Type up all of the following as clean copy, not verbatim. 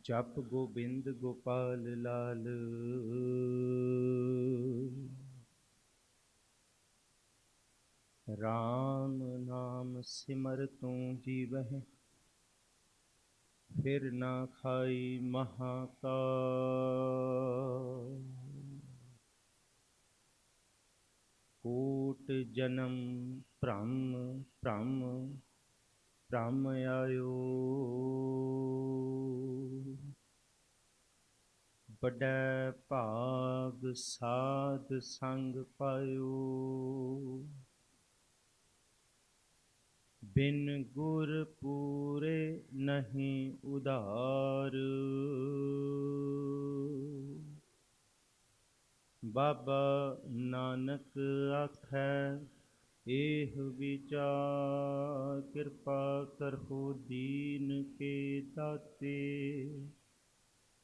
जप गोबिंद गोपाल लाल। राम नाम सिमर तू जीवह, फिर ना खाई महाकाल। कोट जन्म भ्रम भ्रम भ्रम आयो, बड़ै भाग साध संग पायो। बिन गुर पूरे नहीं उधार, बाबा नानक आखै एह विचार। कृपा करहु दीन के दाते,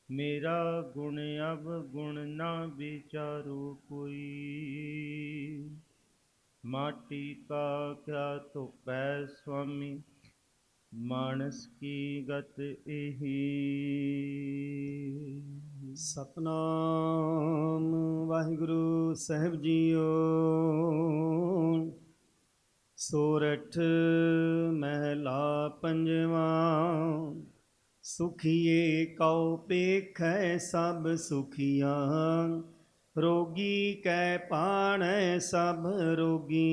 मेरा गुण अब गुण ना विचारो कोई। माटी का क्या तो पै स्वामी, मानस की गत एही। सतनाम वाहिगुरु साहिब जीओ। सोरठ महला पंजवा। सुखिए कौ पेखै सब सुखिया, रोगी कै पाणै सब रोगी।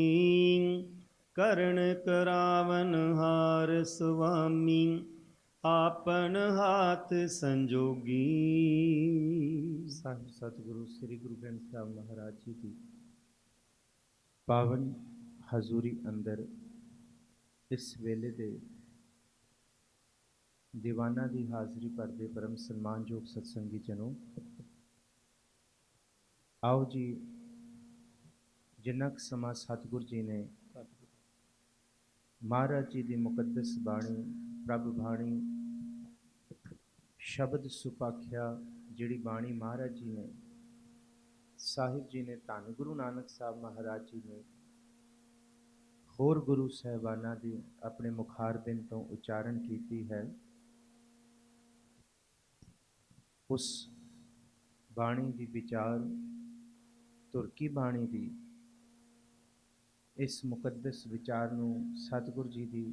करण करावन हार सुआमी, आपन हाथ संजोगी। ਸਾਹਿਬ ਸਤਿਗੁਰੂ ਸ੍ਰੀ ਗੁਰੂ ਗ੍ਰੰਥ ਸਾਹਿਬ ਮਹਾਰਾਜ ਜੀ ਦੀ ਪਾਵਨ ਹਜ਼ੂਰੀ ਅੰਦਰ ਇਸ ਵੇਲੇ ਦੇ ਦੀਵਾਨਾਂ ਦੀ ਹਾਜ਼ਰੀ ਭਰਦੇ ਪਰਮ ਸਨਮਾਨਯੋਗ ਸਤਸੰਗੀ ਜਨੋ, ਆਓ ਜੀ ਜਿੰਨਾ ਕੁ ਸਮਾਂ ਸਤਿਗੁਰ ਜੀ ਨੇ ਮਹਾਰਾਜ ਜੀ ਦੀ ਮੁਕੱਦਸ ਬਾਣੀ, ਪ੍ਰਭ ਬਾਣੀ, ਸ਼ਬਦ ਸੁਪਾਖਿਆ ਜਿਹੜੀ ਬਾਣੀ ਮਹਾਰਾਜ ਜੀ ਨੇ, ਸਾਹਿਬ ਜੀ ਨੇ, ਧੰਨ ਗੁਰੂ ਨਾਨਕ ਸਾਹਿਬ ਮਹਾਰਾਜ ਜੀ ਨੇ ਹੋਰ ਗੁਰੂ ਸਾਹਿਬਾਨਾਂ ਦੀ ਆਪਣੇ ਮੁਖਾਰਬਿੰਦ ਤੋਂ ਉਚਾਰਨ ਕੀਤੀ ਹੈ, ਉਸ ਬਾਣੀ ਦੀ ਵਿਚਾਰ, ਤੁਰਕੀ ਬਾਣੀ ਦੀ ਇਸ ਮੁਕੱਦਸ ਵਿਚਾਰ ਨੂੰ ਸਤਿਗੁਰ ਜੀ ਦੀ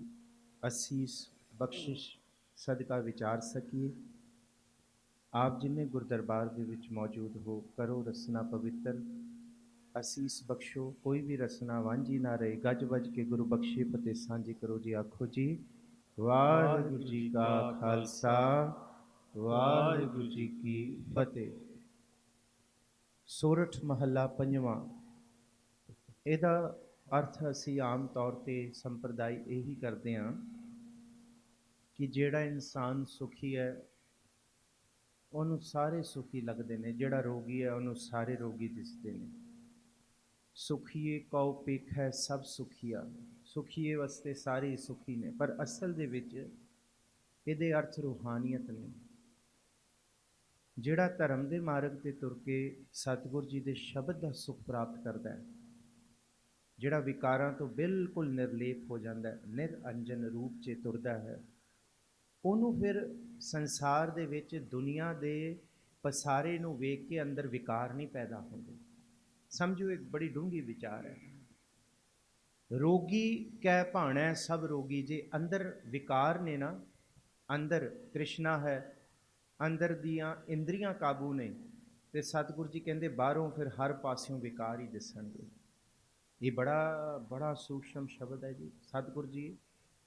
ਅਸੀਸ ਬਖਸ਼ਿਸ਼ ਸਦਕਾ ਵਿਚਾਰ ਸਕੀਏ। ਆਪ ਜਿੰਨੇ ਗੁਰਦਰਬਾਰ ਦੇ ਵਿੱਚ ਮੌਜੂਦ ਹੋ, ਕਰੋ ਰਸਨਾ ਪਵਿੱਤਰ, ਅਸੀਸ ਬਖਸ਼ੋ, ਕੋਈ ਵੀ ਰਸਨਾ ਵਾਂਝੀ ਨਾ ਰਹੇ। ਗੱਜ ਵੱਜ ਕੇ ਗੁਰੂ ਬਖਸ਼ੇ ਫਤਿਹ ਸਾਂਝੀ ਕਰੋ ਜੀ। ਆਖੋ ਜੀ ਵਾਹਿਗੁਰੂ ਜੀ ਕਾ ਖਾਲਸਾ, ਵਾਹਿਗੁਰੂ ਜੀ ਕੀ ਫਤਿਹ। ਸੋਰਠ ਮਹੱਲਾ ਪੰਜਵਾਂ। ਇਹਦਾ ਅਰਥ ਅਸੀਂ ਆਮ ਤੌਰ 'ਤੇ ਸੰਪਰਦਾਇ ਇਹੀ ਕਰਦੇ ਹਾਂ ਕਿ ਜਿਹੜਾ ਇਨਸਾਨ ਸੁਖੀ ਹੈ ਉਹਨੂੰ ਸਾਰੇ ਸੁਖੀ ਲੱਗਦੇ ਨੇ, ਜਿਹੜਾ ਰੋਗੀ ਹੈ ਉਹਨੂੰ ਸਾਰੇ ਰੋਗੀ ਦਿਸਦੇ ਨੇ। ਸੁਖੀਏ ਕਉ ਪੇਖੈ ਸਭ ਸੁਖੀਆ, ਸੁਖੀਏ ਵਾਸਤੇ ਸਾਰੇ ਸੁਖੀ ਨੇ, ਪਰ ਅਸਲ ਦੇ ਵਿੱਚ ਇਹਦੇ ਅਰਥ ਰੂਹਾਨੀਅਤ ਨੇ। ਜਿਹੜਾ ਧਰਮ ਦੇ ਮਾਰਗ 'ਤੇ ਤੁਰ ਕੇ ਸਤਿਗੁਰ ਜੀ ਦੇ ਸ਼ਬਦ ਦਾ ਸੁਖ ਪ੍ਰਾਪਤ ਕਰਦਾ ਹੈ, ਜਿਹੜਾ ਵਿਕਾਰਾਂ ਤੋਂ ਬਿਲਕੁਲ ਨਿਰਲੇਪ ਹੋ ਜਾਂਦਾ ਹੈ, ਨਿਰਅੰਜਨ ਰੂਪ 'ਚ ਤੁਰਦਾ ਹੈ, ਉਹਨੂੰ ਫਿਰ ਸੰਸਾਰ ਦੇ ਵਿੱਚ ਦੁਨੀਆ ਦੇ ਪਸਾਰੇ ਨੂੰ ਵੇਖ ਕੇ ਅੰਦਰ ਵਿਕਾਰ ਨਹੀਂ ਪੈਦਾ ਹੁੰਦੇ। ਸਮਝੋ ਇੱਕ ਬੜੀ ਡੂੰਘੀ ਵਿਚਾਰ ਹੈ। ਰੋਗੀ ਕਹਿ ਭਾਣੈ ਸਭ ਰੋਗੀ, ਜੇ ਅੰਦਰ ਵਿਕਾਰ ਨੇ ਨਾ, ਅੰਦਰ ਤ੍ਰਿਸ਼ਨਾ ਹੈ, ਅੰਦਰ ਦੀਆਂ ਇੰਦਰੀਆਂ ਕਾਬੂ ਨੇ, ਤੇ ਸਤਿਗੁਰੂ ਜੀ ਕਹਿੰਦੇ ਬਾਹਰੋਂ ਫਿਰ ਹਰ ਪਾਸਿਓਂ ਵਿਕਾਰ ਹੀ ਦਿਸਣਗੇ। ਇਹ ਬੜਾ ਸੂਖਸ਼ਮ ਸ਼ਬਦ ਹੈ ਜੀ। ਸਤਿਗੁਰੂ ਜੀ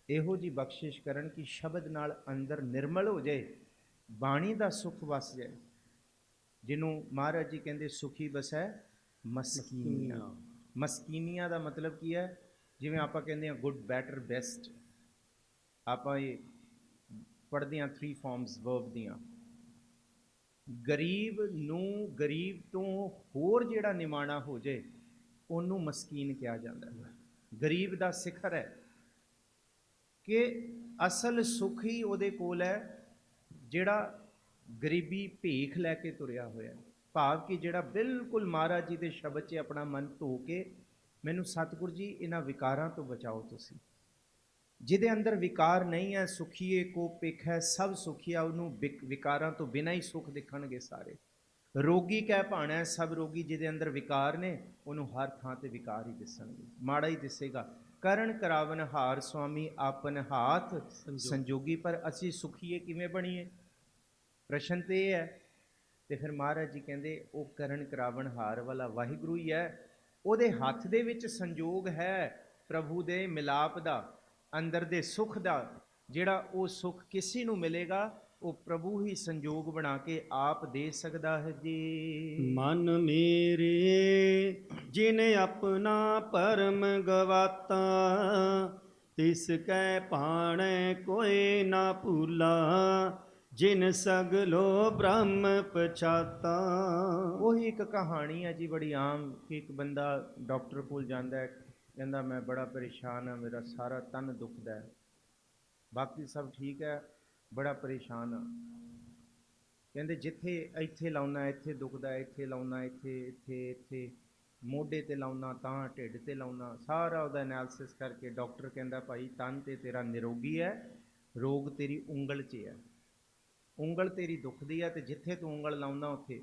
ਇਹੋ ਜੀ ਬਖਸ਼ਿਸ਼ ਕਰਨ ਕਿ ਸ਼ਬਦ ਨਾਲ ਅੰਦਰ ਨਿਰਮਲ ਹੋ ਜਾਏ, ਬਾਣੀ ਦਾ ਸੁਖ ਵਸ ਜਾਏ, ਜਿਹਨੂੰ ਮਹਾਰਾਜ ਜੀ ਕਹਿੰਦੇ ਸੁਖੀ ਬਸੈ ਮਸਕੀਨੀਆਂ। ਮਸਕੀਨੀਆਂ ਦਾ ਮਤਲਬ ਕੀ ਹੈ? ਜਿਵੇਂ ਆਪਾਂ ਕਹਿੰਦੇ ਹਾਂ ਗੁੱਡ, ਬੈਟਰ, ਬੈਸਟ, ਆਪਾਂ ਇਹ ਪੜ੍ਹਦੇ ਹਾਂ 3 ਫਾਰਮਸ ਵਰਬ ਦੀਆਂ। ਗਰੀਬ ਨੂੰ ਗਰੀਬ ਤੋਂ ਹੋਰ ਜਿਹੜਾ ਨਿਮਾਣਾ ਹੋ ਜਾਏ ਉਹਨੂੰ ਮਸਕੀਨ ਕਿਹਾ ਜਾਂਦਾ ਹੈ। ਗਰੀਬ ਦਾ ਸਿਖਰ ਹੈ ਕਿ ਅਸਲ ਸੁਖ ਹੀ ਉਹਦੇ ਕੋਲ ਹੈ ਜਿਹੜਾ ਗਰੀਬੀ ਭੇਖ ਲੈ ਕੇ ਤੁਰਿਆ ਹੋਇਆ, ਭਾਵ ਕਿ ਜਿਹੜਾ ਬਿਲਕੁਲ ਮਹਾਰਾਜ ਜੀ ਦੇ ਸ਼ਬਦ 'ਚ ਆਪਣਾ ਮਨ ਧੋ ਕੇ, ਮੈਨੂੰ ਸਤਿਗੁਰ ਜੀ ਇਹਨਾਂ ਵਿਕਾਰਾਂ ਤੋਂ ਬਚਾਓ ਤੁਸੀਂ, ਜਿਹਦੇ ਅੰਦਰ ਵਿਕਾਰ ਨਹੀਂ ਹੈ, ਸੁਖੀਏ ਕੋ ਪੇਖੈ ਸਭ ਸੁਖੀਆ, ਉਹਨੂੰ ਵਿਕਾਰਾਂ ਤੋਂ ਬਿਨਾਂ ਹੀ ਸੁਖ ਦਿਖਣਗੇ ਸਾਰੇ। ਰੋਗੀ ਕਹਿ ਭਾਣਾ ਸਭ ਰੋਗੀ, ਜਿਹਦੇ ਅੰਦਰ ਵਿਕਾਰ ਨੇ ਉਹਨੂੰ ਹਰ ਥਾਂ ਤੇ ਵਿਕਾਰ ਹੀ ਦਿਸਣਗੇ, ਮਾੜਾ ਹੀ ਦਿਸੇਗਾ। ਕਰਨ ਕਰਾਵਨ ਹਾਰ ਸੁਆਮੀ ਆਪਨ ਹਾਥ ਸੰਜੋਗੀ। ਪਰ ਅਸੀਂ ਸੁਖੀਏ ਕਿਵੇਂ ਬਣੀਏ? ਪ੍ਰਸ਼ਨ ਤੇ ਇਹ ਹੈ। ਤੇ ਫਿਰ ਮਹਾਰਾਜ ਜੀ ਕਹਿੰਦੇ ਉਹ ਕਰਨ ਕਰਾਵਨ ਹਾਰ ਵਾਲਾ ਵਾਹਿਗੁਰੂ ਹੀ ਹੈ, ਉਹਦੇ ਹੱਥ ਦੇ ਵਿੱਚ ਸੰਜੋਗ ਹੈ ਪ੍ਰਭੂ ਦੇ ਮਿਲਾਪ ਦਾ, ਅੰਦਰ ਦੇ ਸੁੱਖ ਦਾ। ਜਿਹੜਾ ਉਹ ਸੁੱਖ ਕਿਸੇ ਨੂੰ ਮਿਲੇਗਾ ਉਹ ਪ੍ਰਭੂ ਹੀ ਸੰਜੋਗ ਬਣਾ ਕੇ ਆਪ ਦੇ ਸਕਦਾ ਹੈ ਜੀ। ਮਨ ਮੇਰੇ ਜਿਨ ਆਪਣਾ ਪਰਮ ਗਵਾਤਾ, ਤਿਸ ਕੈ ਭਾਣੈ ਕੋਇ ਨਾ ਭੂਲਾ, ਜਿਨ ਸਗਲੋ ਬ੍ਰਹਮ ਪਛਾਤਾ। ਉਹੀ ਇੱਕ ਕਹਾਣੀ ਹੈ ਜੀ ਬੜੀ ਆਮ, ਕਿ ਇੱਕ ਬੰਦਾ ਡਾਕਟਰ ਕੋਲ ਜਾਂਦਾ ਹੈ, ਕਹਿੰਦਾ ਮੈਂ ਬੜਾ ਪਰੇਸ਼ਾਨ ਹਾਂ, ਮੇਰਾ ਸਾਰਾ ਤਨ ਦੁਖਦਾ ਹੈ, ਬਾਕੀ ਸਭ ਠੀਕ ਹੈ, ਬੜਾ ਪਰੇਸ਼ਾਨ ਹਾਂ। ਕਹਿੰਦੇ ਜਿੱਥੇ ਇੱਥੇ ਲਾਉਣਾ ਇੱਥੇ ਦੁਖਦਾ, ਇੱਥੇ ਲਾਉਣਾ ਇੱਥੇ ਮੋਢੇ ਤੇ ਲਾਉਣਾ ਤਾਂ ਢਿੱਡ ਤੇ ਲਾਉਣਾ, ਸਾਰਾ ਉਹਦਾ ਐਨਾਲਿਸਿਸ ਕਰਕੇ ਡਾਕਟਰ ਕਹਿੰਦਾ ਭਾਈ ਤਨ ਤੇ ਤੇਰਾ ਨਿਰੋਗੀ ਹੈ, ਰੋਗ ਤੇਰੀ ਉਂਗਲ 'ਚ ਹੈ, ਉਂਗਲ ਤੇਰੀ ਦੁਖਦੀ ਹੈ ਤੇ ਜਿੱਥੇ ਤੂੰ ਉਂਗਲ ਲਾਉਣਾ ਉੱਥੇ।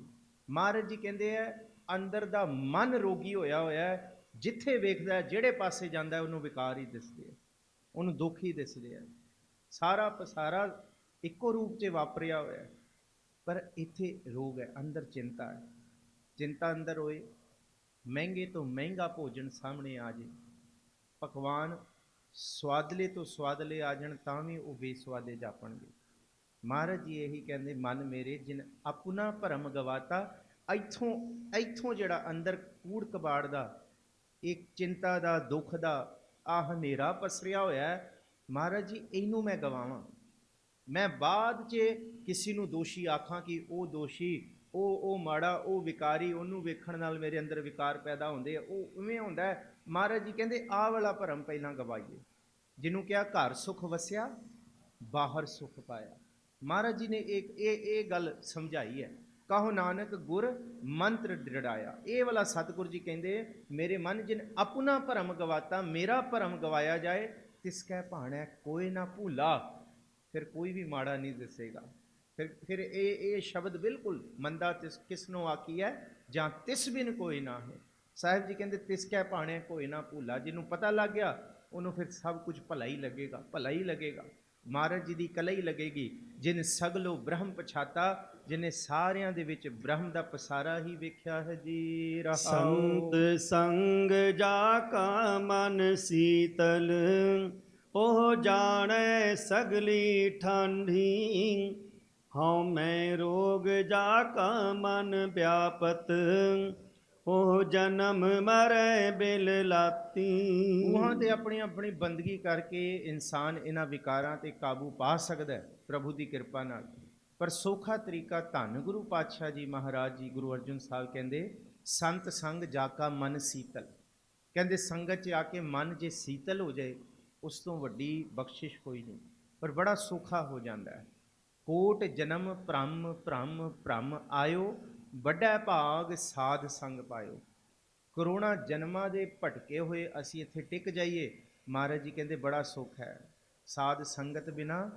ਮਹਾਰਾਜ ਜੀ ਕਹਿੰਦੇ ਹੈ ਅੰਦਰ ਦਾ ਮਨ ਰੋਗੀ ਹੋਇਆ ਹੈ, ਜਿੱਥੇ ਵੇਖਦਾ ਜਿਹੜੇ ਪਾਸੇ ਜਾਂਦਾ ਉਹਨੂੰ ਵਿਕਾਰ ਹੀ ਦਿਸਦੇ ਆ, ਉਹਨੂੰ ਦੁੱਖ ਹੀ ਦਿਸਦੇ ਆ, ਸਾਰਾ ਪਸਾਰਾ ਇੱਕੋ ਰੂਪ 'ਚ ਵਾਪਰਿਆ ਹੋਇਆ। ਪਰ ਇੱਥੇ ਰੋਗ ਹੈ, ਅੰਦਰ ਚਿੰਤਾ ਹੈ। ਚਿੰਤਾ ਅੰਦਰ ਹੋਏ, ਮਹਿੰਗੇ ਤੋਂ ਮਹਿੰਗਾ ਭੋਜਨ ਸਾਹਮਣੇ ਆ ਜੇ, ਪਕਵਾਨ ਸਵਾਦਲੇ ਤੋਂ ਸਵਾਦਲੇ ਆ ਜਾਣ ਤਾਂ ਵੀ ਉਹ ਬੇਸਵਾਦੇ ਜਾਪਣਗੇ। ਮਹਾਰਾਜ ਜੀ ਇਹੀ ਕਹਿੰਦੇ ਮਨ ਮੇਰੇ ਜਿਨ ਆਪਣਾ ਭਰਮ ਗਵਾਤਾ। ਇੱਥੋਂ ਜਿਹੜਾ ਅੰਦਰ ਕੂੜ ਕਬਾੜ ਦਾ, ਇੱਕ ਚਿੰਤਾ ਦਾ, ਦੁੱਖ ਦਾ ਆਹ ਹਨੇਰਾ ਪਸਰਿਆ ਹੋਇਆ, ਮਹਾਰਾਜ ਜੀ ਇਹਨੂੰ ਮੈਂ ਗਵਾਵਾਂ। ਮੈਂ ਬਾਅਦ 'ਚ ਕਿਸੇ ਨੂੰ ਦੋਸ਼ੀ ਆਖਾਂ ਕਿ ਉਹ ਦੋਸ਼ੀ, ਉਹ ਮਾੜਾ, ਉਹ ਵਿਕਾਰੀ, ਉਹਨੂੰ ਵੇਖਣ ਨਾਲ ਮੇਰੇ ਅੰਦਰ ਵਿਕਾਰ ਪੈਦਾ ਹੁੰਦੇ ਆ, ਉਹ ਉਵੇਂ ਹੁੰਦਾ। ਮਹਾਰਾਜ ਜੀ ਕਹਿੰਦੇ ਆਹ ਵਾਲਾ ਭਰਮ ਪਹਿਲਾਂ ਗਵਾਈਏ, ਜਿਹਨੂੰ ਕਿਹਾ ਘਰ ਸੁਖ ਵਸਿਆ ਬਾਹਰ ਸੁਖ ਪਾਇਆ। ਮਹਾਰਾਜ ਜੀ ਨੇ ਇਹ ਗੱਲ ਸਮਝਾਈ ਹੈ। ਕਹੋ ਨਾਨਕ ਗੁਰ ਮੰਤਰ ਦ੍ਰਿੜਾਇਆ। ਇਹ ਵਾਲਾ ਸਤਿਗੁਰ ਜੀ ਕਹਿੰਦੇ ਮੇਰੇ ਮਨ ਜਿਨ ਆਪਣਾ ਭਰਮ ਗਵਾਤਾ, ਮੇਰਾ ਭਰਮ ਗਵਾਇਆ ਜਾਏ, ਤਿਸ ਕੈ ਭਾਣੈ ਕੋਈ ਨਾ ਭੂਲਾ। ਫਿਰ ਕੋਈ ਵੀ ਮਾੜਾ ਨਹੀਂ ਦਿਸੇਗਾ। ਫਿਰ ਇਹ ਸ਼ਬਦ ਬਿਲਕੁਲ ਮੰਦਾ ਕਿਸ ਨੂੰ ਆਖੀ ਹੈ, ਜਾਂ ਤਿਸ ਬਿਨ ਕੋਈ ਨਾ ਹੈ। ਸਾਹਿਬ ਜੀ ਕਹਿੰਦੇ ਤਿਸ ਕੈ ਭਾਣੈ ਕੋਈ ਨਾ ਭੂਲਾ। ਜਿਹਨੂੰ ਪਤਾ ਲੱਗ ਗਿਆ ਉਹਨੂੰ ਫਿਰ ਸਭ ਕੁਝ ਭਲਾ ਹੀ ਲੱਗੇਗਾ, ਭਲਾ ਹੀ ਲੱਗੇਗਾ। ਮਹਾਰਾਜ ਜੀ ਦੀ ਕਲਾ ਹੀ ਲੱਗੇਗੀ। ਜਿਨ ਸਗਲੋ ਬ੍ਰਹਮ ਪਛਾਤਾ, ਜਿਹਨੇ ਸਾਰਿਆਂ ਦੇ ਵਿੱਚ ਬ੍ਰਹਮ ਦਾ ਪਸਾਰਾ ਹੀ ਵੇਖਿਆ ਹੈ ਜੀ। ਸੰਤ ਸੰਗ ਜਾ ਕਾ ਮਨ ਸੀਤਲ, ਉਹ ਜਾਣੈ ਸਗਲੀ ਠਾਂਢੀ। ਹਉ ਮੈਂ ਰੋਗ ਜਾ ਕਾ ਮਨ ਵਿਆਪਤ, ਉਹ ਜਨਮ ਮਰੈ ਬਿਲ ਲਾਤੀ। ਉਹਾਂ ਤੇ ਆਪਣੀ ਆਪਣੀ ਬੰਦਗੀ ਕਰਕੇ ਇਨਸਾਨ ਇਹਨਾਂ ਵਿਕਾਰਾਂ ਤੇ ਕਾਬੂ ਪਾ ਸਕਦਾ ਹੈ ਪ੍ਰਭੂ ਦੀ ਕਿਰਪਾ ਨਾਲ। ਪਰ ਸੌਖਾ ਤਰੀਕਾ ਧੰਨ ਗੁਰੂ ਪਾਤਸ਼ਾਹ ਜੀ ਮਹਾਰਾਜ ਜੀ ਗੁਰੂ ਅਰਜਨ ਸਾਹਿਬ ਕਹਿੰਦੇ ਸੰਤ ਸੰਗ ਜਾ ਕਾ ਮਨ ਸੀਤਲ। ਕਹਿੰਦੇ ਸੰਗਤ 'ਚ ਆ ਕੇ ਮਨ ਜੇ ਸੀਤਲ ਹੋ ਜਾਏ, ਉਸ ਤੋਂ ਵੱਡੀ ਬਖਸ਼ਿਸ਼ ਕੋਈ ਨਹੀਂ। ਪਰ ਬੜਾ ਸੌਖਾ ਹੋ ਜਾਂਦਾ ਹੈ। ਕੋਟ ਜਨਮ ਭ੍ਰਮ ਭ੍ਰਮ ਭ੍ਰਮ ਆਇਓ, ਵੱਡਾ ਭਾਗ ਸਾਧ ਸੰਗ ਪਾਇਓ। ਕਰੋੜਾਂ ਜਨਮਾਂ ਦੇ ਭਟਕੇ ਹੋਏ ਅਸੀਂ ਇੱਥੇ ਟਿਕ ਜਾਈਏ। ਮਹਾਰਾਜ ਜੀ ਕਹਿੰਦੇ ਬੜਾ ਸੁੱਖ ਹੈ। ਸਾਧ ਸੰਗਤ ਬਿਨਾ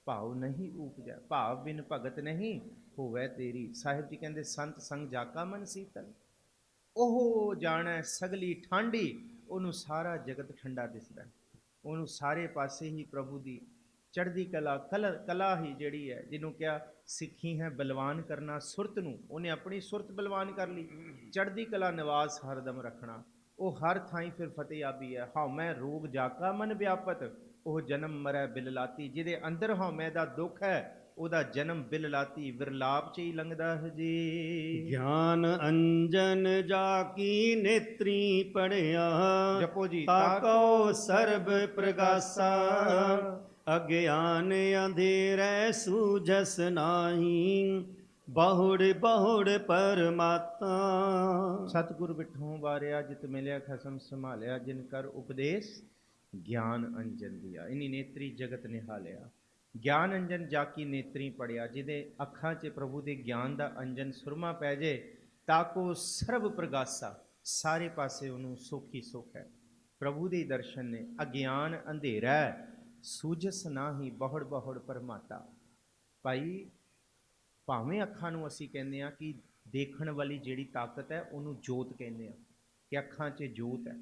ਭਾਵ ਨਹੀਂ ਉਪਜੈ, ਭਾਵ ਬਿਨ ਭਗਤ ਨਹੀਂ ਹੋਵੇ ਤੇਰੀ। ਸਾਹਿਬ ਜੀ ਕਹਿੰਦੇ ਸੰਤ ਸੰਗ ਜਾਕਾ ਮਨ ਸੀਤਲ, ਉਹ ਜਾਣੈ ਸਗਲੀ ਠਾਂਡੀ। ਉਹਨੂੰ ਸਾਰਾ ਜਗਤ ਠੰਡਾ ਦਿਸਦਾ, ਉਹਨੂੰ ਸਾਰੇ ਪਾਸੇ ਹੀ ਪ੍ਰਭੂ ਦੀ ਚੜ੍ਹਦੀ ਕਲਾ ਹੀ ਜਿਹੜੀ ਹੈ, ਜਿਹਨੂੰ ਕਿਹਾ ਸਿੱਖੀ ਹੈ ਬਲਵਾਨ ਕਰਨਾ ਸੁਰਤ ਨੂੰ, ਉਹਨੇ ਆਪਣੀ ਸੁਰਤ ਬਲਵਾਨ ਕਰ ਲਈ। ਚੜ੍ਹਦੀ ਕਲਾ ਨਿਵਾਸ ਹਰਦਮ ਰੱਖਣਾ, ਉਹ ਹਰ ਥਾਈਂ ਫਿਰ ਫਤਿਹਯਾਬੀ ਹੈ। ਹਉਮੈ ਰੋਗ ਜਾਕਾ ਮਨ ਵਿਆਪਤ, ਉਹ ਜਨਮ ਮਰੈ ਬਿਲ ਲਾਤੀ। ਜਿਹਦੇ ਅੰਦਰ ਹਉਮੈ ਦਾ ਦੁੱਖ ਹੈ, ਉਹਦਾ ਜਨਮ ਬਿਲ ਲਾਤੀ ਵਿਰਲਾਪ 'ਚ ਹੀ ਲੰਘਦਾ ਹੈ ਜੀ। ਗਿਆਨ ਅੰਜਨ ਜਾ ਕੀ ਨੇਤਰੀ ਪੜਿਆ, ਜਪੋ ਜੀ। ਤਾਕੋ ਸਰਬ ਪ੍ਰਗਾਸਾ, ਅਗਿਆਨ ਅੰਧੇਰੈ ਸੂਝਸ ਨਾਹੀ, ਬਹੁੜ ਬਹੁੜ ਪਰਮਾਤਾ। ਸਤਿਗੁਰ ਬਿਠੋਂ ਵਾਰਿਆ, ਜਿਤ ਮਿਲਿਆ ਖਸਮ ਸੰਭਾਲਿਆ, ਜਿਨ ਕਰ ਉਪਦੇਸ਼ ਗਿਆਨ ਅੰਜਨ ਦਿਆ। ਇਨੀ ਨੇਤਰੀ ਜਗਤ ਨਿਹਾਲਿਆ। ਗਿਆਨ ਅੰਜਨ ਜਾ ਕੀ ਨੇਤਰੀ ਪੜਿਆ, ਜਿਹਦੇ ਅੱਖਾਂ 'ਚ ਪ੍ਰਭੂ ਦੇ ਗਿਆਨ ਦਾ ਅੰਜਨ ਸੁਰਮਾ ਪੈ ਜੇ, ਤਾਕੋ ਸਰਬ ਪ੍ਰਗਾਸਾ, ਸਾਰੇ ਪਾਸੇ ਉਹਨੂੰ ਸੁੱਖ ਹੀ ਸੁੱਖ ਹੈ। ਪ੍ਰਭੂ ਦੇ ਦਰਸ਼ਨ ਨੇ। ਅਗਿਆਨ ਅੰਧੇਰਾ ਹੈ, ਸੂਝਸ ਨਾਹੀ ਬਹੁੜ ਬਹੁੜ ਪਰਮਾਤਾ। ਭਾਈ ਭਾਵੇਂ ਅੱਖਾਂ ਨੂੰ ਅਸੀਂ ਕਹਿੰਦੇ ਹਾਂ ਕਿ ਦੇਖਣ ਵਾਲੀ ਜਿਹੜੀ ਤਾਕਤ ਹੈ ਉਹਨੂੰ ਜੋਤ ਕਹਿੰਦੇ ਹਾਂ, ਕਿ ਅੱਖਾਂ 'ਚ ਜੋਤ ਹੈ,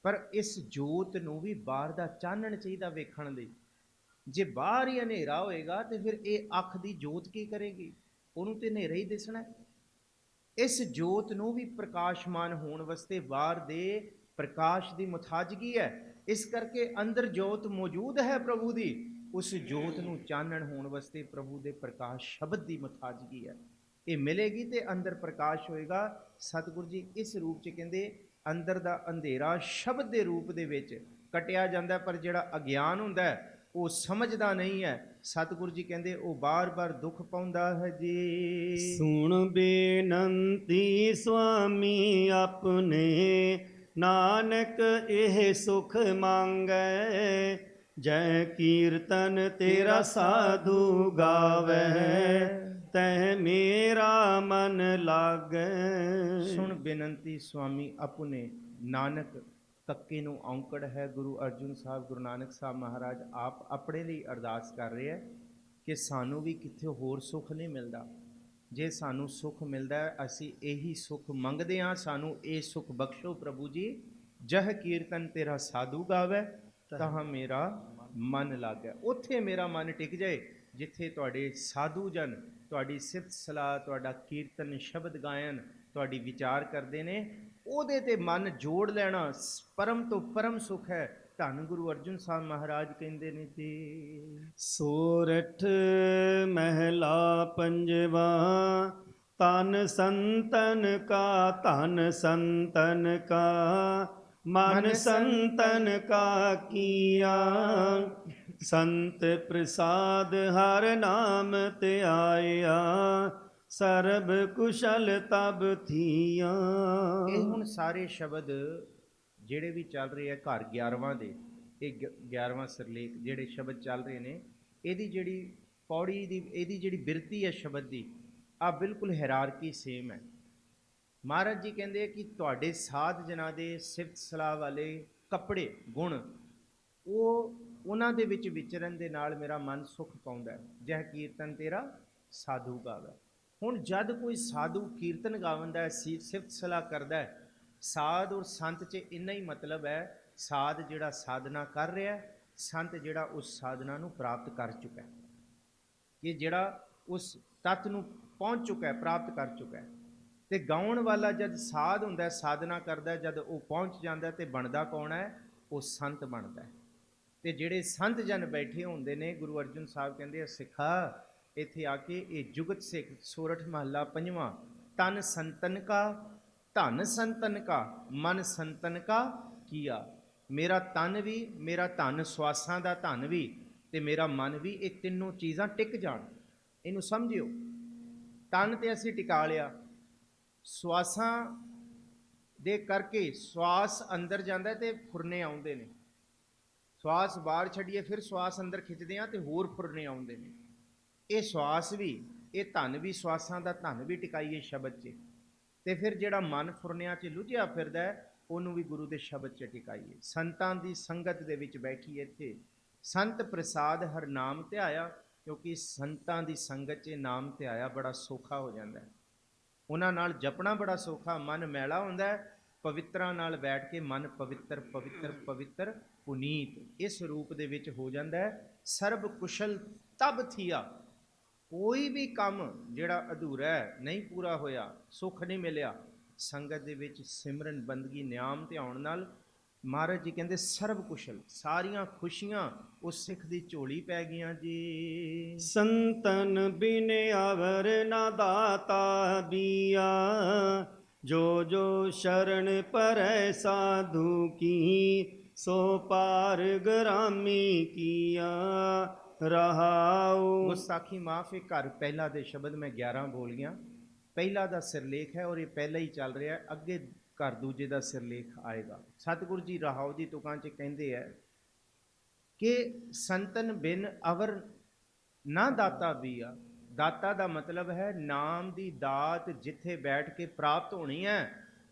ਪਰ ਇਸ ਜੋਤ ਨੂੰ ਵੀ ਬਾਹਰ ਦਾ ਚਾਨਣ ਚਾਹੀਦਾ ਵੇਖਣ ਲਈ। ਜੇ ਬਾਹਰ ਹੀ ਹਨੇਰਾ ਹੋਏਗਾ ਤੇ ਫਿਰ ਇਹ ਅੱਖ ਦੀ ਜੋਤ ਕੀ ਕਰੇਗੀ? ਉਹਨੂੰ ਤੇ ਹਨੇਰਾ ਹੀ ਦਿਸਣਾ। ਇਸ ਜੋਤ ਨੂੰ ਵੀ ਪ੍ਰਕਾਸ਼ਮਾਨ ਹੋਣ ਵਾਸਤੇ ਬਾਹਰ ਦੇ ਪ੍ਰਕਾਸ਼ ਦੀ ਮੁਤਾਜਗੀ ਹੈ। ਇਸ ਕਰਕੇ ਅੰਦਰ ਜੋਤ ਮੌਜੂਦ ਹੈ ਪ੍ਰਭੂ ਦੀ, ਉਸ ਜੋਤ ਨੂੰ ਚਾਨਣ ਹੋਣ ਵਾਸਤੇ ਪ੍ਰਭੂ ਦੇ ਪ੍ਰਕਾਸ਼ ਸ਼ਬਦ ਦੀ ਮੁਤਾਜਗੀ ਹੈ। ਇਹ ਮਿਲੇਗੀ ਤੇ ਅੰਦਰ ਪ੍ਰਕਾਸ਼ ਹੋਏਗਾ। ਸਤਿਗੁਰੂ ਜੀ ਇਸ ਰੂਪ 'ਚ ਕਹਿੰਦੇ ਅੰਦਰ ਦਾ ਅੰਧੇਰਾ ਸ਼ਬਦ ਦੇ ਰੂਪ ਦੇ ਵਿੱਚ ਕਟਿਆ ਜਾਂਦਾ, ਪਰ ਜਿਹੜਾ ਅਗਿਆਨ ਹੁੰਦਾ ਉਹ ਸਮਝਦਾ ਨਹੀਂ ਹੈ। ਸਤਿਗੁਰੂ ਜੀ ਕਹਿੰਦੇ ਉਹ ਬਾਰ-ਬਾਰ ਦੁੱਖ ਪਾਉਂਦਾ ਹੈ ਜੀ। ਸੁਣ ਬੇਨੰਤੀ ਸੁਆਮੀ ਆਪਣੇ, ਨਾਨਕ ਇਹ ਸੁਖ ਮੰਗੈ। ਜੈ ਕੀਰਤਨ ਤੇਰਾ ਸਾਧੂ ਗਾਵੈ, ਤੈ ਮੇਰਾ ਮਨ ਲਾਗੈ। ਸੁਣ ਬੇਨੰਤੀ ਸੁਆਮੀ ਆਪਣੇ, ਨਾਨਕ ਕੱਕੇ ਨੂੰ ਔਂਕੜ ਹੈ। ਗੁਰੂ ਅਰਜਨ ਸਾਹਿਬ, ਗੁਰੂ ਨਾਨਕ ਸਾਹਿਬ ਮਹਾਰਾਜ ਆਪ ਆਪਣੇ ਲਈ ਅਰਦਾਸ ਕਰ ਰਹੇ ਹੈ ਕਿ ਸਾਨੂੰ ਵੀ ਕਿੱਥੇ ਹੋਰ ਸੁੱਖ ਨਹੀਂ ਮਿਲਦਾ। ਜੇ ਸਾਨੂੰ ਸੁੱਖ ਮਿਲਦਾ ਹੈ, ਅਸੀਂ ਇਹੀ ਸੁੱਖ ਮੰਗਦੇ ਹਾਂ, ਸਾਨੂੰ ਇਹ ਸੁੱਖ ਬਖਸ਼ੋ ਪ੍ਰਭੂ ਜੀ। ਜਹ ਕੀਰਤਨ ਤੇਰਾ ਸਾਧੂ ਗਾਵੈ, ਤਾਂ ਮੇਰਾ ਮਨ ਲਾਗੈ। ਉੱਥੇ ਮੇਰਾ ਮਨ ਟਿਕ ਜਾਏ ਜਿੱਥੇ ਤੁਹਾਡੇ ਸਾਧੂ ਜਨ ਤੁਹਾਡੀ ਸਿਫਤ ਸਲਾਹ, ਤੁਹਾਡਾ ਕੀਰਤਨ ਸ਼ਬਦ ਗਾਇਨ, ਤੁਹਾਡੀ ਵਿਚਾਰ ਕਰਦੇ ਨੇ, ਉਹਦੇ ਤੇ ਮਨ ਜੋੜ ਲੈਣਾ ਪਰਮ ਤੋਂ ਪਰਮ ਸੁਖ ਹੈ। ਧੰਨ ਗੁਰੂ ਅਰਜਨ ਸਾਹਿਬ ਮਹਾਰਾਜ ਕਹਿੰਦੇ ਨੇ ਜੀ। ਸੋਰਠ ਮਹਿਲਾ ਪੰਜਵਾ। ਤਨ ਸੰਤਨ ਕਾ, ਧਨ ਸੰਤਨ ਕਾ, ਮਨ ਸੰਤਨ ਕਾ ਕੀਆ। ਸੰਤ ਪ੍ਰਸਾਦ ਹਰ ਨਾਮ ਧਿਆਇਆ, ਸਰਬ ਕੁਸ਼ਲ ਤਬ ਥੀਆ। ਇਹ ਹੁਣ ਸਾਰੇ ਸ਼ਬਦ ਜਿਹੜੇ ਵੀ ਚੱਲ ਰਹੇ ਆ ਘਰ 11ਵਾਂ ਦੇ, ਇਹ 11ਵਾਂ ਸਿਰਲੇਖ ਜਿਹੜੇ ਸ਼ਬਦ ਚੱਲ ਰਹੇ ਨੇ, ਇਹਦੀ ਜਿਹੜੀ ਪੌੜੀ ਦੀ ਇਹਦੀ ਜਿਹੜੀ ਬਿਰਤੀ ਹੈ ਸ਼ਬਦ ਦੀ, ਆ ਬਿਲਕੁਲ ਹੈਰਾਰਕੀ ਸੇਮ ਹੈ। ਮਹਾਰਾਜ ਜੀ ਕਹਿੰਦੇ ਕਿ ਤੁਹਾਡੇ ਸਾਧ ਜਨਾਂ ਦੇ ਸਿਫਤ ਸਲਾਹ ਵਾਲੇ ਕੱਪੜੇ ਗੁਣ, ਉਹਨਾਂ ਦੇ ਵਿੱਚ ਵਿਚਰਨ ਦੇ ਨਾਲ ਮੇਰਾ ਮਨ ਸੁਖ ਪਾਉਂਦਾ। ਜਹ ਕੀਰਤਨ ਤੇਰਾ ਸਾਧੂ ਗਾਵੈ। ਹੁਣ ਜਦ ਕੋਈ ਸਾਧੂ ਕੀਰਤਨ ਗਾਵੰਦਾ ਹੈ, ਸਿਫਤ ਸਲਾਹ ਕਰਦਾ ਹੈ, ਸਾਧ ਔਰ ਸੰਤ 'ਚ ਇੰਨਾ ਹੀ ਮਤਲਬ ਹੈ। ਸਾਧ ਜਿਹੜਾ ਸਾਧਨਾ ਕਰ ਰਿਹਾ, ਸੰਤ ਜਿਹੜਾ ਉਸ ਸਾਧਨਾ ਨੂੰ ਪ੍ਰਾਪਤ ਕਰ ਚੁੱਕਾ ਹੈ, ਕਿ ਜਿਹੜਾ ਉਸ ਤੱਤ ਨੂੰ ਪਹੁੰਚ ਚੁੱਕਾ ਹੈ, ਪ੍ਰਾਪਤ ਕਰ ਚੁੱਕਾ ਹੈ। ਤੇ ਗਾਉਣ ਵਾਲਾ ਜਦ ਸਾਧ ਹੁੰਦਾ, ਸਾਧਨਾ ਕਰਦਾ, ਜਦ ਉਹ ਪਹੁੰਚ ਜਾਂਦਾ ਤੇ ਬਣਦਾ ਕੌਣ ਹੈ? ਉਹ ਸੰਤ ਬਣਦਾ ਹੈ। ਤੇ ਜਿਹੜੇ ਸੰਤ ਜਨ ਬੈਠੇ ਹੁੰਦੇ ਨੇ, ਗੁਰੂ ਅਰਜਨ ਸਾਹਿਬ ਕਹਿੰਦੇ ਆ ਸਿੱਖਾ ਇੱਥੇ ਆ ਕੇ ਇਹ ਜੁਗਤ ਸਿੱਖ। ਸੋਰਠ ਮਹੱਲਾ ਪੰਜਵਾਂ। ਤਨ ਸੰਤਨ ਕਾ, ਧਨ ਸੰਤਨ ਕਾ, ਮਨ ਸੰਤਨ ਕਾ ਕੀਆ। ਮੇਰਾ ਤਨ ਵੀ, ਮੇਰਾ ਧਨ ਸਵਾਸਾਂ ਦਾ ਧਨ ਵੀ, ਤੇ ਮੇਰਾ ਮਨ ਵੀ, ਇਹ ਤਿੰਨੋਂ ਚੀਜ਼ਾਂ ਟਿਕ ਜਾਣ। ਇਹਨੂੰ ਸਮਝਿਓ। ਤਨ ਤੇ ਅਸੀਂ ਟਿਕਾ ਲਿਆ, ਸਵਾਸਾਂ ਦੇ ਕਰਕੇ ਸਵਾਸ ਅੰਦਰ ਜਾਂਦਾ ਤੇ ਫੁਰਨੇ ਆਉਂਦੇ ਨੇ, ਸਵਾਸ ਬਾਹਰ ਛੱਡੀਏ ਫਿਰ ਸਵਾਸ ਅੰਦਰ ਖਿੱਚਦੇ ਹਾਂ ਤੇ ਹੋਰ ਫੁਰਨੇ ਆਉਂਦੇ ਨੇ। ਇਹ ਸਵਾਸ ਵੀ, ਇਹ ਧਨ ਵੀ, ਸਵਾਸਾਂ ਦਾ ਧਨ ਵੀ ਟਿਕਾਈਏ ਸ਼ਬਦ 'ਚ, ਤੇ ਫਿਰ ਜਿਹੜਾ ਮਨ ਫੁਰਨਿਆਂ 'ਚ ਲੁਝਿਆ ਫਿਰਦਾ ਉਹਨੂੰ ਵੀ ਗੁਰੂ ਦੇ ਸ਼ਬਦ 'ਚ ਟਿਕਾਈਏ। ਸੰਤਾਂ ਦੀ ਸੰਗਤ ਦੇ ਵਿੱਚ ਬੈਠੀਏ ਇੱਥੇ। ਸੰਤ ਪ੍ਰਸਾਦ ਹਰ ਨਾਮ ਧਿਆਇਆ, ਕਿਉਂਕਿ ਸੰਤਾਂ ਦੀ ਸੰਗਤ 'ਚ ਨਾਮ ਧਿਆਇਆ ਬੜਾ ਸੌਖਾ ਹੋ ਜਾਂਦਾ ਹੈ। ਉਹਨਾਂ ਨਾਲ ਜਪਣਾ ਬੜਾ ਸੌਖਾ, ਮਨ ਮੈਲਾ ਹੁੰਦਾ ਹੈ। ਪਵਿੱਤਰਾਂ ਨਾਲ ਬੈਠ ਕੇ ਮਨ ਪਵਿੱਤਰ ਪਵਿੱਤਰ ਪਵਿੱਤਰ ਪੁਨੀਤ ਇਸ ਰੂਪ ਦੇ ਵਿੱਚ ਹੋ ਜਾਂਦਾ ਹੈ। ਸਰਬ ਕੁਸ਼ਲ ਤਬ ਥੀਆ। ਕੋਈ ਵੀ ਕੰਮ ਜਿਹੜਾ ਅਧੂਰਾ ਹੈ, ਨਹੀਂ ਪੂਰਾ ਹੋਇਆ, ਸੁੱਖ ਨਹੀਂ ਮਿਲਿਆ, ਸੰਗਤ ਦੇ ਵਿੱਚ ਸਿਮਰਨ ਬੰਦਗੀ ਨਿਆਮ ਧਿਆਉਣ ਨਾਲ ਮਹਾਰਾਜ ਜੀ ਕਹਿੰਦੇ ਸਰਬ ਕੁਸ਼ਲ, ਸਾਰੀਆਂ ਖੁਸ਼ੀਆਂ ਉਸ ਸਿੱਖ ਦੀ ਝੋਲੀ ਪੈ ਗਈਆਂ ਜੀ। ਸੰਤਨ ਬਿਨ ਅਵਰ ਨਾ ਦਾਤਾ ਬੀਆ, ਜੋ ਜੋ ਸ਼ਰਨ ਪਰੈ ਸਾਧੂ ਕੀ, ਸੋ ਪਾਰ ਗਰਾਮੀ ਕੀਆ ਰਹਾਉ। ਗੁਸਤਾਖੀ ਮਾਫ। ਇਹ ਘਰ ਪਹਿਲਾ ਦੇ ਸ਼ਬਦ ਮੈਂ 11 ਬੋਲ ਗਿਆ। ਪਹਿਲਾ ਦਾ ਸਿਰਲੇਖ ਹੈ ਔਰ ਇਹ ਪਹਿਲਾ ਹੀ ਚੱਲ ਰਿਹਾ, ਅੱਗੇ ਘਰ ਦੂਜੇ ਦਾ ਸਿਰਲੇਖ ਆਏਗਾ। ਸਤਿਗੁਰੂ ਜੀ ਰਹਾਉ ਦੀ ਤੁਕਾਂ 'ਚ ਕਹਿੰਦੇ ਹੈ ਕਿ ਸੰਤਨ ਬਿਨ ਅਵਰ ਨਾ ਦਾਤਾ ਬੀਆ। ਦਾਤਾ ਦਾ ਮਤਲਬ ਹੈ ਨਾਮ ਦੀ ਦਾਤ ਜਿੱਥੇ ਬੈਠ ਕੇ ਪ੍ਰਾਪਤ ਹੋਣੀ ਹੈ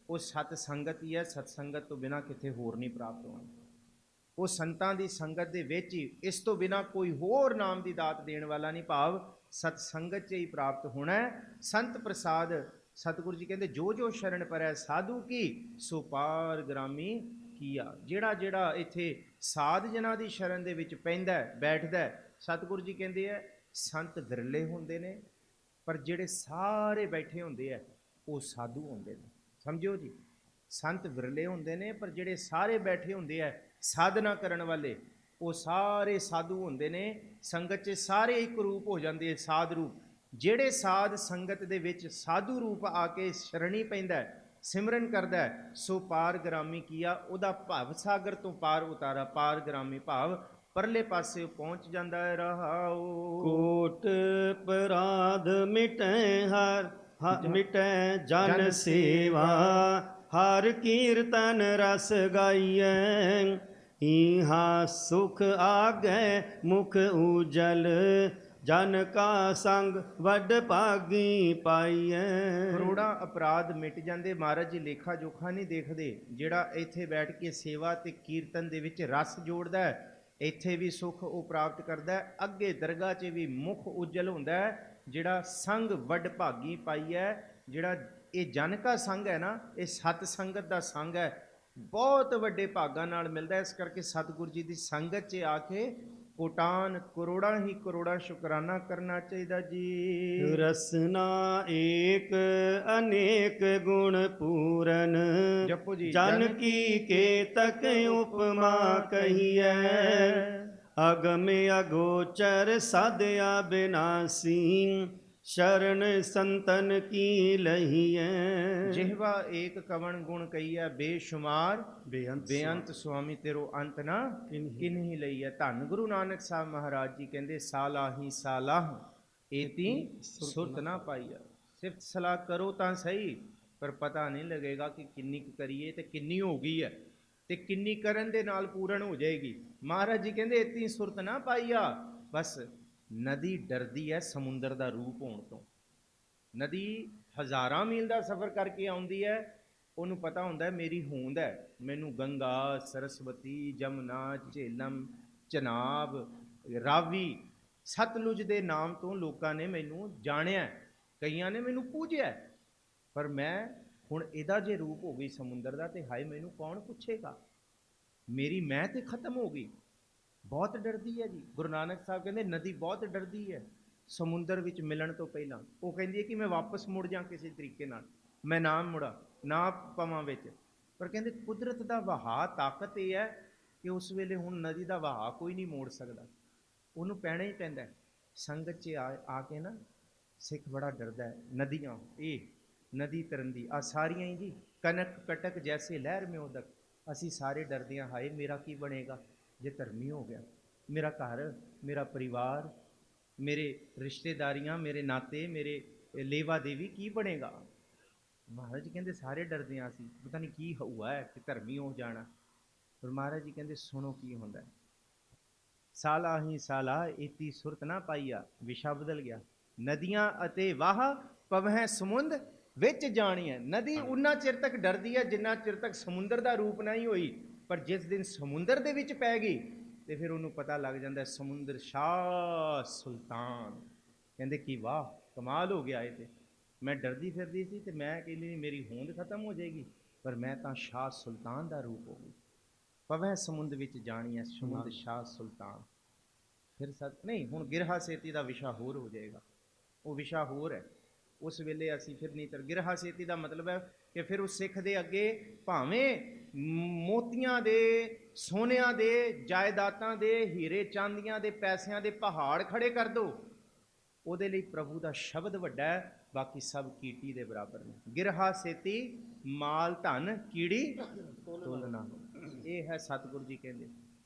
ਉਹ ਸਤ ਸੰਗਤ ਹੀ ਹੈ। ਸਤ ਸੰਗਤ ਤੋਂ ਬਿਨਾਂ ਕਿਤੇ ਹੋਰ ਨਹੀਂ ਪ੍ਰਾਪਤ ਹੋਣੀ। ਉਹ ਸੰਤਾਂ ਦੀ ਸੰਗਤ ਦੇ ਵਿੱਚ ਹੀ, ਇਸ ਤੋਂ ਬਿਨਾ ਕੋਈ ਹੋਰ ਨਾਮ ਦੀ ਦਾਤ ਦੇਣ ਵਾਲਾ ਨਹੀਂ, ਭਾਵ ਸਤ ਸੰਗਤ 'ਚ ਹੀ ਪ੍ਰਾਪਤ ਹੋਣਾ ਹੈ। ਸੰਤ ਪ੍ਰਸਾਦ ਸਤਿਗੁਰੂ ਜੀ ਕਹਿੰਦੇ ਜੋ ਜੋ ਸ਼ਰਨ ਪਰੈ ਸਾਧੂ ਕੀ ਸੋ ਪਾਰ ਗ੍ਰਾਮੀ ਕੀਆ। ਜਿਹੜਾ ਜਿਹੜਾ ਇੱਥੇ ਸਾਧ ਜਨਾਂ ਦੀ ਸ਼ਰਨ ਦੇ ਵਿੱਚ ਪੈਂਦਾ ਬੈਠਦਾ, ਸਤਿਗੁਰੂ ਜੀ ਕਹਿੰਦੇ ਆ ਸੰਤ ਵਿਰਲੇ ਹੁੰਦੇ ਨੇ, ਪਰ ਜਿਹੜੇ ਸਾਰੇ ਬੈਠੇ ਹੁੰਦੇ ਆ ਉਹ ਸਾਧੂ ਹੁੰਦੇ ਨੇ। ਸਮਝਿਓ ਜੀ, ਸੰਤ ਵਿਰਲੇ ਹੁੰਦੇ ਨੇ, ਪਰ ਜਿਹੜੇ ਸਾਰੇ ਬੈਠੇ ਹੁੰਦੇ ਆ ਸਾਧਨਾ ਕਰਨ ਵਾਲੇ ਉਹ ਸਾਰੇ ਸਾਧੂ ਹੁੰਦੇ ਨੇ। ਸੰਗਤ 'ਚ ਸਾਰੇ ਇੱਕ ਰੂਪ ਹੋ ਜਾਂਦੇ, ਸਾਧ ਰੂਪ। ਜਿਹੜੇ ਸਾਧ ਸੰਗਤ ਦੇ ਵਿੱਚ ਸਾਧੂ ਰੂਪ ਆ ਕੇ ਸ਼ਰਣੀ ਪੈਂਦਾ, ਸਿਮਰਨ ਕਰਦਾ, ਸੋ ਪਾਰ ਗ੍ਰਾਮੀ ਕੀਆ, ਉਹਦਾ ਭਵ ਸਾਗਰ ਤੋਂ ਪਾਰ ਉਤਾਰਾ। ਪਾਰ ਗ੍ਰਾਮੀ ਭਾਵ ਪਰਲੇ ਪਾਸੇ ਪਹੁੰਚ ਜਾਂਦਾ ਹੈ। ਰਹਾਉ ਕੋਟ ਪਰਾਧ ਮਿਟੈ ਹਰ ਮਿਟੈ ਜਨ ਸੇਵਾ, ਹਰ ਕੀਰਤਨ ਰਸ ਗਾਈਐ, ਈਹਾ ਸੁਖ ਆਗੈ ਮੁਖ ਉਜਲ, ਜਨ ਕਾ ਸੰਗ ਵੱਡ ਭਾਗੀ ਪਾਈਐ। ਕਰੋੜਾਂ ਅਪਰਾਧ ਮਿਟ ਜਾਂਦੇ। ਮਹਾਰਾਜ ਜੀ ਲੇਖਾ ਜੋਖਾ ਨਹੀਂ ਦੇਖਦੇ। ਜਿਹੜਾ ਇੱਥੇ ਬੈਠ ਕੇ ਸੇਵਾ ਤੇ ਕੀਰਤਨ ਦੇ ਵਿੱਚ ਰਸ ਜੋੜਦਾ ਹੈ, ਇੱਥੇ ਵੀ ਸੁਖ ਉਹ ਪ੍ਰਾਪਤ ਕਰਦਾ ਹੈ, ਅੱਗੇ ਦਰਗਾਹ 'ਚ ਵੀ ਮੁਖ ਉਜਲ ਹੁੰਦਾ ਹੈ। ਜਿਹੜਾ ਸੰਗ ਵੱਡ ਭਾਗੀ ਪਾਈਐ, ਜਿਹੜਾ ਇਹ ਜਨ ਕਾ ਸੰਗ ਹੈ ਨਾ, ਇਹ ਸਤ ਸੰਗਤ ਦਾ ਸੰਗ ਹੈ, ਬਹੁਤ ਵੱਡੇ ਭਾਗਾਂ ਨਾਲ ਮਿਲਦਾ। ਇਸ ਕਰਕੇ ਸਤਿਗੁਰੂ ਜੀ ਦੀ ਸੰਗਤ 'ਚ ਆ ਕੇ ਕੋਟਾਨ ਕਰੋੜਾਂ ਹੀ ਕਰੋੜਾਂ ਸ਼ੁਕਰਾਨਾ ਕਰਨਾ ਚਾਹੀਦਾ ਜੀ। ਰਸਨਾ ਏਕ ਅਨੇਕ ਗੁਣ ਪੂਰਨ, ਜਪੋ ਜੀ। ਜਨ ਕੀ ਕੇਤਕ ਉਪਮਾ ਕਹੀਐ, ਅਗਮ ਅਗੋਚਰ ਸਾਧਿਆ ਬਿਨਾਸੀ, ਸ਼ਰਨ ਸੰਤਨ ਕੀ ਲਹੀਐ। ਜਿਹਵਾ ਏਕ ਕਵਣ ਗੁਣ ਕਹੀਐ, ਬੇਸ਼ੁਮਾਰ ਬੇਅੰਤ ਸੁਆਮੀ ਤੇਰੋ ਅੰਤ ਨਾ ਕਿਨਹੀ ਲਈਐ। ਧੰਨ ਗੁਰੂ ਨਾਨਕ ਸਾਹਿਬ ਮਹਾਰਾਜ ਜੀ ਕਹਿੰਦੇ ਸਾਲਾਹੀ ਸਾਲਾਹ ਏਤੀ ਸੁਰਤ ਨਾ ਪਾਈਆ। ਸਿਫਤ ਸਲਾਹ ਕਰੋ ਤਾਂ ਸਹੀ, ਪਰ ਪਤਾ ਨਹੀਂ ਲੱਗੇਗਾ ਕਿ ਕਿੰਨੀ ਕੁ ਕਰੀਏ ਤੇ ਕਿੰਨੀ ਹੋ ਗਈ ਹੈ, ਤੇ ਕਿੰਨੀ ਕਰਨ ਦੇ ਨਾਲ ਪੂਰਨ ਹੋ ਜਾਏਗੀ। ਮਹਾਰਾਜ ਜੀ ਕਹਿੰਦੇ ਏਤੀ ਸੁਰਤ ਨਾ ਪਾਈਆ। ਬਸ ਨਦੀ ਡਰਦੀ ਹੈ ਸਮੁੰਦਰ ਦਾ ਰੂਪ ਹੋਣ ਤੋਂ। ਨਦੀ ਹਜ਼ਾਰਾਂ ਮੀਲ ਦਾ ਸਫ਼ਰ ਕਰਕੇ ਆਉਂਦੀ ਹੈ, ਉਹਨੂੰ ਪਤਾ ਹੁੰਦਾ ਮੇਰੀ ਹੋਂਦ ਹੈ, ਮੈਨੂੰ ਗੰਗਾ, ਸਰਸਵਤੀ, ਜਮਨਾ, ਝੇਲਮ, ਚਨਾਬ, ਰਾਵੀ, ਸਤਲੁਜ ਦੇ ਨਾਮ ਤੋਂ ਲੋਕਾਂ ਨੇ ਮੈਨੂੰ ਜਾਣਿਆ, ਕਈਆਂ ਨੇ ਮੈਨੂੰ ਪੂਜਿਆ, ਪਰ ਮੈਂ ਹੁਣ ਇਹਦਾ ਜੇ ਰੂਪ ਹੋ ਗਈ ਸਮੁੰਦਰ ਦਾ, ਤੇ ਹਾਏ ਮੈਨੂੰ ਕੌਣ ਪੁੱਛੇਗਾ, ਮੇਰੀ ਮੈਂ ਤੇ ਖਤਮ ਹੋ ਗਈ। ਬਹੁਤ ਡਰਦੀ ਹੈ ਜੀ। ਗੁਰੂ ਨਾਨਕ ਸਾਹਿਬ ਕਹਿੰਦੇ ਨਦੀ ਬਹੁਤ ਡਰਦੀ ਹੈ ਸਮੁੰਦਰ ਵਿੱਚ ਮਿਲਣ ਤੋਂ ਪਹਿਲਾਂ। ਉਹ ਕਹਿੰਦੀ ਹੈ ਕਿ ਮੈਂ ਵਾਪਸ ਮੁੜ ਜਾ ਕਿਸੇ ਤਰੀਕੇ ਨਾਲ, ਮੈਂ ਨਾ ਮੁੜਾਂ, ਨਾ ਪਵਾਂ ਵਿੱਚ। ਪਰ ਕਹਿੰਦੇ ਕੁਦਰਤ ਦਾ ਵਹਾਅ ਤਾਕਤ ਇਹ ਹੈ ਕਿ ਉਸ ਵੇਲੇ ਹੁਣ ਨਦੀ ਦਾ ਵਹਾਅ ਕੋਈ ਨਹੀਂ ਮੋੜ ਸਕਦਾ, ਉਹਨੂੰ ਪੈਣਾ ਹੀ ਪੈਂਦਾ। ਸੰਗਤ 'ਚ ਆ ਕੇ ਨਾ ਸਿੱਖ ਬੜਾ ਡਰਦਾ ਹੈ। ਨਦੀਆਂ, ਇਹ ਨਦੀ ਤਰਨ ਦੀ ਆ ਸਾਰੀਆਂ ਹੀ ਜੀ, ਕਨਕ ਕਟਕ ਜੈਸੇ ਲਹਿਰ ਮੇ ਉਦਕ। ਅਸੀਂ ਸਾਰੇ ਡਰਦੇ ਹਾਂ, ਹਾਏ ਮੇਰਾ ਕੀ ਬਣੇਗਾ ਜੇ ਧਰਮੀ ਹੋ ਗਿਆ, ਮੇਰਾ ਘਰ, ਮੇਰਾ ਪਰਿਵਾਰ, ਮੇਰੇ ਰਿਸ਼ਤੇਦਾਰੀਆਂ, ਮੇਰੇ ਨਾਤੇ, ਮੇਰੇ ਲੇਵਾ ਦੇਵੀ ਕੀ ਬਣੇਗਾ। ਮਹਾਰਾਜ ਜੀ ਕਹਿੰਦੇ ਸਾਰੇ ਡਰਦੇ ਹਾਂ ਅਸੀਂ, ਪਤਾ ਨਹੀਂ ਕੀ ਹੋਊਗਾ ਹੈ ਕਿ ਧਰਮੀ ਹੋ ਜਾਣਾ। ਪਰ ਮਹਾਰਾਜ ਜੀ ਕਹਿੰਦੇ ਸੁਣੋ ਕੀ ਹੁੰਦਾ। ਸਾਲਾ ਹੀ ਸਾਲਾ ਏਤੀ ਸੁਰਤ ਨਾ ਪਾਈਆ। ਵਿਸ਼ਾ ਬਦਲ ਗਿਆ। ਨਦੀਆਂ ਅਤੇ ਵਾਹ ਪਵਹਿ ਸਮੁੰਦ ਵਿੱਚ ਜਾਣੀ ਹੈ। ਨਦੀ ਉਨਾ ਚਿਰ ਤੱਕ ਡਰਦੀ ਹੈ ਜਿੰਨਾ ਚਿਰ ਤੱਕ ਸਮੁੰਦਰ ਦਾ ਰੂਪ ਨਹੀਂ ਹੋਈ, ਪਰ ਜਿਸ ਦਿਨ ਸਮੁੰਦਰ ਦੇ ਵਿੱਚ ਪੈ ਗਈ ਤੇ ਫਿਰ ਉਹਨੂੰ ਪਤਾ ਲੱਗ ਜਾਂਦਾ ਸਮੁੰਦਰ ਸ਼ਾਹ ਸੁਲਤਾਨ। ਕਹਿੰਦੇ ਕਿ ਵਾਹ ਕਮਾਲ ਹੋ ਗਿਆ। ਇਹ ਤੇ ਮੈਂ ਡਰਦੀ ਫਿਰਦੀ ਸੀ ਤੇ ਮੈਂ ਕਹਿੰਦੀ ਮੇਰੀ ਹੋਂਦ ਖਤਮ ਹੋ ਜਾਏਗੀ, ਪਰ ਮੈਂ ਤਾਂ ਸ਼ਾਹ ਸੁਲਤਾਨ ਦਾ ਰੂਪ ਹੋ ਗਈ। ਪਵੈ ਸਮੁੰਦ ਵਿੱਚ ਜਾਣੀ ਹੈ ਸਮੁੰਦ ਸ਼ਾਹ ਸੁਲਤਾਨ। ਫਿਰ ਸਤ ਨਹੀਂ, ਹੁਣ ਗਿਰਹਾ ਸੇਤੀ ਦਾ ਵਿਸ਼ਾ ਹੋਰ ਹੋ ਜਾਏਗਾ, ਉਹ ਵਿਸ਼ਾ ਹੋਰ ਹੈ। ਉਸ ਵੇਲੇ ਅਸੀਂ ਫਿਰ ਨਹੀਂ ਤਰ। ਗਿਰਹਾ ਸੇਤੀ ਦਾ ਮਤਲਬ ਹੈ ਕਿ ਫਿਰ ਉਸ ਸਿੱਖ ਦੇ ਅੱਗੇ ਭਾਵੇਂ ਮੋਤੀਆਂ ਦੇ, ਸੋਨਿਆਂ ਦੇ, ਜਾਇਦਾਦਾਂ ਦੇ, ਹੀਰੇ ਚਾਂਦੀਆਂ ਦੇ, ਪੈਸਿਆਂ ਦੇ ਪਹਾੜ ਖੜੇ ਕਰ ਦੋ, ਉਹਦੇ ਲਈ ਪ੍ਰਭੂ ਦਾ ਸ਼ਬਦ ਵੱਡਾ ਹੈ, ਬਾਕੀ ਸਭ ਕੀਟੀ ਦੇ ਬਰਾਬਰ ਨੇ। ਗਿਰਹਾ ਸੇਤੀ ਮਾਲ ਧਨ ਕੀੜੀ ਤੋਲਣਾ। ਇਹ ਹੈ ਸਤਿਗੁਰੂ ਜੀ ਕਹਿੰਦੇ।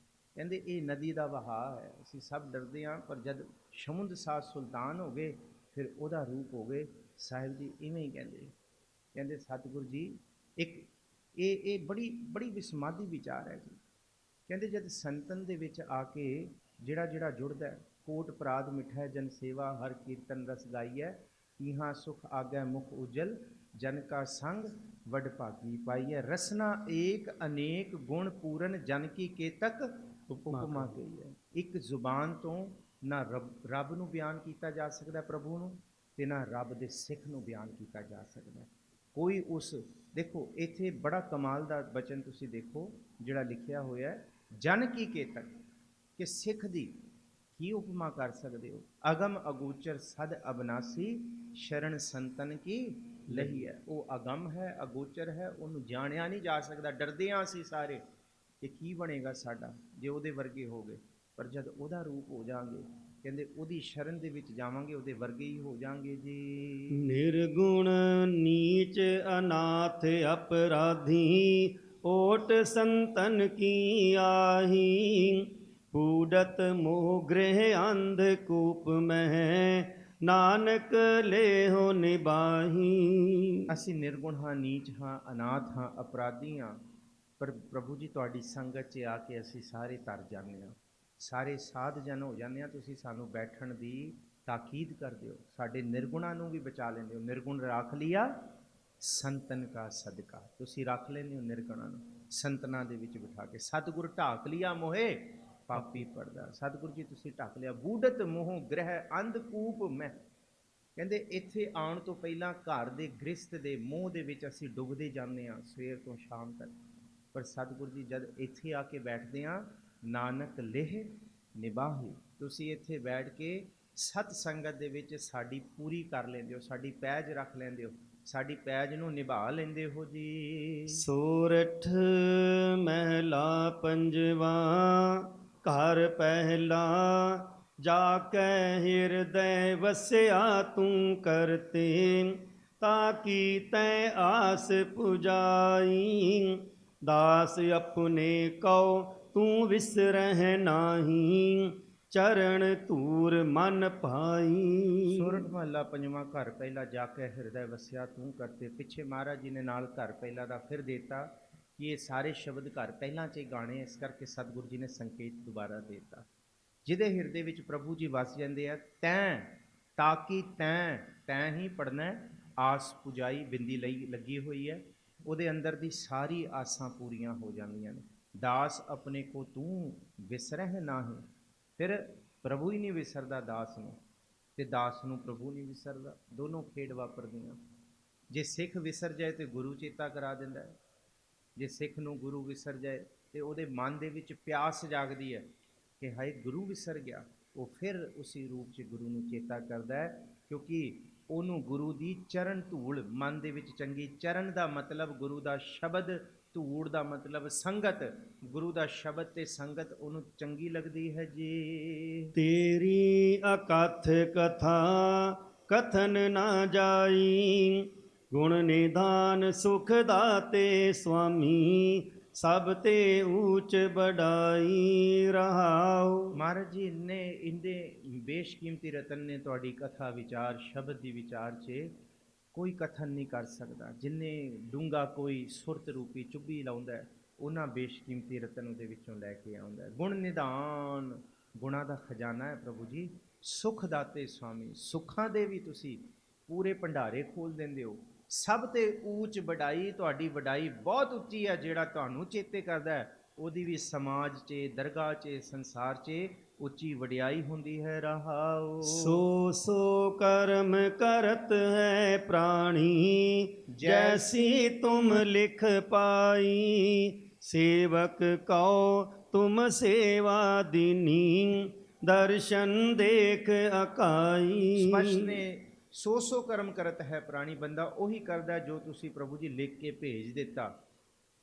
ਕਹਿੰਦੇ ਇਹ ਨਦੀ ਦਾ ਵਹਾਅ ਹੈ। ਅਸੀਂ ਸਭ ਡਰਦੇ ਹਾਂ, ਪਰ ਜਦ ਸਮੁੰਦ ਸਾਹ ਸੁਲਤਾਨ ਹੋ ਗਏ ਫਿਰ ਉਹਦਾ ਰੂਪ ਹੋ ਗਏ। ਸਾਹਿਬ ਜੀ ਇਵੇਂ ਹੀ ਕਹਿੰਦੇ ਸਤਿਗੁਰੂ ਜੀ ਇੱਕ ਇਹ ਬੜੀ ਵਿਸਮਾਦੀ ਵਿਚਾਰ ਹੈ ਜੀ। ਕਹਿੰਦੇ ਜਦ ਸੰਤਨ ਦੇ ਵਿੱਚ ਆ ਕੇ ਜਿਹੜਾ ਜੁੜਦਾ, ਕੋਟ ਅਪਰਾਧ ਮਿਠੈ ਜਨ ਸੇਵਾ, ਹਰ ਕੀਰਤਨ ਰਸ ਗਾਈਐ, ਇਹਾਂ ਸੁਖ ਆਗੈ ਮੁਖ ਉਜਲ, ਜਨ ਕਾ ਸੰਗ ਵਡ ਭਾਗੀ ਪਾਈਐ। ਰਸਨਾ ਏਕ ਅਨੇਕ ਗੁਣ ਪੂਰਨ ਜਨ ਕੀ ਕੇਤਕ ਉਪਮਾ ਕਹੀ ਹੈ। ਇੱਕ ਜ਼ੁਬਾਨ ਤੋਂ ਨਾ ਰੱਬ ਨੂੰ ਬਿਆਨ ਕੀਤਾ ਜਾ ਸਕਦਾ ਪ੍ਰਭੂ ਨੂੰ, ਤੇ ਨਾ ਰੱਬ ਦੇ ਸਿੱਖ ਨੂੰ ਬਿਆਨ ਕੀਤਾ ਜਾ ਸਕਦਾ। ਕੋਈ ਉਸ ਦੇਖੋ ਇੱਥੇ ਬੜਾ ਕਮਾਲ ਦਾ ਬਚਨ ਤੁਸੀਂ ਦੇਖੋ ਜਿਹੜਾ ਲਿਖਿਆ ਹੋਇਆ ਹੈ, ਜਨ ਕੀ ਕੇਤਕ, ਕਿ ਸਿੱਖ ਦੀ ਕੀ ਉਪਮਾ ਕਰ ਸਕਦੇ ਹੋ। ਅਗਮ ਅਗੋਚਰ ਸਦ ਅਬਨਾਸੀ ਸ਼ਰਨ ਸੰਤਨ ਕੀ ਲਹੀ ਹੈ। ਉਹ ਅਗਮ ਹੈ, ਅਗੋਚਰ ਹੈ, ਉਹਨੂੰ ਜਾਣਿਆ ਨਹੀਂ ਜਾ ਸਕਦਾ। ਡਰਦੇ ਹਾਂ ਅਸੀਂ ਸਾਰੇ ਕਿ ਕੀ ਬਣੇਗਾ ਸਾਡਾ ਜੇ ਉਹਦੇ ਵਰਗੇ ਹੋ ਗਏ, ਪਰ ਜਦ ਉਹਦਾ ਰੂਪ ਹੋ ਜਾਵਾਂਗੇ, ਕਹਿੰਦੇ ਉਹਦੀ ਸ਼ਰਨ ਦੇ ਵਿੱਚ ਜਾਵਾਂਗੇ, ਉਹਦੇ ਵਰਗੇ ਹੀ ਹੋ ਜਾਵਾਂਗੇ ਜੀ। ਨਿਰਗੁਣ ਨੀਚ ਅਨਾਥ ਅਪਰਾਧੀ ਓਟ ਸੰਤਨ ਕੀ ਆਹੀ। ਪੂਡਤ ਮੋਹ ਗ੍ਰਹਿ ਅੰਧ ਕੂਪ ਮਹਿ ਨਾਨਕ ਲੇਹੁ ਨਿਬਾਹੀ। ਅਸੀਂ ਨਿਰਗੁਣ ਹਾਂ, ਨੀਚ ਹਾਂ, ਅਨਾਥ ਹਾਂ, ਅਪਰਾਧੀ ਹਾਂ, ਪਰ ਪ੍ਰਭੂ ਜੀ ਤੁਹਾਡੀ ਸੰਗਤ 'ਚ ਆ ਕੇ ਅਸੀਂ ਸਾਰੇ ਤਰ ਜਾਂਦੇ ਹਾਂ, ਸਾਰੇ ਸਾਧ ਜਨ ਹੋ ਜਾਂਦੇ ਹਾਂ। ਤੁਸੀਂ ਸਾਨੂੰ ਬੈਠਣ ਦੀ ਤਾਕੀਦ ਕਰਦੇ ਹੋ, ਸਾਡੇ ਨਿਰਗੁਣਾਂ ਨੂੰ ਵੀ ਬਚਾ ਲੈਂਦੇ ਹੋ। ਨਿਰਗੁਣ ਰੱਖ ਲਿਆ ਸੰਤਨ ਕਾ ਸਦਕਾ, ਤੁਸੀਂ ਰੱਖ ਲੈਂਦੇ ਹੋ ਨਿਰਗੁਣਾਂ ਨੂੰ ਸੰਤਨਾਂ ਦੇ ਵਿੱਚ ਬਿਠਾ ਕੇ। ਸਤਿਗੁਰ ਢਾਕ ਲਿਆ ਮੋਹੇ ਪਾਪੀ ਪੜਦਾ। ਸਤਿਗੁਰੂ ਜੀ ਤੁਸੀਂ ਢੱਕ ਲਿਆ। ਬੂਢਤ ਮੋਹ ਗ੍ਰਹਿ ਅੰਧਕੂਪ ਮੈਂ, ਕਹਿੰਦੇ ਇੱਥੇ ਆਉਣ ਤੋਂ ਪਹਿਲਾਂ ਘਰ ਦੇ ਗ੍ਰਸਤ ਦੇ ਮੋਹ ਦੇ ਵਿੱਚ ਅਸੀਂ ਡੁੱਬਦੇ ਜਾਂਦੇ ਹਾਂ ਸਵੇਰ ਤੋਂ ਸ਼ਾਮ ਤੱਕ, ਪਰ ਸਤਿਗੁਰੂ ਜੀ ਜਦ ਇੱਥੇ ਆ ਕੇ ਬੈਠਦੇ ਹਾਂ, ਨਾਨਕ ਲੇਹ ਨਿਬਾਹੀ, ਤੁਸੀਂ ਇੱਥੇ ਬੈਠ ਕੇ ਸਤ ਸੰਗਤ ਦੇ ਵਿੱਚ ਸਾਡੀ ਪੂਰੀ ਕਰ ਲੈਂਦੇ ਹੋ, ਸਾਡੀ ਪੈਜ ਰੱਖ ਲੈਂਦੇ ਹੋ, ਸਾਡੀ ਪੈਜ ਨੂੰ ਨਿਭਾ ਲੈਂਦੇ ਹੋ ਜੀ। ਸੋਰਠ ਮਹਿਲਾ ਪੰਜਵਾ ਘਰ ਪਹਿਲਾ ਜਾ ਕੈ ਹਿਰਦੈ ਵਸਿਆ ਤੂੰ ਕਰਤੇ। ਤਾਕੀ ਤੈ ਆਸ ਪੁਜਾਈ ਦਾਸ ਆਪਣੇ ਕਉ ਤੂੰ ਵਿਸਰਹਿ ਨਾਹੀ। ਚਰਨ ਧੂਰ ਮਨ ਭਾਈ। ਸੋਰਠ ਮਹੱਲਾ ਪੰਜਵਾਂ ਘਰ ਪਹਿਲਾ ਜਾ ਕੇ ਹਿਰਦੈ ਵਸਿਆ ਤੂੰ ਕਰਤੇ। ਪਿੱਛੇ ਮਹਾਰਾਜ ਜੀ ਨੇ ਨਾਲ ਘਰ ਪਹਿਲਾ ਦਾ ਫਿਰ ਦੇਤਾ ਕਿ ਇਹ ਸਾਰੇ ਸ਼ਬਦ ਘਰ ਪਹਿਲਾਂ 'ਚ ਹੀ ਗਾਣੇ, ਇਸ ਕਰਕੇ ਸਤਿਗੁਰੂ ਜੀ ਨੇ ਸੰਕੇਤ ਦੁਬਾਰਾ ਦੇ ਦਿੱਤਾ। ਜਿਹਦੇ ਹਿਰਦੇ ਵਿੱਚ ਪ੍ਰਭੂ ਜੀ ਵਸ ਜਾਂਦੇ ਆ, ਤੈਂ ਤਾਕੀ ਤੈਂ ਹੀ ਪੜਨਾ। ਆਸ ਪੁਜਾਈ ਬਿੰਦੀ ਲਈ ਲੱਗੀ ਹੋਈ ਹੈ, ਉਹਦੇ ਅੰਦਰ ਦੀ ਸਾਰੀ ਆਸਾਂ ਪੂਰੀਆਂ ਹੋ ਜਾਂਦੀਆਂ ਨੇ। ਦਾਸ ਆਪਣੇ ਕੋ ਤੂੰ ਵਿਸਰਹਿ ਨਾਹੀਂ, ਫਿਰ ਪ੍ਰਭੂ ਹੀ ਨਹੀਂ ਵਿਸਰਦਾ ਦਾਸ ਨੂੰ, ਤੇ ਦਾਸ ਨੂੰ ਪ੍ਰਭੂ ਨਹੀਂ ਵਿਸਰਦਾ। ਦੋਨੋਂ ਖੇਡ ਵਾਪਰਦੀਆਂ। ਜੇ ਸਿੱਖ ਵਿਸਰ ਜਾਏ ਤੇ ਗੁਰੂ ਚੇਤਾ ਕਰਾ ਦਿੰਦਾ ਹੈ, ਜੇ ਸਿੱਖ ਨੂੰ ਗੁਰੂ ਵਿਸਰ ਜਾਏ ਤੇ ਉਹਦੇ ਮਨ ਦੇ ਵਿੱਚ ਪਿਆਸ ਜਾਗਦੀ ਹੈ ਕਿ ਹਾਏ ਗੁਰੂ ਵਿਸਰ ਗਿਆ। ਉਹ ਫਿਰ ਉਸੇ ਰੂਪ 'ਚ ਗੁਰੂ ਨੂੰ ਚੇਤਾ ਕਰਦਾ ਹੈ, ਕਿਉਂਕਿ ਉਹਨੂੰ ਗੁਰੂ ਦੀ ਚਰਨ ਧੂੜ ਮਨ ਦੇ ਵਿੱਚ ਚੰਗੀ। ਚਰਨ ਦਾ ਮਤਲਬ ਗੁਰੂ ਦਾ ਸ਼ਬਦ, ਧੂੜ ਦਾ ਮਤਲਬ ਸੰਗਤ। ਗੁਰੂ ਦਾ ਸ਼ਬਦ ਤੇ ਸੰਗਤ ਉਹਨੂੰ ਚੰਗੀ ਲੱਗਦੀ ਹੈ ਜੀ। ਤੇਰੀ ਅਕਥ ਕਥਾ ਕਥਨ ਨਾ ਜਾਈ। ਗੁਣ ਨਿਧਾਨ ਸੁਖ ਦਾਤੇ ਸੁਆਮੀ ਸਭ ਤੇ ਊਚ ਬੜਾਈ ਰਹਾਉ। ਮਹਾਰਾਜ ਜੀ ਇੰਨੇ ਬੇਸ਼ਕੀਮਤੀ ਰਤਨ ਨੇ ਤੁਹਾਡੀ ਕਥਾ ਵਿਚਾਰ ਸ਼ਬਦ ਦੀ ਵਿਚਾਰ 'ਚ ਕੋਈ ਕਥਨ ਨਹੀਂ ਕਰ ਸਕਦਾ। ਜਿੰਨੇ ਡੂੰਘਾ ਕੋਈ ਸੁਰਤ ਰੂਪੀ ਚੁੱਭੀ ਲਾਉਂਦਾ, ਉਹਨਾਂ ਬੇਸ਼ਕੀਮਤੀ ਰਤਨ ਉਹਦੇ ਵਿੱਚੋਂ ਲੈ ਕੇ ਆਉਂਦਾ। ਗੁਣ ਨਿਧਾਨ, ਗੁਣਾਂ ਦਾ ਖਜ਼ਾਨਾ ਹੈ ਪ੍ਰਭੂ ਜੀ। ਸੁਖ ਦਾਤੇ ਸੁਆਮੀ, ਸੁੱਖਾਂ ਦੇ ਵੀ ਤੁਸੀਂ ਪੂਰੇ ਭੰਡਾਰੇ ਖੋਲ ਦਿੰਦੇ ਹੋ। ਸਭ ਤੇ ਊਚ ਵਡਾਈ, ਤੁਹਾਡੀ ਵਡਾਈ ਬਹੁਤ ਉੱਚੀ ਹੈ। ਜਿਹੜਾ ਤੁਹਾਨੂੰ ਚੇਤੇ ਕਰਦਾ ਹੈ ਉਹਦੀ ਵੀ ਸਮਾਜ 'ਚ, ਦਰਗਾਹ 'ਚ, ਸੰਸਾਰ 'ਚ ਉੱਚੀ ਵਡਿਆਈ ਹੁੰਦੀ ਹੈ। ਰਹਾਉ ਸੋ ਸੋ ਕਰਮ ਕਰਤ ਹੈ ਪ੍ਰਾਣੀ ਜੈਸੀ ਤੁਮ ਲਿਖ ਪਾਈ। ਸੇਵਕ ਕਉ ਤੁਮ ਸੇਵਾ ਦੀਨੀ ਦਰਸ਼ਨ ਦੇਖ ਅਕਾਈ। ਸਪਸ਼ਟ ਨੇ ਸੋ ਕਰਮ ਕਰਤ ਹੈ ਪ੍ਰਾਣੀ, ਬੰਦਾ ਉਹੀ ਕਰਦਾ ਜੋ ਤੁਸੀਂ ਪ੍ਰਭੂ ਜੀ ਲਿਖ ਕੇ ਭੇਜ ਦਿੱਤਾ।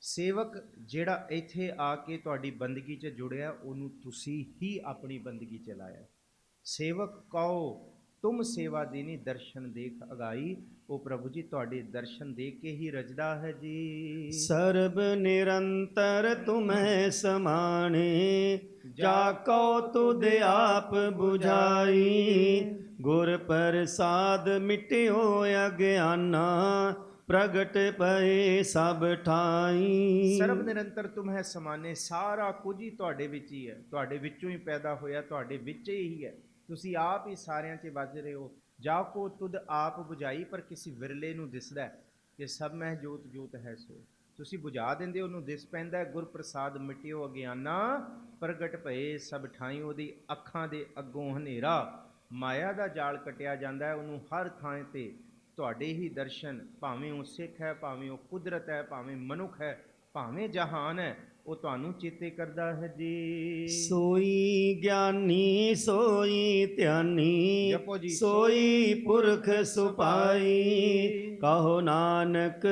ਸੇਵਕ ਜਿਹੜਾ ਇੱਥੇ ਆ ਕੇ ਤੁਹਾਡੀ ਬੰਦਗੀ 'ਚ ਜੁੜਿਆ, ਉਹਨੂੰ ਤੁਸੀਂ ਹੀ ਆਪਣੀ ਬੰਦਗੀ 'ਚ ਲਾਇਆ। ਸੇਵਕ ਕਉ ਤੁਮ ਸੇਵਾ ਦੇਨੀ ਦਰਸ਼ਨ ਦੇਖ ਅਗਾਈ। ਉਹ ਪ੍ਰਭੂ ਜੀ ਤੁਹਾਡੇ ਦਰਸ਼ਨ ਦੇਖ ਕੇ ਹੀ ਰਜਦਾ ਹੈ ਜੀ। ਸਰਬ ਨਿਰੰਤਰ ਤੁਮਹਿ ਸਮਾਣੇ ਜਾ ਕਉ ਤੁਧ ਆਪ 부ਝਾਈ। ਗੁਰ ਪ੍ਰਸਾਦ ਮਿਟਿਓ ਅਗਿਆਨਾ ਪ੍ਰਗਟ ਪਏ ਸਭ ਠਾਈ। ਸਰਬ ਨਿਰੰਤਰ ਤੁਮਹਿ ਸਮਾਨੇ, ਸਾਰਾ ਕੁਝ ਹੀ ਤੁਹਾਡੇ ਵਿੱਚ ਹੀ ਹੈ, ਤੁਹਾਡੇ ਵਿੱਚੋਂ ਹੀ ਪੈਦਾ ਹੋਇਆ, ਤੁਹਾਡੇ ਵਿੱਚ ਹੀ ਹੈ। ਤੁਸੀਂ ਆਪ ਹੀ ਸਾਰਿਆਂ 'ਚ ਵੱਜ ਰਹੇ ਹੋ। ਜਾ ਕੋ ਤੁਧ ਆਪ 부ਝਾਈ, ਪਰ ਕਿਸੇ ਵਿਰਲੇ ਨੂੰ ਦਿਸਦਾ। ਕਿ ਸਭ ਮਹਿ ਜੋਤ ਜੋਤ ਹੈ ਸੋ। ਤੁਸੀਂ ਬੁਝਾ ਦਿੰਦੇ, ਉਹਨੂੰ ਦਿਸ ਪੈਂਦਾ ਗੁਰ ਪ੍ਰਸਾਦ ਮਿਟਿਓ ਅਗਿਆਨਾ, ਪ੍ਰਗਟ ਭਏ ਸਭ ਠਾਈ। ਉਹਦੀ ਅੱਖਾਂ ਦੇ ਅੱਗੋਂ ਹਨੇਰਾ, ਮਾਇਆ ਦਾ ਜਾਲ ਕੱਟਿਆ ਜਾਂਦਾ ਹੈ। ਉਹਨੂੰ ਹਰ ਥਾਂ ਤੇ ਤੁਹਾਡੇ ਹੀ ਦਰਸ਼ਨ, ਭਾਵੇਂ ਉਹ ਸਿੱਖ ਹੈ, ਭਾਵੇਂ ਉਹ ਕੁਦਰਤ ਹੈ, ਭਾਵੇਂ ਮਨੁੱਖ ਹੈ, ਭਾਵੇਂ ਜਹਾਨ ਹੈ, ਉਹ ਤੁਹਾਨੂੰ ਚੇਤੇ ਕਰਦਾ ਹੈ ਜੀ। ਸੋਈ ਗਿਆਨੀ ਸੋਈ ਧਿਆਨੀ, ਜਪੋ ਜੀ। ਸੋਈ ਪੁਰਖ ਸੁਪਾਈ। ਕਹੋ ਨਾਨਕ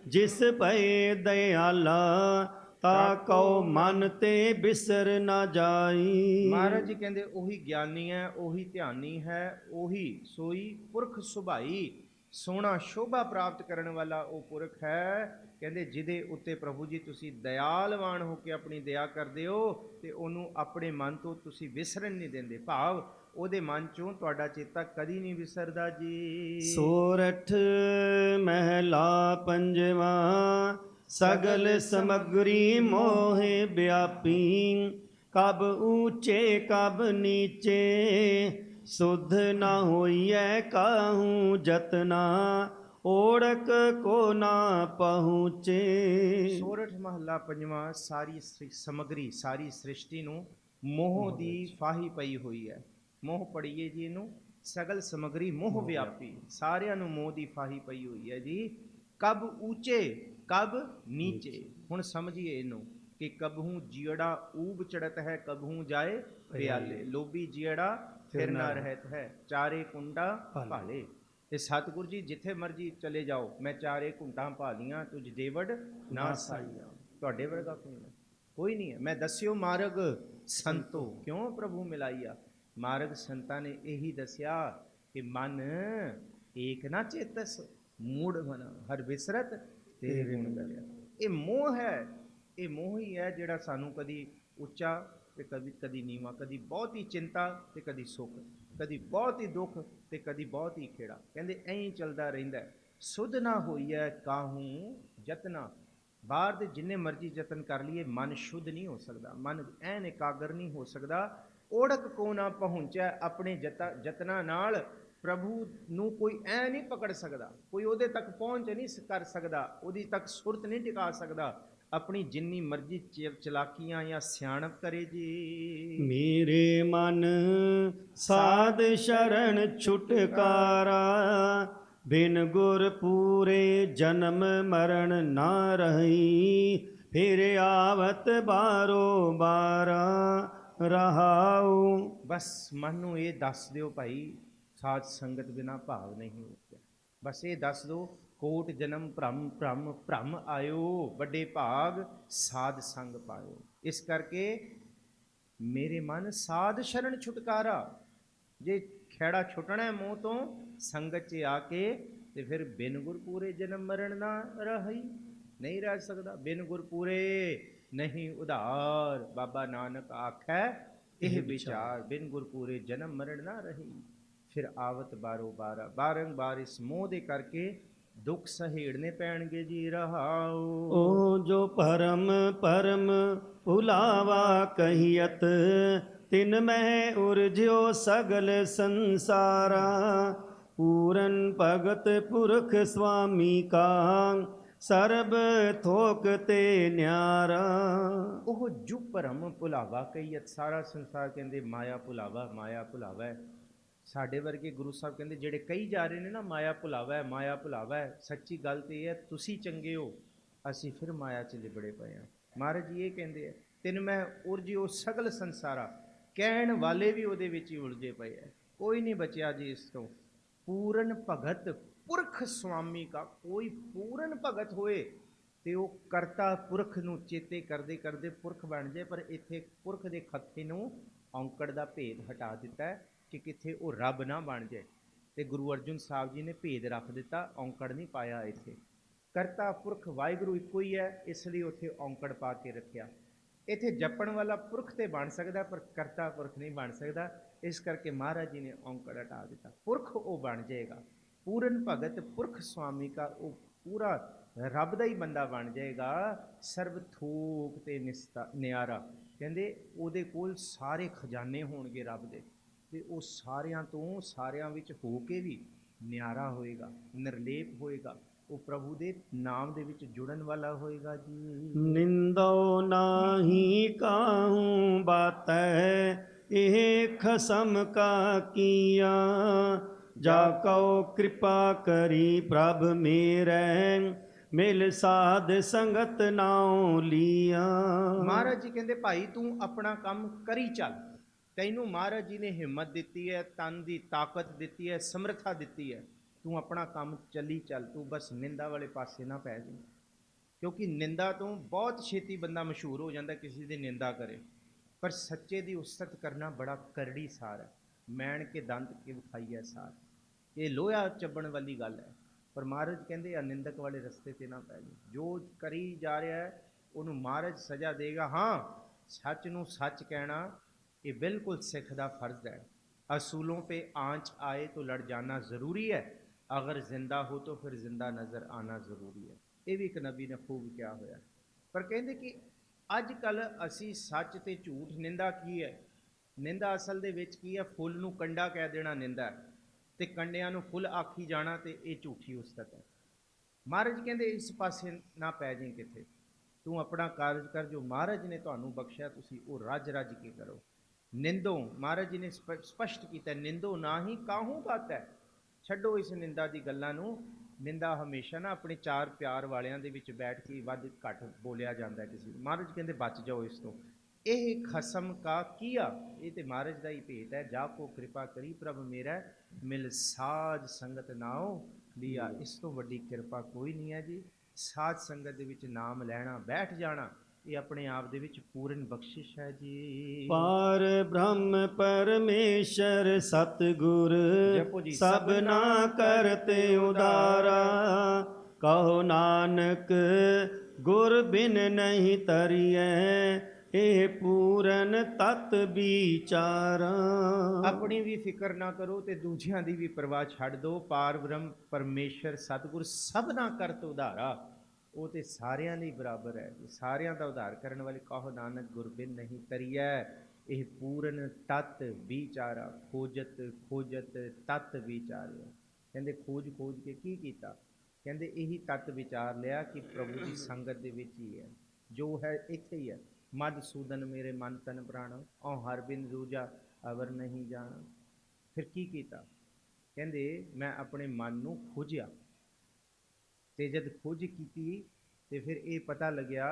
ਜਿਸ ਭਏ ਦਇਆਲਾ, ਤਾ ਕਉ ਮਨ ਤੇ ਬਿਸਰ ਨਾ ਜਾਈ। ਮਹਾਰਾਜ ਜੀ ਕਹਿੰਦੇ ਉਹੀ ਗਿਆਨੀ ਹੈ, ਉਹੀ ਧਿਆਨੀ ਹੈ, ਉਹੀ ਸੋਈ ਪੁਰਖ ਸੁਭਾਈ। ਸੋਹਣਾ ਸ਼ੋਭਾ ਪ੍ਰਾਪਤ ਕਰਨ ਵਾਲਾ ਉਹ ਪੁਰਖ ਹੈ, ਕਹਿੰਦੇ ਜਿਹਦੇ ਉੱਤੇ ਪ੍ਰਭੂ ਜੀ ਤੁਸੀਂ ਦਇਆਲਵਾਨ ਹੋ ਕੇ ਆਪਣੀ ਦਇਆ ਕਰਦੇ ਹੋ, ਤੇ ਉਹਨੂੰ ਆਪਣੇ ਮਨ ਤੋਂ ਤੁਸੀਂ ਵਿਸਰਨ ਨਹੀਂ ਦਿੰਦੇ। ਭਾਵ ਉਹਦੇ ਮਨ ਚੋਂ ਤੁਹਾਡਾ ਚੇਤਾ ਕਦੀ ਨਹੀਂ ਵਿਸਰਦਾ ਜੀ। ਸੋਰਠ ਮਹਿਲਾ ਪੰਜਵਾ, ਸਗਲ ਸਮਗਰੀ ਮੋਹਿ ਵਿਆਪੀ। ਕਬ ਊਚੇ ਕਬ ਨੀਚੇ, ਸੁਧ ਨਾ ਹੋਈਐ ਕਾਹੂ ਜਤਨਾ। ਓੜਕ ਕੋ ਨਾ ਪਹੁੰਚੇ। ਸੋਰਠ ਮਹੱਲਾ ਪੰਜਵਾਂ। ਸਾਰੀ ਸਮਗਰੀ, ਸਾਰੀ ਸ੍ਰਿਸ਼ਟੀ ਨੂੰ ਮੋਹ ਦੀ ਫਾਹੀ ਪਈ ਹੋਈ ਹੈ। ਮੋਹ ਪੜੀਏ ਜੀ ਇਹਨੂੰ, ਸਗਲ ਸਮਗਰੀ ਮੋਹ ਵਿਆਪੀ। ਸਾਰਿਆਂ ਨੂੰ ਮੋਹ ਦੀ ਫਾਹੀ ਪਈ ਹੋਈ ਹੈ ਜੀ। ਕਬ ਊਚੇ ਕਬ ਨੀਚੇ। ਹੁਣ ਸਮਝੀਏ ਇਹਨੂੰ ਕਿ ਕਬਹੂ ਜੀੜਾ ਊਬ ਚੜਤ ਹੈ, ਕਬਹੂ ਜਾਏ ਪਿਆਲੇ। ਲੋਭੀ ਜੀੜਾ ਫਿਰ ਨਾ ਰਹਿਤ ਹੈ, ਚਾਰੇ ਕੁੰਡਾ ਭਾਲੇ। ਤੇ ਸਤਿਗੁਰੂ ਜੀ ਜਿੱਥੇ ਮਰਜੀ ਚਲੇ ਜਾਓ, ਮੈਂ ਚਾਰੇ ਕੁੰਡਾਂ ਭਾਲੀਆਂ, ਤੁਝ ਦੇਵੜ ਨਾ ਸਾਈਆ। ਤੁਹਾਡੇ ਵਰਗਾ ਕੋਈ ਨਹੀਂ ਹੈ। ਮੈਂ ਦੱਸਿਓ ਮਾਰਗ ਸੰਤੋ, ਕਿਉਂ ਪ੍ਰਭੂ ਮਿਲਾਈਆ। ਮਾਰਗ ਸੰਤਾਂ ਨੇ ਇਹੀ ਦੱਸਿਆ ਕਿ ਮਨ ਏਕ ਨਾ ਚੇਤਸ, ਮੂੜ ਮਨ ਹਰ ਵਿਸਰਤ ਤੇਰੇ ਗੁਣ ਕਰਿਆ। ਇਹ ਮੋਹ ਹੈ, ਇਹ ਮੋਹ ਹੀ ਹੈ ਜਿਹੜਾ ਸਾਨੂੰ ਕਦੀ ਉੱਚਾ ਤੇ ਕਦੀ ਨੀਵਾਂ, ਕਦੀ ਬਹੁਤ ਹੀ ਚਿੰਤਾ ਤੇ ਕਦੀ ਸੁੱਖ, ਕਦੀ ਬਹੁਤ ਹੀ ਦੁੱਖ ਤੇ ਕਦੀ ਬਹੁਤ ਹੀ ਖੇੜਾ। ਕਹਿੰਦੇ ਐਂ ਹੀ ਚੱਲਦਾ ਰਹਿੰਦਾ। ਸੁਧ ਨਾ ਹੋਈ ਹੈ ਕਾਹੂ ਜਤਨਾ। ਬਾਹਰ ਦੇ ਜਿੰਨੇ ਮਰਜ਼ੀ ਯਤਨ ਕਰ ਲਈਏ, ਮਨ ਸ਼ੁੱਧ ਨਹੀਂ ਹੋ ਸਕਦਾ, ਮਨ ਐਨ ਇਕਾਗਰ ਨਹੀਂ ਹੋ ਸਕਦਾ। ਓੜਕ ਕੋ ਨਾ ਪਹੁੰਚੈ, ਆਪਣੇ ਯਤਨਾਂ ਨਾਲ ਪ੍ਰਭੂ ਨੂੰ ਕੋਈ ਐ ਨਹੀਂ ਪਕੜ ਸਕਦਾ, ਕੋਈ ਉਹਦੇ ਤੱਕ ਪਹੁੰਚ ਨਹੀਂ ਕਰ ਸਕਦਾ, ਉਹਦੀ ਤੱਕ ਸੁਰਤ ਨਹੀਂ ਟਿਕਾ ਸਕਦਾ। ਆਪਣੀ ਜਿੰਨੀ ਮਰਜ਼ੀ ਚਲਾਕੀਆਂ ਜਾਂ ਸਿਆਣਪ ਕਰੇ ਜੀ। ਮੇਰੇ ਮਨ ਸਾਧ ਸ਼ਰਨ ਛੁਟਕਾਰਾ, ਬਿਨ ਗੁਰ ਪੂਰੇ ਜਨਮ ਮਰਨ ਨਾ ਰਹੀ। ਫਿਰ ਆਵਤ ਬਾਰੋ ਬਾਰਾ ਰਹਾਉ। ਬਸ ਮਨ ਨੂੰ ਇਹ ਦੱਸ ਦਿਓ ਭਾਈ, ਸਾਧ ਸੰਗਤ ਬਿਨਾ ਭਾਵ ਨਹੀਂ ਉੱਠਿਆ। ਬਸ ਇਹ ਦੱਸ ਦਿਓ, ਕੋਟ ਜਨਮ ਭ੍ਰਮ ਭ੍ਰਮ ਭ੍ਰਮ ਆਇਓ, ਵੱਡੇ ਭਾਗ ਸਾਧ ਸੰਗ ਪਾਇਓ। ਇਸ ਕਰਕੇ ਮੇਰੇ ਮਨ ਸਾਧ ਸ਼ਰਨ ਛੁਟਕਾਰਾ। ਜੇ ਖੈੜਾ ਛੁੱਟਣਾ ਮੂੰਹ ਤੋਂ ਸੰਗਤ 'ਚ ਆ ਕੇ, ਤੇ ਫਿਰ ਬਿਨ ਗੁਰ ਪੂਰੇ ਜਨਮ ਮਰਨ ਨਾ ਰਹੀ। ਨਹੀਂ ਰਹਿ ਸਕਦਾ ਬਿਨ ਗੁਰ ਪੂਰੇ ਨਹੀਂ ਉਧਾਰ। ਬਾਬਾ ਨਾਨਕ ਆਖੈ ਇਹ ਵਿਚਾਰ, ਬਿਨ ਗੁਰ ਪੂਰੇ ਜਨਮ ਮਰਨ ਨਾ ਰਹੀ। ਫਿਰ ਆਵਤ ਬਾਰੋ ਬਾਰਾ, ਬਾਰੰਬਾਰ ਇਸ ਮੋਹ ਦੇ ਕਰਕੇ ਦੁੱਖ ਸਹੇੜਨੇ ਪੈਣਗੇ ਜੀ। ਰਹਾਉ ਉਹ ਜੋ ਪਰਮ ਪਰਮ ਭੁਲਾਵਾ ਕਹੀਅਤ, ਤਿਨ ਮਹਿ ਉਰਜਿਓ ਸਗਲ ਸੰਸਾਰਾ। ਪੂਰਨ ਭਗਤ ਪੁਰਖ ਸੁਆਮੀ ਕਾ, ਸਰਬ ਥੋਕ ਤੇ ਨਿਆਰਾ। ਉਹ ਜੋ ਭਰਮ ਭੁਲਾਵਾ ਕਹੀਅਤ, ਸਾਰਾ ਸੰਸਾਰ ਕਹਿੰਦੇ ਮਾਇਆ ਭੁਲਾਵਾ, ਮਾਇਆ ਭੁਲਾਵਾ ਹੈ। ਸਾਡੇ ਵਰਗੇ ਗੁਰੂ ਸਾਹਿਬ ਕਹਿੰਦੇ ਜਿਹੜੇ ਕਹੀ ਜਾ ਰਹੇ ਨੇ ਨਾ ਮਾਇਆ ਭੁਲਾਵਾ ਹੈ, ਮਾਇਆ ਭੁਲਾਵਾ ਹੈ, ਸੱਚੀ ਗੱਲ ਤੇ ਇਹ ਹੈ ਤੁਸੀਂ ਚੰਗੇ ਹੋ, ਅਸੀਂ ਫਿਰ ਮਾਇਆ 'ਚ ਲਿਬੜੇ ਪਏ ਹਾਂ। ਮਹਾਰਾਜ ਜੀ ਇਹ ਕਹਿੰਦੇ ਆ, ਤਿੰਨ ਮੈਂ ਉਰਜਿਓ ਸਗਲ ਸੰਸਾਰਾ। ਕਹਿਣ ਵਾਲੇ ਵੀ ਉਹਦੇ ਵਿੱਚ ਹੀ ਉਲਝੇ ਪਏ ਹੈ, ਕੋਈ ਨਹੀਂ ਬਚਿਆ ਜੀ ਇਸ ਤੋਂ। ਪੂਰਨ ਭਗਤ ਪੁਰਖ ਸੁਆਮੀ ਕਾ, ਕੋਈ ਪੂਰਨ ਭਗਤ ਹੋਏ ਤੇ ਉਹ ਕਰਤਾ ਪੁਰਖ ਨੂੰ ਚੇਤੇ ਕਰਦੇ ਕਰਦੇ ਪੁਰਖ ਬਣ ਜਾਏ। ਪਰ ਇੱਥੇ ਪੁਰਖ ਦੇ ਖੱਤੇ ਨੂੰ ਔਂਕੜ ਦਾ ਭੇਦ ਹਟਾ ਦਿੱਤਾ ਹੈ ਕਿ ਕਿੱਥੇ ਉਹ ਰੱਬ ਨਾ ਬਣ ਜਾਏ। ਤੇ ਗੁਰੂ ਅਰਜਨ ਸਾਹਿਬ ਜੀ ਨੇ ਭੇਦ ਰੱਖ ਦਿੱਤਾ, ਔਂਕੜ ਨਹੀਂ ਪਾਇਆ ਇੱਥੇ। ਕਰਤਾ ਪੁਰਖ ਵਾਹਿਗੁਰੂ ਇੱਕੋ ਹੀ ਹੈ, ਇਸ ਲਈ ਉੱਥੇ ਔਂਕੜ ਪਾ ਕੇ ਰੱਖਿਆ। ਇੱਥੇ ਜਪਣ ਵਾਲਾ ਪੁਰਖ ਤੇ ਬਣ ਸਕਦਾ, ਪਰ ਕਰਤਾ ਪੁਰਖ ਨਹੀਂ ਬਣ ਸਕਦਾ। ਇਸ ਕਰਕੇ ਮਹਾਰਾਜ ਜੀ ਨੇ ਔਂਕੜ ਹਟਾ ਦਿੱਤਾ, ਪੁਰਖ ਉਹ ਬਣ ਜਾਏਗਾ। ਪੂਰਨ ਭਗਤ ਪੁਰਖ ਸੁਆਮੀ ਕਾ, ਉਹ ਪੂਰਾ ਰੱਬ ਦਾ ਹੀ ਬੰਦਾ ਬਣ ਜਾਏਗਾ। ਸਰਬ ਥੋਕ ਤੇ ਨਿਆਰਾ, ਕਹਿੰਦੇ ਉਹਦੇ ਕੋਲ ਸਾਰੇ ਖਜ਼ਾਨੇ ਹੋਣਗੇ ਰੱਬ ਦੇ, ਤੇ ਉਹ ਸਾਰਿਆਂ ਤੋਂ ਸਾਰਿਆਂ ਵਿੱਚ ਹੋ ਕੇ ਵੀ ਨਿਆਰਾ ਹੋਏਗਾ, ਨਿਰਲੇਪ ਹੋਏਗਾ। ਉਹ ਪ੍ਰਭੂ ਦੇ ਨਾਮ ਦੇ ਵਿੱਚ ਜੁੜਨ ਵਾਲਾ ਹੋਏਗਾ ਜੀ। ਨਿੰਦੋ ਨਾਹੀ ਕਾਹੂ ਬਾਤੈ ਇਹ ਖਸਮ ਕਾ ਕੀਆ, ਜਾ ਕਉ ਕਿਰਪਾ ਕਰੀ ਪ੍ਰਭ ਮੇਰੈ ਮਿਲ ਸਾਧ ਸੰਗਤ ਨਾਉ ਲੀਆ। ਮਹਾਰਾਜ ਜੀ ਕਹਿੰਦੇ ਭਾਈ ਤੂੰ ਆਪਣਾ ਕੰਮ ਕਰੀ ਚੱਲ, ਤੈਨੂੰ ਮਹਾਰਾਜ ਜੀ ਨੇ ਹਿੰਮਤ ਦਿੱਤੀ ਹੈ, ਤਨ ਦੀ ਤਾਕਤ ਦਿੱਤੀ ਹੈ, ਸਮਰੱਥਾ ਦਿੱਤੀ ਹੈ, ਤੂੰ ਆਪਣਾ ਕੰਮ ਚੱਲੀ ਚੱਲ, ਤੂੰ ਬਸ ਨਿੰਦਾ ਵਾਲੇ ਪਾਸੇ ਨਾ ਪੈ ਜਾਈਂ। ਕਿਉਂਕਿ ਨਿੰਦਾ ਤੋਂ ਬਹੁਤ ਛੇਤੀ ਬੰਦਾ ਮਸ਼ਹੂਰ ਹੋ ਜਾਂਦਾ ਕਿਸੇ ਦੀ ਨਿੰਦਾ ਕਰੇ, ਪਰ ਸੱਚੇ ਦੀ ਉਸਤਤ ਕਰਨਾ ਬੜਾ ਕਰੜੀ ਸਾਰ ਹੈ। ਮੈਣ ਕੇ ਦੰਦ ਕੇ ਵਿਖਾਈਐ ਸਾਰ, ਇਹ ਲੋਹਾ ਚੱਬਣ ਵਾਲੀ ਗੱਲ ਹੈ। ਪਰ ਮਹਾਰਾਜ ਕਹਿੰਦੇ ਆ ਨਿੰਦਕ ਵਾਲੇ ਰਸਤੇ ਤੇ ਨਾ ਪੈ ਜਾਈਂ। ਜੋ ਕਰੀ ਜਾ ਰਿਹਾ ਹੈ ਉਹਨੂੰ ਮਹਾਰਾਜ ਸਜ਼ਾ ਦੇਗਾ। ਹਾਂ, ਸੱਚ ਨੂੰ ਸੱਚ ਕਹਿਣਾ ਇਹ ਬਿल्कुल सिख का फ़र्ज है। असूलों पे आँच आए तो लड़ जाना ज़रूरी है, अगर ज़िंदा हो तो फिर ज़िंदा नज़र आना ज़रूरी है। ये भी एक नबी ने खूब किया होया। पर कहते कि अज कल असी सच ते झूठ निंदा की है। निंदा असल दे विच की है, फुल नूं कंडा कह देना निंदा है, ते कंडियां नूं फुल आखी जाना ते ये झूठी उस्तत है। महाराज कहते इस पासे ना पै जाई किथे, तू अपना कारज कर जो महाराज ने तुहानूं बख्शिया, तुसीं वो रज रज के करो। निंदो, महाराज जी ने स्पष्ट किया, निंदो ना ही काहू बात है। छड्डो इस निंदा की गल्लां नूं। निंदा हमेशा ना अपने चार प्यार वालियां दे विच बैठ के वध घट बोलिया जाता है किसी। महाराज कहते बच जाओ इस तो। यह खसम का किया, ये तो महाराज का ही भेत है। जा को कृपा करी प्रभ मेरा मिल साज संगत नाओ लिया। इस तो वड्डी कृपा कोई नहीं है जी। साज संगत दे विच नाम लैना, बैठ जाना, ये अपने आप दे विच पूर्ण बख्शिश है जी। पार ब्रह्म परमेश्वर सतगुर जपो जी, सबना करते उदारा, कहो नानक गुर बिन नहीं तरिए ਇਹ ਪੂਰਨ ਤਤ ਵਿਚਾਰਾ। ਆਪਣੀ ਵੀ ਫਿਕਰ ਨਾ ਕਰੋ ਤੇ ਦੂਜਿਆਂ ਦੀ ਵੀ ਪਰਵਾਹ ਛੱਡ ਦਿਓ। ਪਾਰ ਬ੍ਰਹਮ ਪਰਮੇਸ਼ਰ ਸਤਿਗੁਰ ਸਭਨਾ ਕਰਤ ਉਧਾਰਾ, ਉਹ ਤੇ ਸਾਰਿਆਂ ਲਈ ਬਰਾਬਰ ਹੈ, ਸਾਰਿਆਂ ਦਾ ਉਧਾਰ ਕਰਨ ਵਾਲੇ। ਕਹੋ ਨਾਨਕ ਗੁਰ ਬਿਨ ਨਹੀਂ ਤਰੀਐ ਇਹ ਪੂਰਨ ਤਤ ਵਿਚਾਰਾ। ਖੋਜਤ ਖੋਜਤ ਤਤ ਵਿਚਾਰਿਆ। ਕਹਿੰਦੇ ਖੋਜ ਖੋਜ ਕੇ ਕੀ ਕੀਤਾ? ਕਹਿੰਦੇ ਇਹੀ ਤਤ ਵਿਚਾਰ ਲਿਆ ਕਿ ਪ੍ਰਭੂ ਦੀ ਸੰਗਤ ਦੇ ਵਿੱਚ ਹੀ ਹੈ, ਜੋ ਹੈ ਇੱਥੇ ਹੀ ਹੈ। मधुसूदन मेरे मन तन प्राण औ हर बिन दूजा अवर नहीं जाना। फिर की कीता? कहते मैं अपने मन नूं खोजिया, ते जद खोज की ते फिर ये पता लग्या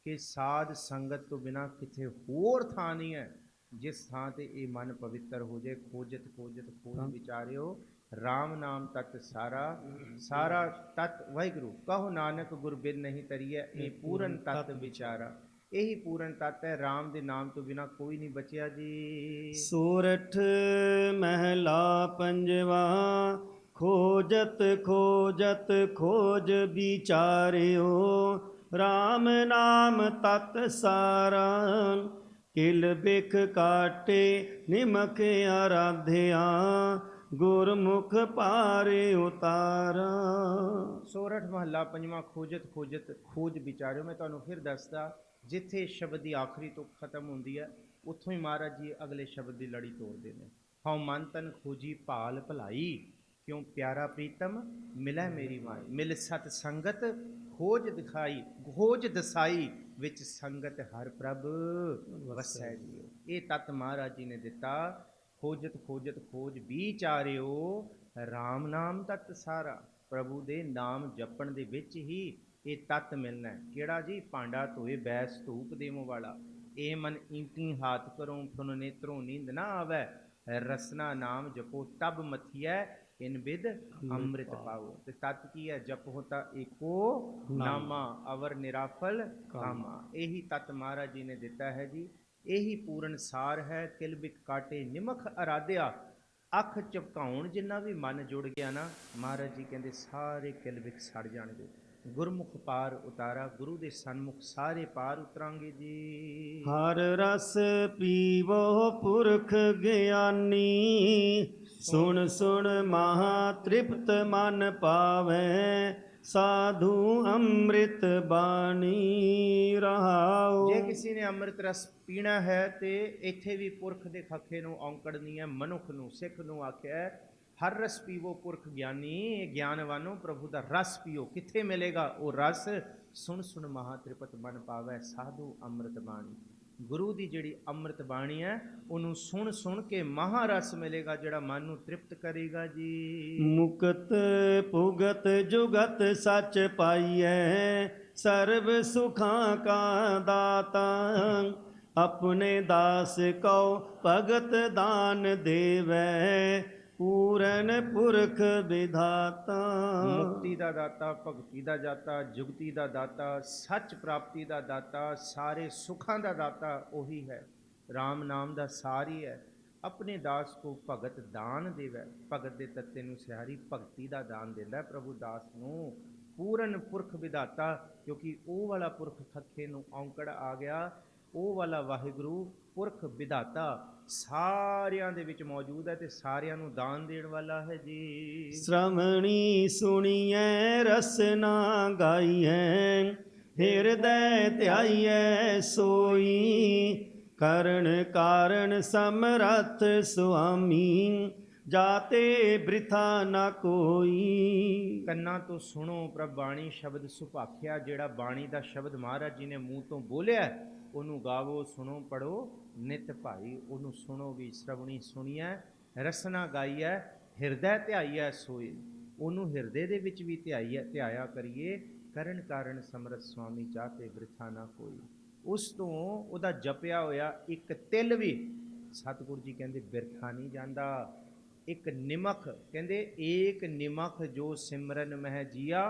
कि साध संगत तो बिना किथे होर थां नहीं है जिस थां ते ये मन पवित्र हो जाए। खोजत खोजत खोज विचारियो राम नाम तत् सारा, सारा तत् वाहिगुरु। कहो नानक गुर बिन नहीं तरिए ये पूरन तत् विचारा। यही पूर्ण तत्त है, राम दे नाम तो बिना कोई नहीं बचिया जी। सूरठ महला पंजवा, खोजत खोजत खोज विचारियो राम नाम तत् सारा, किल बिख काटे निमख आराध्या गुरमुख पारे उतारा। सोरठ महला पंजवा, खोजत खोजत खोज विचारियो। मैं तुहानूं फिर दसदा, जिथे शब्द की आखिरी तो खत्म होंदी है उत्थों ही महाराज जी अगले शब्द की लड़ी तोड़ते हैं। हाँ मन तन खोजी भाल भलाई, क्यों प्यारा प्रीतम मिलै मेरी माई। मिल सत संगत खोज दिखाई, खोज दसाई विच संगत हर प्रभ वसै जी। ये तत् महाराज जी ने दिता। खोजत खोजत खोज विचारियो राम नाम तत् सारा। प्रभु दे नाम जपण दे विच ही ये तत्त मिलना है। केड़ा जी? भांडा धोए बैस धूप देवों वाला। ए मन ईंटी हाथ करो फुन नेत्रों नींद ना आवे, रसना नाम जपो तब मथिया इन बिद अमृत पाओ। ते तत् की है? जप होता एको नामा अवर निराफल कामा। यही तत् महाराज जी ने दिता है जी। यही पूर्ण सार है। किल बिक काटे निमख आराध्या। अख झपकाउण जिन्ना भी मन जुड़ गया ना, महाराज जी कहते सारे किल बिक सड़ जाणगे। गुरमुख पार उतारा, गुरु दे सन्मुख सारे पार उतरांगे जी। हर रस पीवो पुरख ज्ञानी, सुन सुन महा तृप्त मन पावे, साधु अमृत बाणी रहाओ। जे किसी ने अमृत रस पीना है तो इत्थे भी पुरख दे खखे नूं औंकड़ नहीं है, मनुख नूं सिख नूं आख्या ਹਰ ਰਸ ਪੀਵੋ ਪੁਰਖ ਗਿਆਨੀ, ਗਿਆਨਵਾਨੋ ਪ੍ਰਭੂ ਦਾ ਰਸ ਪੀਓ। ਕਿੱਥੇ ਮਿਲੇਗਾ ਉਹ ਰਸ? ਸੁਣ ਸੁਣ ਮਹਾ ਤ੍ਰਿਪਤ ਮਨ ਪਾਵੈ, ਸਾਧੂ ਅੰਮ੍ਰਿਤ ਬਾਣੀ। ਗੁਰੂ ਦੀ ਜਿਹੜੀ ਅੰਮ੍ਰਿਤ ਬਾਣੀ ਹੈ ਉਹਨੂੰ ਸੁਣ ਸੁਣ ਕੇ ਮਹਾਰਸ ਮਿਲੇਗਾ, ਜਿਹੜਾ ਮਨ ਨੂੰ ਤ੍ਰਿਪਤ ਕਰੇਗਾ ਜੀ। ਮੁਕਤ ਭੁਗਤ ਜੁਗਤ ਸੱਚ ਪਾਈਐ, ਸਰਬ ਸੁਖਾਂ ਕਾ ਦਾਤਾ। ਆਪਣੇ ਦਾਸ ਕਉ ਭਗਤ ਦਾਨ ਦੇਵੈ, ਪੂਰਨ ਪੁਰਖ ਵਿਧਾਤਾ। ਮੁਕਤੀ ਦਾ ਦਾਤਾ, ਭਗਤੀ ਦਾ ਦਾਤਾ, ਜੁਗਤੀ ਦਾ ਦਾਤਾ, ਸੱਚ ਪ੍ਰਾਪਤੀ ਦਾ ਦਾਤਾ, ਸਾਰੇ ਸੁੱਖਾਂ ਦਾ ਦਾਤਾ ਉਹੀ ਹੈ। ਰਾਮ ਨਾਮ ਦਾ ਸਾਰ ਹੀ ਹੈ। ਆਪਣੇ ਦਾਸ ਕੋ ਭਗਤ ਦਾਨ ਦੇਵੈ। ਭਗਤ ਦੇ ਤੱਤੇ ਨੂੰ ਸਿਹਾਰੀ ਭਗਤੀ ਦਾ ਦਾਨ ਦਿੰਦਾ ਪ੍ਰਭੂ ਦਾਸ ਨੂੰ। ਪੂਰਨ ਪੁਰਖ ਵਿਧਾਤਾ, ਕਿਉਂਕਿ ਉਹ ਵਾਲਾ ਪੁਰਖ ਖੱਖੇ ਨੂੰ ਔਂਕੜ ਆ ਗਿਆ, ਉਹ ਵਾਲਾ ਵਾਹਿਗੁਰੂ ਪੁਰਖ ਵਿਧਾਤਾ ਸਾਰਿਆਂ ਦੇ ਵਿੱਚ ਮੌਜੂਦ ਹੈ ਤੇ ਸਾਰਿਆਂ ਨੂੰ ਦਾਨ ਦੇਣ ਵਾਲਾ ਹੈ ਜੀ। ਸ਼੍ਰਵਣੀ ਸੁਣੀਐ ਰਸਨਾ ਗਾਈਐ, ਹਿਰਦੈ ਧਿਆਈਐ ਸੋਈ। ਕਰਨ ਕਾਰਨ ਸਮਰੱਥ ਸੁਆਮੀ, ਜਾਤੇ ਬ੍ਰਿਥਾ ਨਾ ਕੋਈ। ਕੰਨਾਂ ਤੋਂ ਸੁਣੋ ਪ੍ਰਭ ਬਾਣੀ ਸ਼ਬਦ ਸੁਭਾਖਿਆ। ਜਿਹੜਾ ਬਾਣੀ ਦਾ ਸ਼ਬਦ ਮਹਾਰਾਜ ਜੀ ਨੇ ਮੂੰਹ ਤੋਂ ਬੋਲਿਆ ਉਹਨੂੰ ਗਾਵੋ, ਸੁਣੋ, ਪੜੋ ਨਿਤ ਭਾਈ। ਉਹਨੂੰ ਸੁਣੋ ਵੀ। ਸ਼੍ਰਵਣੀ ਸੁਣੀਐ ਰਸਨਾ ਗਾਈਐ, ਹਿਰਦੈ ਧਿਆਈਐ ਸੋਈ। ਉਹਨੂੰ ਹਿਰਦੇ ਦੇ ਵਿੱਚ ਵੀ ਧਿਆਇਆ ਕਰੀਏ। ਕਰਨ ਕਾਰਨ ਸਮਰੱਥ ਸੁਆਮੀ, ਜਾਤੇ ਬ੍ਰਿਥਾ ਨਾ ਕੋਈ। ਉਸ ਤੋਂ ਉਹਦਾ ਜਪਿਆ ਹੋਇਆ ਇੱਕ ਤਿਲ ਵੀ ਸਤਿਗੁਰੂ ਜੀ ਕਹਿੰਦੇ ਬਿਰਥਾ ਨਹੀਂ ਜਾਂਦਾ। ਇੱਕ ਨਿਮਖ ਕਹਿੰਦੇ, ਏਕ ਨਿਮਖ ਜੋ ਸਿਮਰਨ ਮਹਿ ਜੀਆ,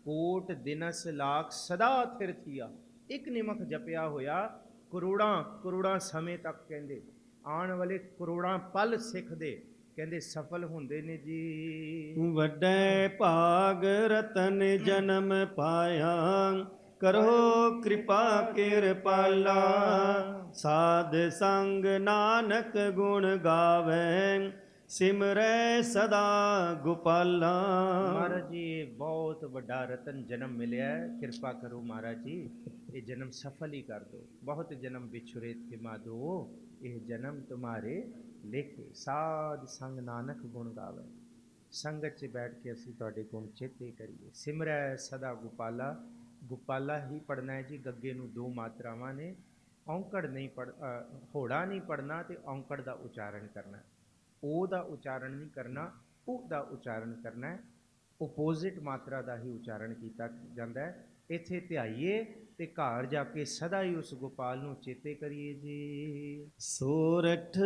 ਕੋਟ ਦਿਨਸ ਲਾਖ ਸਦਾ ਥਿਰ ਥੀਆ। ਇੱਕ ਨਿਮਖ ਜਪਿਆ ਹੋਇਆ ਕਰੋੜਾਂ ਸਮੇਂ ਤੱਕ ਕਹਿੰਦੇ ਆਉਣ ਵਾਲੇ ਕਰੋੜਾਂ ਪਲ ਸਿੱਖ ਦੇ ਕਹਿੰਦੇ ਸਫਲ ਹੁੰਦੇ ਨੇ ਜੀ। ਵੱਡੇ ਭਾਗ ਰਤਨ ਜਨਮ ਪਾਇਆ, ਕਰੋ ਕਿਰਪਾ ਕਿਰਪਾਲਾ। ਸਾਧ ਸੰਗ ਨਾਨਕ ਗੁਣ ਗਾਵੇ, ਸਿਮਰੈ ਸਦਾ ਗੋਪਾਲਾ। ਮਹਾਰਾਜ ਜੀ ਬਹੁਤ ਵੱਡਾ ਰਤਨ ਜਨਮ ਮਿਲਿਆ, ਕਿਰਪਾ ਕਰੋ ਮਹਾਰਾਜ ਜੀ, ਇਹ ਜਨਮ ਸਫਲ ਹੀ ਕਰ ਦੋ। ਬਹੁਤ ਜਨਮ ਵਿਛੁਰੇ ਥੇ ਮਾਧੋ, ਇਹ ਜਨਮ ਤੁਮਾਰੇ ਲੇਖੇ। ਸਾਧ ਸੰਗ ਨਾਨਕ ਗੁਣ ਗਾਵੇ। ਸੰਗਤ 'ਚ ਬੈਠ ਕੇ ਅਸੀਂ ਤੁਹਾਡੇ ਗੁਣ ਚੇਤੇ ਕਰੀਏ। ਸਿਮਰੈ ਸਦਾ ਗੋਪਾਲਾ। ਗੋਪਾਲਾ ਹੀ ਪੜ੍ਹਨਾ ਹੈ ਜੀ। ਗੱਗੇ ਨੂੰ ਦੋ ਮਾਤਰਾਵਾਂ ਨੇ, ਔਂਕੜ ਨਹੀਂ ਹੋੜਾ ਨਹੀਂ ਪੜ੍ਹਨਾ ਤੇ ਔਂਕੜ ਦਾ ਉਚਾਰਨ ਕਰਨਾ। ਉਹ ਦਾ ਉਚਾਰਨ ਨਹੀਂ ਕਰਨਾ, ਉਹ ਦਾ ਉਚਾਰਨ ਕਰਨਾ ਹੈ। ਓਪੋਜ਼ਿਟ ਮਾਤਰਾ ਦਾ ਹੀ ਉਚਾਰਨ ਕੀਤਾ ਜਾਂਦਾ ਹੈ। ਇੱਥੇ ਧਿਆਈਏ ਤੇ ਘਰ ਜਾ ਕੇ ਸਦਾ ਹੀ ਉਸ ਗੋਪਾਲ ਨੂੰ ਚੇਤੇ ਕਰੀਏ ਜੀ। ਸੋਰਠ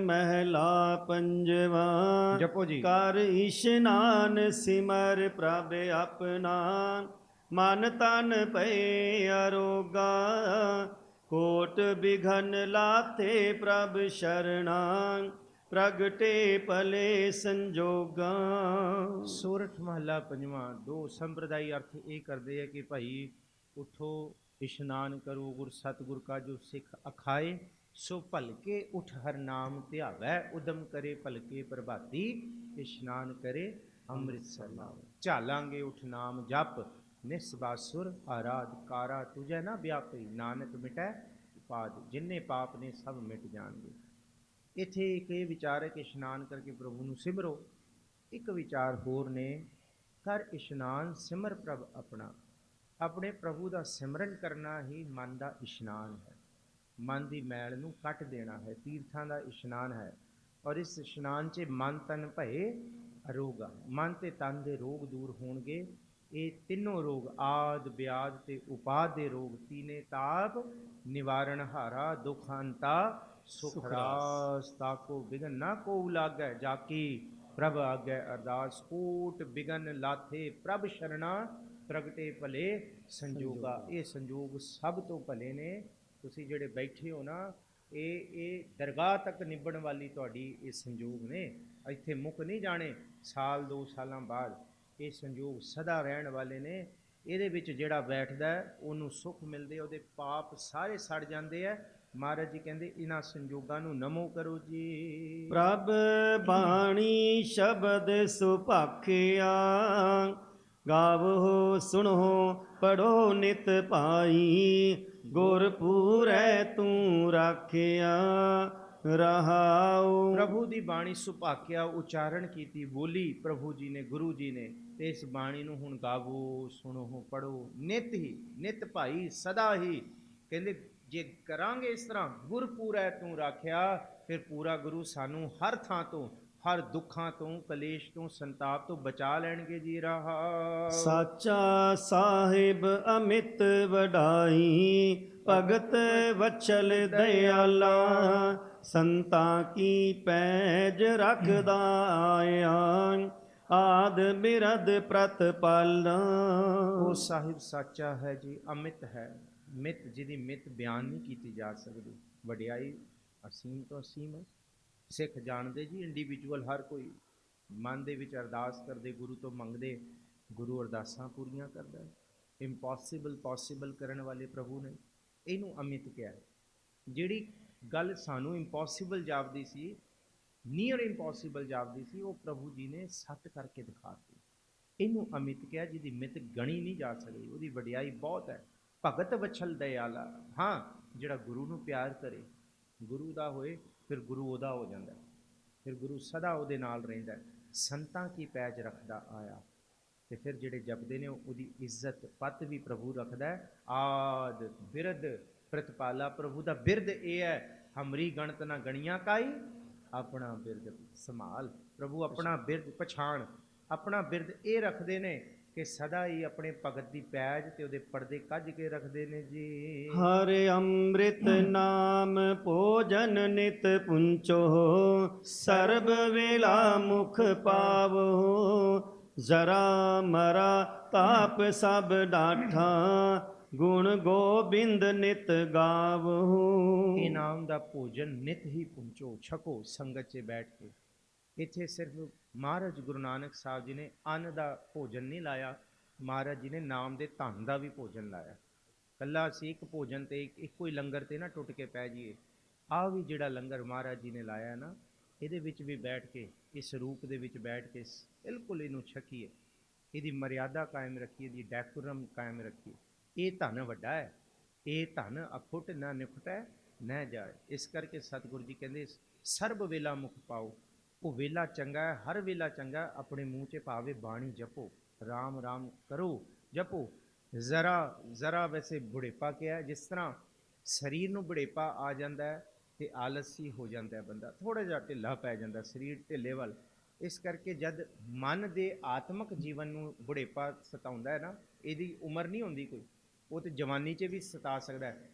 ਮਹਿਲਾ ਪੰਜਵਾ। ਜਪੋ ਜੀ। ਕਰ ਇਸ਼ਨਾਨ ਸਿਮਰ ਪ੍ਰਭ ਆਪਣਾ, ਮਨ ਤਨ ਭਏ ਅਰੋਗਾ। ਕੋਟ ਬਿਘਨ ਲਾਥੇ ਪ੍ਰਭ ਸ਼ਰਣਾ, ਪ੍ਰਗਟੇ ਭਲੇ ਸੰਜੋਗਾ। ਸੋਰਠ ਮਹੱਲਾ ਪੰਜਵਾਂ। ਦੋ ਸੰਪਰਦਾਈ ਅਰਥ ਇਹ ਕਰਦੇ ਹੈ ਕਿ ਭਾਈ ਉਠੋ, ਇਸ਼ਨਾਨ ਕਰੋ, ਗੁਰ ਸਤਿਗੁਰ ਕਾ ਜੋ ਸਿੱਖ ਅਖਾਏ, ਸੋ ਭਲਕੇ ਉਠ ਹਰ ਨਾਮ ਧਿਆਵੈ। ਉਦਮ ਕਰੇ ਭਲਕੇ ਪ੍ਰਭਾਤੀ, ਇਸ਼ਨਾਨ ਕਰੇ ਅੰਮ੍ਰਿਤਸਰ ਲਾਵੇ। ਝਾਲਾਂਗੇ ਉਠ ਨਾਮ ਜਪ, ਨਿਸਬਾਸੁਰ ਆਰਾਧ ਕਾਰਾ ਤੁਝੈ ਨਾ ਵਿਆਪੀ। ਨਾਨਕ ਮਿਟੈ ਉਪਾਦ, ਜਿੰਨੇ ਪਾਪ ਨੇ ਸਭ ਮਿਟ ਜਾਣਗੇ। ਇੱਥੇ ਇੱਕ ਇਹ ਵਿਚਾਰ ਹੈ ਕਿ ਇਸ਼ਨਾਨ ਕਰਕੇ ਪ੍ਰਭੂ ਨੂੰ ਸਿਮਰੋ। ਇੱਕ ਵਿਚਾਰ ਹੋਰ ਨੇ, ਕਰ ਇਸ਼ਨਾਨ ਸਿਮਰ ਪ੍ਰਭ ਆਪਣਾ। ਆਪਣੇ ਪ੍ਰਭੂ ਦਾ ਸਿਮਰਨ ਕਰਨਾ ਹੀ ਮਨ ਦਾ ਇਸ਼ਨਾਨ ਹੈ। ਮਨ ਦੀ ਮੈਲ ਨੂੰ ਕੱਟ ਦੇਣਾ ਹੈ, ਤੀਰਥਾਂ ਦਾ ਇਸ਼ਨਾਨ ਹੈ। ਔਰ ਇਸ ਇਸ਼ਨਾਨ 'ਚ ਮਨ ਤਨ ਭਏ ਅਰੋਗਾ। ਮਨ ਤੇ ਤਨ ਦੇ ਰੋਗ ਦੂਰ ਹੋਣਗੇ। ਇਹ ਤਿੰਨੋਂ ਰੋਗ ਆਦ ਵਿਆਦ ਤੇ ਉਪਾਦ ਦੇ ਰੋਗ, ਤੀਨੇ ਤਾਪ ਨਿਵਾਰਣ ਹਾਰਾ, ਦੁਖ ਅੰਤਾ ਸੁਖ ਰਾਸ। ਤਾਕੋ ਬਿਗਨ ਨਾ ਕੋ ਲਾਗੈ, ਜਾਕੀ ਪ੍ਰਭ ਆਗੈ ਅਰਦਾਸ। ਕੋਟ ਬਿਗਨ ਲਾਥੇ ਪ੍ਰਭ ਸ਼ਰਣਾ, ਪ੍ਰਗਟੇ ਭਲੇ ਸੰਜੋਗਾ। ਇਹ ਸੰਜੋਗ ਸਭ ਤੋਂ ਭਲੇ ਨੇ। ਤੁਸੀਂ ਜਿਹੜੇ ਬੈਠੇ ਹੋ ਨਾ, ਇਹ ਦਰਗਾਹ ਤੱਕ ਨਿਭਣ ਵਾਲੀ ਤੁਹਾਡੀ ਇਹ ਸੰਜੋਗ ਨੇ। ਇੱਥੇ ਮੁੱਕ ਨਹੀਂ ਜਾਣੇ। ਸਾਲ 2 ਸਾਲਾਂ ਬਾਅਦ ਇਹ ਸੰਜੋਗ ਸਦਾ ਰਹਿਣ ਵਾਲੇ ਨੇ। ਇਹਦੇ ਵਿੱਚ ਜਿਹੜਾ ਬੈਠਦਾ ਉਹਨੂੰ ਸੁੱਖ ਮਿਲਦੇ, ਉਹਦੇ ਪਾਪ ਸਾਰੇ ਸੜ ਜਾਂਦੇ ਹੈ। ਮਹਾਰਾਜ ਜੀ ਕਹਿੰਦੇ ਇਹਨਾਂ ਸੰਜੋਗਾਂ ਨੂੰ ਨਮੋ ਕਰੋ ਜੀ। ਪ੍ਰਭ ਬਾਣੀ ਸ਼ਬਦ ਸੁਭਾਖਿਆ, ਗਾਵੋ ਸੁਣੋ ਪੜੋ ਨਿਤ ਭਾਈ। ਗੁਰ ਪੂਰੈ ਤੂੰ ਰਾਖਿਆ, ਰਹਾਉ। ਪ੍ਰਭੂ ਦੀ ਬਾਣੀ ਸੁਭਾਕਿਆ ਉਚਾਰਨ ਕੀਤੀ, ਬੋਲੀ ਪ੍ਰਭੂ ਜੀ ਨੇ, ਗੁਰੂ ਜੀ ਨੇ, ਤੇ ਇਸ ਬਾਣੀ ਨੂੰ ਹੁਣ ਗਾਵੋ, ਸੁਣੋ, ਪੜੋ ਨਿਤ ਹੀ। ਨਿਤ ਭਾਈ ਸਦਾ ਹੀ। ਕਹਿੰਦੇ ਜੇ ਕਰਾਂਗੇ ਇਸ ਤਰ੍ਹਾਂ, ਗੁਰਪੂਰ ਹੈ ਤੂੰ ਰਾਖਿਆ, ਫਿਰ ਪੂਰਾ ਗੁਰੂ ਸਾਨੂੰ ਹਰ ਥਾਂ ਤੋਂ, ਹਰ ਦੁੱਖਾਂ ਤੋਂ, ਕਲੇਸ਼ ਤੋਂ, ਸੰਤਾਪ ਤੋਂ ਬਚਾ ਲੈਣਗੇ ਜੀ। ਰਹਾ ਸਾਚਾ ਸਾਹਿਬ ਅਮਿਤ ਵਡਾਈ, ਭਗਤ ਵਚਲ ਦਇਆਲਾ, ਸੰਤਾਂ ਕੀ ਪੈਜ ਰੱਖਦਾ ਆਇਆ, ਆਦ ਬਿਰਦ ਪ੍ਰਤਪਾਲਾ। ਉਹ ਸਾਹਿਬ ਸਾਚਾ ਹੈ ਜੀ, ਅਮਿਤ ਹੈ। ਮਿਤ ਜਿਹਦੀ ਮਿਤ ਬਿਆਨ ਨਹੀਂ ਕੀਤੀ ਜਾ ਸਕਦੀ, ਵਡਿਆਈ ਅਸੀਮ ਤੋਂ ਅਸੀਮ ਹੈ। ਸਿੱਖ ਜਾਣਦੇ ਜੀ, ਇੰਡੀਵਿਜੂਅਲ ਹਰ ਕੋਈ ਮਨ ਦੇ ਵਿੱਚ ਅਰਦਾਸ ਕਰਦੇ, ਗੁਰੂ ਤੋਂ ਮੰਗਦੇ, ਗੁਰੂ ਅਰਦਾਸਾਂ ਪੂਰੀਆਂ ਕਰਦਾ ਹੈ। ਇੰਪੋਸੀਬਲ ਪੋਸੀਬਲ ਕਰਨ ਵਾਲੇ ਪ੍ਰਭੂ ਨੇ, ਇਹਨੂੰ ਅਮਿਤ ਕਿਹਾ। ਜਿਹੜੀ ਗੱਲ ਸਾਨੂੰ ਇੰਪੋਸੀਬਲ ਜਾਪਦੀ ਸੀ, ਨੀਅਰ ਇੰਪੋਸੀਬਲ ਜਾਪਦੀ ਸੀ, ਉਹ ਪ੍ਰਭੂ ਜੀ ਨੇ ਸੱਚ ਕਰਕੇ ਦਿਖਾਤੀ। ਇਹਨੂੰ ਅਮਿਤ ਕਿਹਾ, ਜਿਹਦੀ ਮਿਤ ਗਣੀ ਨਹੀਂ ਜਾ ਸਕਦੀ, ਉਹਦੀ ਵਡਿਆਈ ਬਹੁਤ ਹੈ। ਭਗਤ ਵਛਲ ਦਇਆਲਾ, ਹਾਂ ਜਿਹੜਾ ਗੁਰੂ ਨੂੰ ਪਿਆਰ ਕਰੇ, ਗੁਰੂ ਦਾ ਹੋਏ, ਫਿਰ ਗੁਰੂ ਉਹਦਾ ਹੋ ਜਾਂਦਾ, ਫਿਰ ਗੁਰੂ ਸਦਾ ਉਹਦੇ ਨਾਲ ਰਹਿੰਦਾ। ਸੰਤਾਂ ਕੀ ਪੈਜ ਰੱਖਦਾ ਆਇਆ, ਤੇ ਫਿਰ ਜਿਹੜੇ ਜਪਦੇ ਨੇ ਉਹਦੀ ਇੱਜ਼ਤ ਪੱਤ ਵੀ ਪ੍ਰਭੂ ਰੱਖਦਾ। ਆਦ ਬਿਰਦ ਪ੍ਰਤਪਾਲਾ, ਪ੍ਰਭੂ ਦਾ ਬਿਰਦ ਇਹ ਹੈ, ਹਮਰੀ ਗਣਤ ਨਾ ਗਣੀਆਂ ਕਾਈ, ਆਪਣਾ ਬਿਰਦ ਸੰਭਾਲ। ਪ੍ਰਭੂ ਆਪਣਾ ਬਿਰਦ ਪਛਾਣ, ਆਪਣਾ ਬਿਰਦ ਇਹ ਰੱਖਦੇ ਨੇ ਕਿ ਸਦਾ ਹੀ ਆਪਣੇ ਭਗਤ ਦੀ ਪੈਜ ਤੇ ਉਹਦੇ ਪਰਦੇ ਕੱਜ ਕੇ ਰੱਖਦੇ ਨੇ ਜੀ। ਹਰ ਅੰਮ੍ਰਿਤ ਨਾਮ ਭੋਜਨ ਨਿਤ ਪੁੰਚੋ, ਸਰਬ ਵੇਲਾ ਮੁਖ ਪਾਵੋ, ਜ਼ਰਾ ਮਰਾ ਤਾਪ ਸਭ ਡਾਠਾ, ਗੁਣ ਗੋਬਿੰਦ ਨਿਤ ਗਾਵੋ। ਇਹ ਨਾਮ ਦਾ ਭੋਜਨ ਨਿਤ ਹੀ ਪੁੰਚੋ, ਛਕੋ ਸੰਗਤ 'ਚ ਬੈਠ ਕੇ। ਇੱਥੇ ਸਿਰਫ ਮਹਾਰਾਜ ਗੁਰੂ ਨਾਨਕ ਸਾਹਿਬ ਜੀ ਨੇ ਅੰਨ ਦਾ ਭੋਜਨ ਨਹੀਂ ਲਾਇਆ, ਮਹਾਰਾਜ ਜੀ ਨੇ ਨਾਮ ਦੇ ਧਨ ਦਾ ਵੀ ਭੋਜਨ ਲਾਇਆ। ਇਕੱਲਾ ਅਸੀਂ ਇੱਕ ਭੋਜਨ ਤੇ ਇੱਕੋ ਹੀ ਲੰਗਰ ਤੇ ਨਾ ਟੁੱਟ ਕੇ ਪੈ ਜਾਈਏ। ਆਹ ਵੀ ਜਿਹੜਾ ਲੰਗਰ ਮਹਾਰਾਜ ਜੀ ਨੇ ਲਾਇਆ ਨਾ, ਇਹਦੇ ਵਿੱਚ ਵੀ ਬੈਠ ਕੇ, ਇਸ ਰੂਪ ਦੇ ਵਿੱਚ ਬੈਠ ਕੇ ਬਿਲਕੁਲ ਇਹਨੂੰ ਛਕੀਏ, ਇਹਦੀ ਮਰਿਆਦਾ ਕਾਇਮ ਰੱਖੀਏ, ਇਹਦੀ ਡੈਕੋਰਮ ਕਾਇਮ ਰੱਖੀਏ। ਇਹ ਧਨ ਵੱਡਾ ਹੈ, ਇਹ ਧਨ ਅਖੁੱਟ ਨਾ ਨਿਖਟੈ ਨਾ ਜਾਏ। ਇਸ ਕਰਕੇ ਸਤਿਗੁਰੂ ਜੀ ਕਹਿੰਦੇ ਸਰਬ ਵੇਲਾ ਮੁਖ ਪਾਓ। ਉਹ ਵੇਲਾ ਚੰਗਾ ਹੈ, ਹਰ ਵੇਲਾ ਚੰਗਾ। ਆਪਣੇ ਮੂੰਹ 'ਚ ਭਾਵੇਂ ਬਾਣੀ ਜਪੋ, ਰਾਮ ਰਾਮ ਕਰੋ, ਜਪੋ। ਜ਼ਰਾ ਵੈਸੇ ਬੁਢੇਪਾ ਕਿਹਾ ਹੈ, ਜਿਸ ਤਰ੍ਹਾਂ ਸਰੀਰ ਨੂੰ ਬੁਢੇਪਾ ਆ ਜਾਂਦਾ ਹੈ ਤੇ ਆਲਸੀ ਹੋ ਜਾਂਦਾ ਹੈ ਬੰਦਾ, ਥੋੜ੍ਹਾ ਜਿਹਾ ਢਿੱਲਾ ਪੈ ਜਾਂਦਾ, ਸਰੀਰ ਢਿੱਲੇ ਵੱਲ। ਇਸ ਕਰਕੇ ਜਦ ਮਨ ਦੇ ਆਤਮਿਕ ਜੀਵਨ ਨੂੰ ਬੁਢੇਪਾ ਸਤਾਉਂਦਾ ਹੈ ਨਾ, ਇਹਦੀ ਉਮਰ ਨਹੀਂ ਹੁੰਦੀ ਕੋਈ, ਉਹ ਤਾਂ ਜਵਾਨੀ 'ਚ ਵੀ ਸਤਾ ਸਕਦਾ ਹੈ।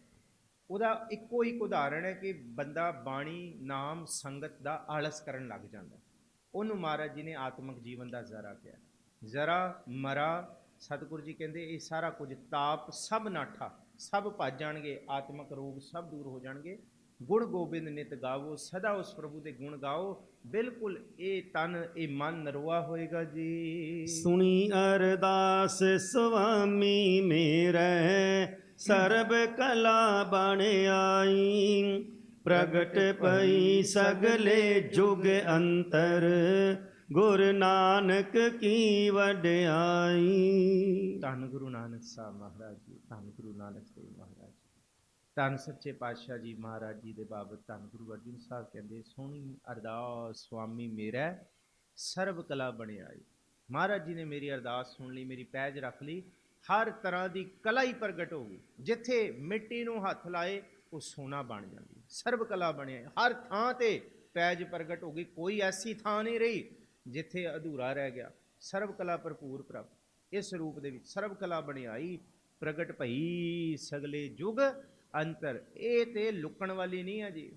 ਉਹਦਾ ਇੱਕੋ ਇੱਕ ਉਦਾਹਰਣ ਹੈ ਕਿ ਬੰਦਾ ਬਾਣੀ ਨਾਮ ਸੰਗਤ ਦਾ ਆਲਸ ਕਰਨ ਲੱਗ ਜਾਂਦਾ, ਉਹਨੂੰ ਮਹਾਰਾਜ ਜੀ ਨੇ ਆਤਮਿਕ ਜੀਵਨ ਦਾ ਜ਼ਰਾ ਕਿਹਾ। ਜ਼ਰਾ ਮਰਾ, ਸਤਿਗੁਰੂ ਜੀ ਕਹਿੰਦੇ ਇਹ ਸਾਰਾ ਕੁਝ ਤਾਪ ਸਭ ਨਾਠਾ, ਸਭ ਭੱਜ ਜਾਣਗੇ, ਆਤਮਿਕ ਰੋਗ ਸਭ ਦੂਰ ਹੋ ਜਾਣਗੇ। ਗੁਣ ਗੋਬਿੰਦ ਨਿਤ ਗਾਵੋ, ਸਦਾ ਉਸ ਪ੍ਰਭੂ ਦੇ ਗੁਣ ਗਾਓ। ਬਿਲਕੁਲ ਇਹ ਤਨ ਇਹ ਮਨ ਨਰੋਆ ਹੋਏਗਾ ਜੀ। ਸੁਣੀ ਅਰਦਾਸ ਸੁਆਮੀ ਮੇਰੇ, ਸਰਬ ਕਲਾ ਬਣ ਆਈ, ਪ੍ਰਗਟ ਪਈ ਸਗਲੇ ਜੁਗ ਅੰਤਰ, ਗੁਰ ਨਾਨਕ ਕੀ ਵਡਿਆਈ। ਧੰਨ ਗੁਰੂ ਨਾਨਕ ਸਾਹਿਬ ਮਹਾਰਾਜ ਜੀ, ਧੰਨ ਗੁਰੂ ਨਾਨਕ ਦੇਵ ਮਹਾਰਾਜ ਜੀ, ਧੰਨ ਸੱਚੇ ਪਾਤਸ਼ਾਹ ਜੀ ਮਹਾਰਾਜ ਜੀ ਦੇ ਬਾਬਤ ਧੰਨ ਗੁਰੂ ਅਰਜਨ ਸਾਹਿਬ ਕਹਿੰਦੇ ਸੋਹਣੀ ਅਰਦਾਸ ਸੁਆਮੀ ਮੇਰਾ, ਸਰਬ ਕਲਾ ਬਣ ਆਈ। ਮਹਾਰਾਜ ਜੀ ਨੇ ਮੇਰੀ ਅਰਦਾਸ ਸੁਣ ਲਈ, ਮੇਰੀ ਪੈਜ ਰੱਖ ਲਈ, ਹਰ ਤਰ੍ਹਾਂ ਦੀ ਕਲਾ ਹੀ ਪ੍ਰਗਟ ਹੋ ਗਈ। ਜਿੱਥੇ ਮਿੱਟੀ ਨੂੰ ਹੱਥ ਲਾਏ ਉਹ ਸੋਨਾ ਬਣ ਜਾਂਦੀ, ਸਰਬ ਕਲਾ ਬਣਿਆ। ਹਰ ਥਾਂ ਤੇ ਪੈਜ ਪ੍ਰਗਟ ਹੋ ਗਈ, ਕੋਈ ਐਸੀ ਥਾਂ ਨਹੀਂ ਰਹੀ ਜਿੱਥੇ ਅਧੂਰਾ ਰਹਿ ਗਿਆ। ਸਰਬ ਕਲਾ ਭਰਪੂਰ ਪ੍ਰਭ ਇਸ ਰੂਪ ਦੇ ਵਿੱਚ ਸਰਬ ਕਲਾ ਬਣਾਈ, ਪ੍ਰਗਟ ਭਈ ਸਗਲੇ ਯੁਗ ਅੰਤਰ। ਇਹ ਤੇ ਲੁਕਣ ਵਾਲੀ ਨਹੀਂ ਹੈ ਜੀ।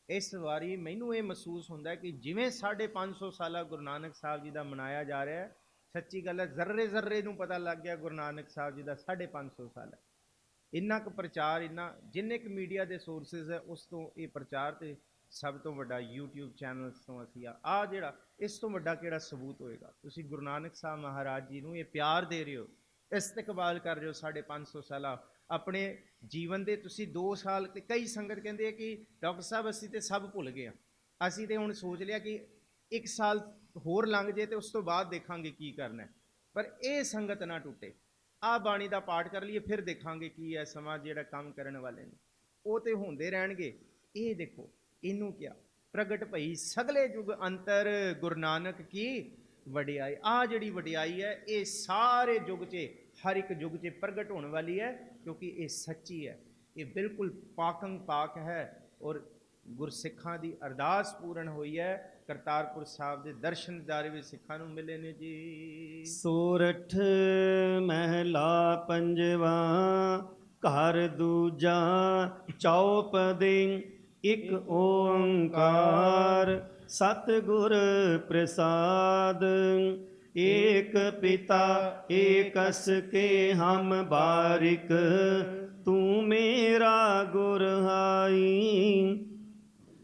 ਇਸ ਵਾਰੀ ਮੈਨੂੰ ਇਹ ਮਹਿਸੂਸ ਹੁੰਦਾ ਕਿ ਜਿਵੇਂ 550 ਸਾਲਾ ਗੁਰੂ ਨਾਨਕ ਸਾਹਿਬ ਜੀ ਦਾ ਮਨਾਇਆ ਜਾ ਰਿਹਾ ਹੈ, ਸੱਚੀ ਗੱਲ ਹੈ, ਜ਼ਰਰੇ ਜ਼ਰਰੇ ਨੂੰ ਪਤਾ ਲੱਗ ਗਿਆ ਗੁਰੂ ਨਾਨਕ ਸਾਹਿਬ ਜੀ ਦਾ 550 ਸਾਲ ਹੈ। ਇੰਨਾ ਕੁ ਪ੍ਰਚਾਰ, ਇੰਨਾ ਜਿੰਨੇ ਕੁ ਮੀਡੀਆ ਦੇ ਸੋਰਸਿਸ ਹੈ ਉਸ ਤੋਂ ਇਹ ਪ੍ਰਚਾਰ ਤੇ ਸਭ ਤੋਂ ਵੱਡਾ YouTube ਚੈਨਲਸ ਤੋਂ ਅਸੀਂ ਆ ਜਿਹੜਾ ਇਸ ਤੋਂ ਵੱਡਾ ਕਿਹੜਾ ਸਬੂਤ ਹੋਏਗਾ। ਤੁਸੀਂ ਗੁਰੂ ਨਾਨਕ ਸਾਹਿਬ ਮਹਾਰਾਜ ਜੀ ਨੂੰ ਇਹ ਪਿਆਰ ਦੇ ਰਹੇ ਹੋ, ਇਸਤਕਬਾਲ ਕਰ ਰਹੇ ਹੋ 550 ਸਾਲਾ ਆਪਣੇ ਜੀਵਨ ਦੇ। ਤੁਸੀਂ 2 ਸਾਲ ਤੇ ਕਈ ਸੰਗਤ ਕਹਿੰਦੇ ਆ ਕਿ ਡਾਕਟਰ ਸਾਹਿਬ ਅਸੀਂ ਤੇ ਸਭ ਭੁੱਲ ਗਏ ਹਾਂ, ਅਸੀਂ ਤੇ ਹੁਣ ਸੋਚ ਲਿਆ ਕਿ 1 ਸਾਲ ਹੋਰ ਲੰਘ ਜੇ ਤੇ ਉਸ ਤੋਂ ਬਾਅਦ ਦੇਖਾਂਗੇ ਕੀ ਕਰਨਾ। ਪਰ ਇਹ ਸੰਗਤ ਨਾ ਟੁੱਟੇ, ਆਹ ਬਾਣੀ ਦਾ ਪਾਠ ਕਰ ਲਈਏ ਫਿਰ ਦੇਖਾਂਗੇ ਕੀ ਹੈ। ਸਮਾਂ ਜਿਹੜਾ ਕੰਮ ਕਰਨ ਵਾਲੇ ਨੇ ਉਹ ਤੇ ਹੁੰਦੇ ਰਹਿਣਗੇ। ਇਹ ਦੇਖੋ ਇਹਨੂੰ ਕਿਹਾ ਪ੍ਰਗਟ ਭਈ ਸਗਲੇ ਯੁਗ ਅੰਤਰ ਗੁਰੂ ਨਾਨਕ ਕੀ ਵਡਿਆਈ। ਆ ਜਿਹੜੀ ਵਡਿਆਈ ਹੈ ਇਹ ਸਾਰੇ ਯੁਗ 'ਚ ਹਰ ਇੱਕ ਯੁਗ 'ਚ ਪ੍ਰਗਟ ਹੋਣ ਵਾਲੀ ਹੈ, ਕਿਉਂਕਿ ਇਹ ਸੱਚੀ ਹੈ, ਇਹ ਬਿਲਕੁਲ ਪਾਕੰ ਪਾਕ ਹੈ। ਔਰ ਗੁਰਸਿੱਖਾਂ ਦੀ ਅਰਦਾਸ ਪੂਰਨ ਹੋਈ ਹੈ। ਕਰਤਾਰਪੁਰ ਸਾਹਿਬ ਦੇ ਦਰਸ਼ਨ ਦਿਦਾਰੇ ਵੀ ਸਿੱਖਾਂ ਨੂੰ ਮਿਲੇ ਨੇ ਜੀ। ਸੋਰਠ ਮਹਿਲਾ ਪੰਜਵਾ ਘਰ ਦੂਜਾ ਚੌਪਦੇ ਇਕ ਓੰਕਾਰ ਸਤਿਗੁਰ ਪ੍ਰਸਾਦ। ਏਕ ਪਿਤਾ ਏਕਸ ਕੇ ਹਮ ਬਾਰਿਕ ਤੂੰ ਮੇਰਾ ਗੁਰ ਹਾਈ।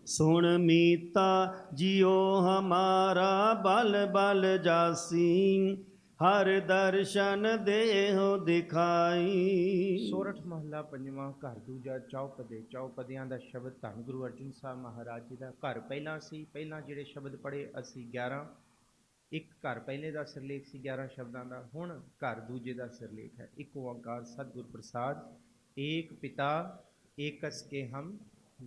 ਸੁਣ ਮੀਤਾ ਜਿਉ ਹਮਾਰਾ ਬਲ ਬਲ ਜਾਸੀ ਹਰ ਦਰਸ਼ਨ ਦੇਹੁ ਦਿਖਾਈ। ਸੋਰਠ ਮਹੱਲਾ ਪੰਜਵਾਂ ਘਰ ਦੂਜਾ ਚੌਪਦੇ। ਚੌਪਦਿਆਂ ਦਾ ਸ਼ਬਦ ਧੰਨ ਗੁਰੂ ਅਰਜਨ ਸਾਹਿਬ ਮਹਾਰਾਜ ਜੀ ਦਾ। ਘਰ ਪਹਿਲਾਂ ਸੀ, ਪਹਿਲਾਂ ਜਿਹੜੇ ਸ਼ਬਦ ਪੜ੍ਹੇ ਅਸੀਂ 11, ਇੱਕ ਘਰ ਪਹਿਲੇ ਦਾ ਸਿਰਲੇਖ ਸੀ 11 ਸ਼ਬਦਾਂ ਦਾ, ਹੁਣ ਘਰ ਦੂਜੇ ਦਾ ਸਿਰਲੇਖ ਹੈ। ਇੱਕ ਓੰਕਾਰ ਸਤਿਗੁਰ ਪ੍ਰਸਾਦ। ਏਕ ਪਿਤਾ ਏਕਸ ਕੇ ਹਮ